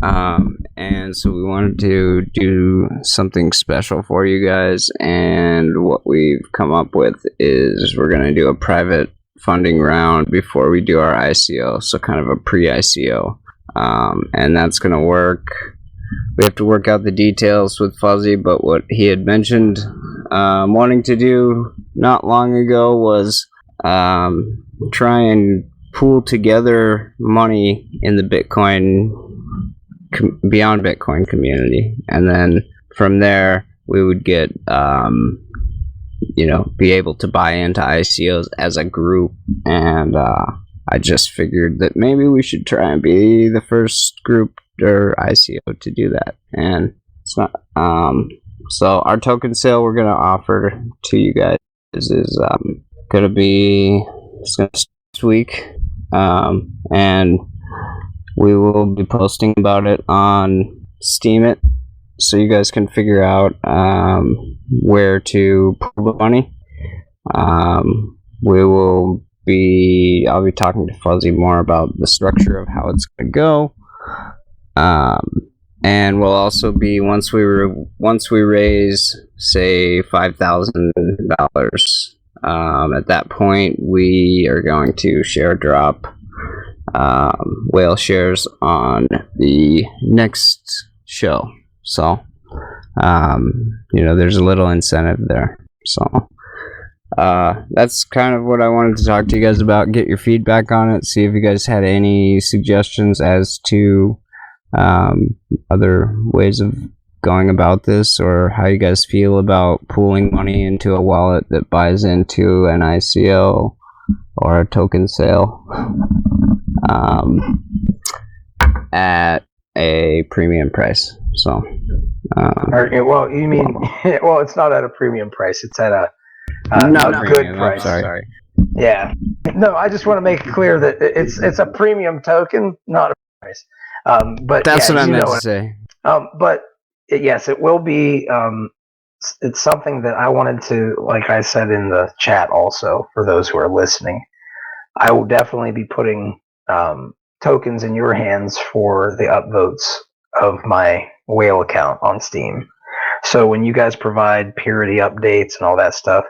And so we wanted to do something special for you guys, and what we've come up with is we're going to do a private funding round before we do our ICO, so kind of a pre-ICO. And that's going to work. We have to work out the details with Fuzzy, but what he had mentioned wanting to do not long ago was try and pool together money in the Bitcoin Beyond Bitcoin community, and then from there we would get be able to buy into ICOs as a group. And I just figured that maybe we should try and be the first group or ICO to do that. And it's not so our token sale we're gonna offer to you guys is gonna be next week, and we will be posting about it on Steam it, so you guys can figure out where to pull the money. I'll be talking to Fuzzy more about the structure of how it's going to go. And we'll also be, once we raise, say, $5,000, at that point we are going to share drop WhaleShares on the next show. So there's a little incentive there. So that's kind of what I wanted to talk to you guys about, get your feedback on it, see if you guys had any suggestions as to other ways of going about this, or how you guys feel about pooling money into a wallet that buys into an ICO or a token sale at a premium price. So well, you mean well, it's not at a premium price, it's at a good price. Sorry. Yeah, no, I just want to make it clear that it's a premium token, not a price. But that's yeah, what I meant to say. But yes, it will be. It's something that I wanted to, like I said in the chat, also for those who are listening. I will definitely be putting tokens in your hands for the upvotes of my whale account on Steam. So when you guys provide Peerity updates and all that stuff,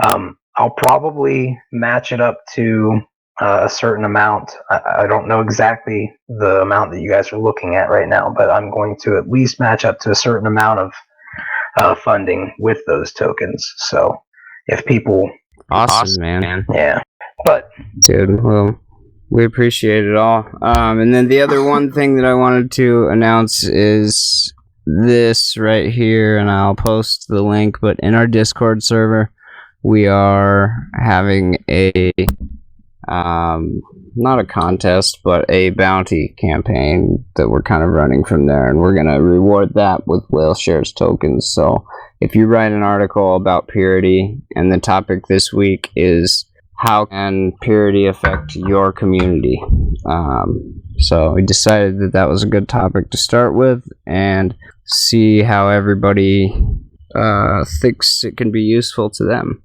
I'll probably match it up to a certain amount. I don't know exactly the amount that you guys are looking at right now, but I'm going to at least match up to a certain amount of funding with those tokens. So if people... Awesome, man. Yeah. But... Dude, well, we appreciate it all. And then the other one thing that I wanted to announce is this right here, and I'll post the link, but in our Discord server, we are having a... not a contest, but a bounty campaign that we're kind of running from there, and we're going to reward that with WhaleShares tokens. So if you write an article about Peerity, and the topic this week is how can Peerity affect your community, so we decided that that was a good topic to start with and see how everybody thinks it can be useful to them.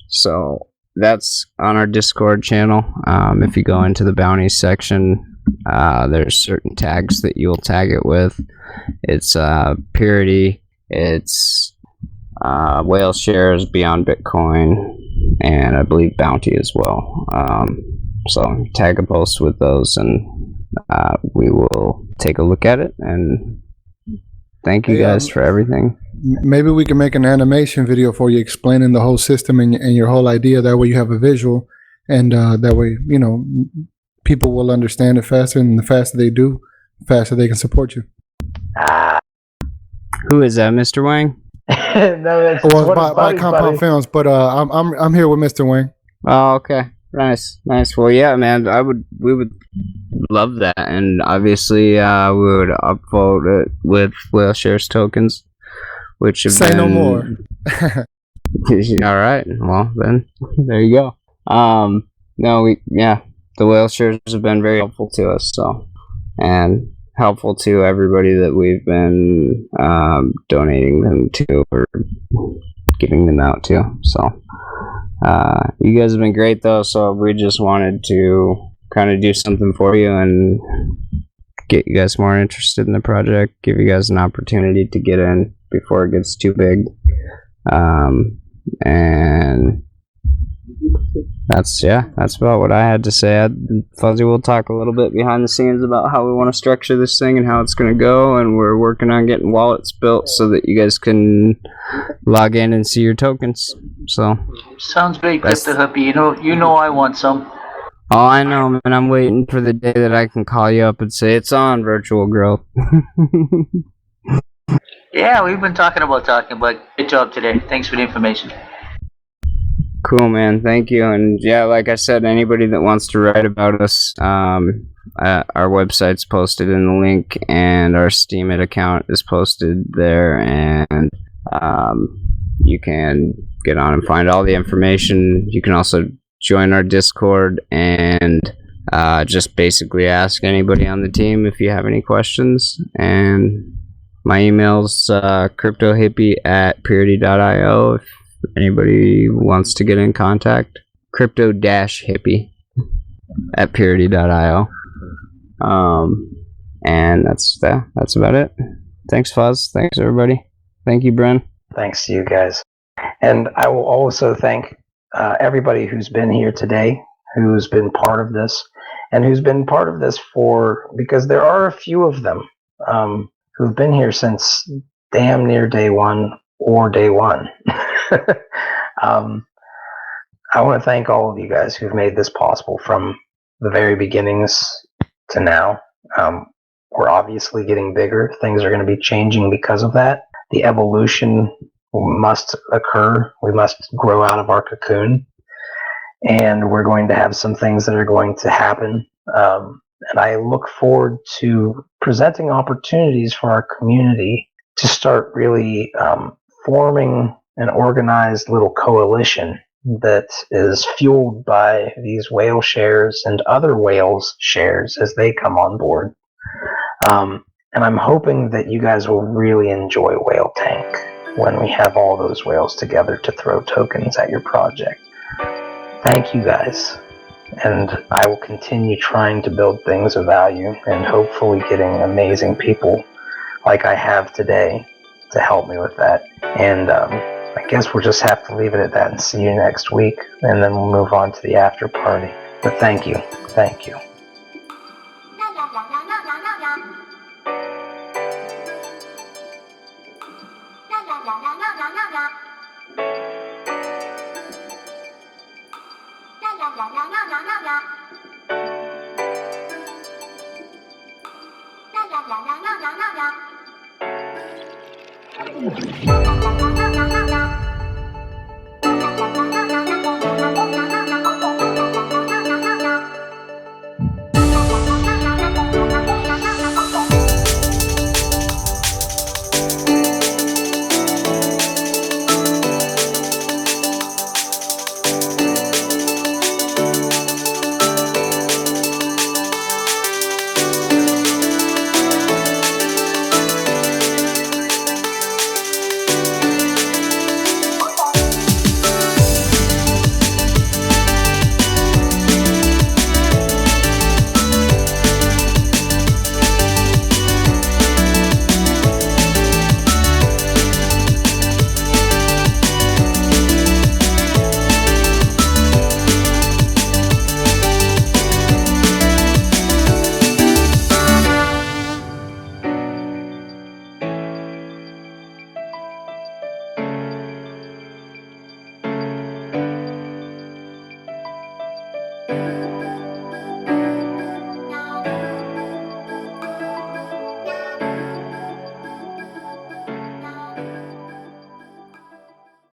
So that's on our Discord channel. If you go into the bounty section, There's certain tags that you'll tag it with. It's Peerity, it's WhaleShares, Beyond Bitcoin, and I believe Bounty as well. So tag a post with those, and we will take a look at it. And thank you guys for everything. Maybe we can make an animation video for you explaining the whole system and your whole idea. That way you have a visual, and that way, you know, people will understand it faster, and the faster they do, the faster they can support you. Who is that, Mr. Wang? No, that's Well, by Compound Films, but I'm here with Mr. Wang. Oh, okay. Nice. Well, yeah, man, we would love that, and obviously, we would upvote it with WhaleShares tokens, which have Say no more. All right. Well, then there you go. No, the WhaleShares have been very helpful to us, so, and helpful to everybody that we've been donating them to or giving them out to. So you guys have been great, though, so we just wanted to kind of do something for you and get you guys more interested in the project, give you guys an opportunity to get in before it gets too big. And that's about what I had to say. Fuzzy will talk a little bit behind the scenes about how we want to structure this thing and how it's going to go, and we're working on getting wallets built so that you guys can log in and see your tokens. So sounds big, Crypto Hippie. You know I want some. Oh, I know, man. I'm waiting for the day that I can call you up and say it's on, Virtual Growth. Yeah, we've been talking about good job today. Thanks for the information. Cool, man. Thank you. And yeah, like I said, anybody that wants to write about us, our website's posted in the link, and our Steemit account is posted there, and you can get on and find all the information. You can also join our Discord and just basically ask anybody on the team if you have any questions. And my email's cryptohippie@peerity.io if anybody wants to get in contact. crypto-hippie@peerity.io. And that's about it. Thanks, Fuzz. Thanks, everybody. Thank you, Bren. Thanks to you guys. And I will also thank everybody who's been here today, who's been part of this, and who's been part of this because there are a few of them who've been here since damn near day one or day one. I want to thank all of you guys who've made this possible from the very beginnings to now. We're obviously getting bigger. Things are going to be changing because of that. The evolution must occur. We must grow out of our cocoon. And we're going to have some things that are going to happen. And I look forward to presenting opportunities for our community to start really forming an organized little coalition that is fueled by these whale shares and other whales shares as they come on board. And I'm hoping that you guys will really enjoy Whale Tank when we have all those whales together to throw tokens at your project. Thank you guys. And I will continue trying to build things of value and hopefully getting amazing people like I have today to help me with that. And I guess we'll just have to leave it at that and see you next week, and then we'll move on to the after party. But thank you. Thank you. Bye.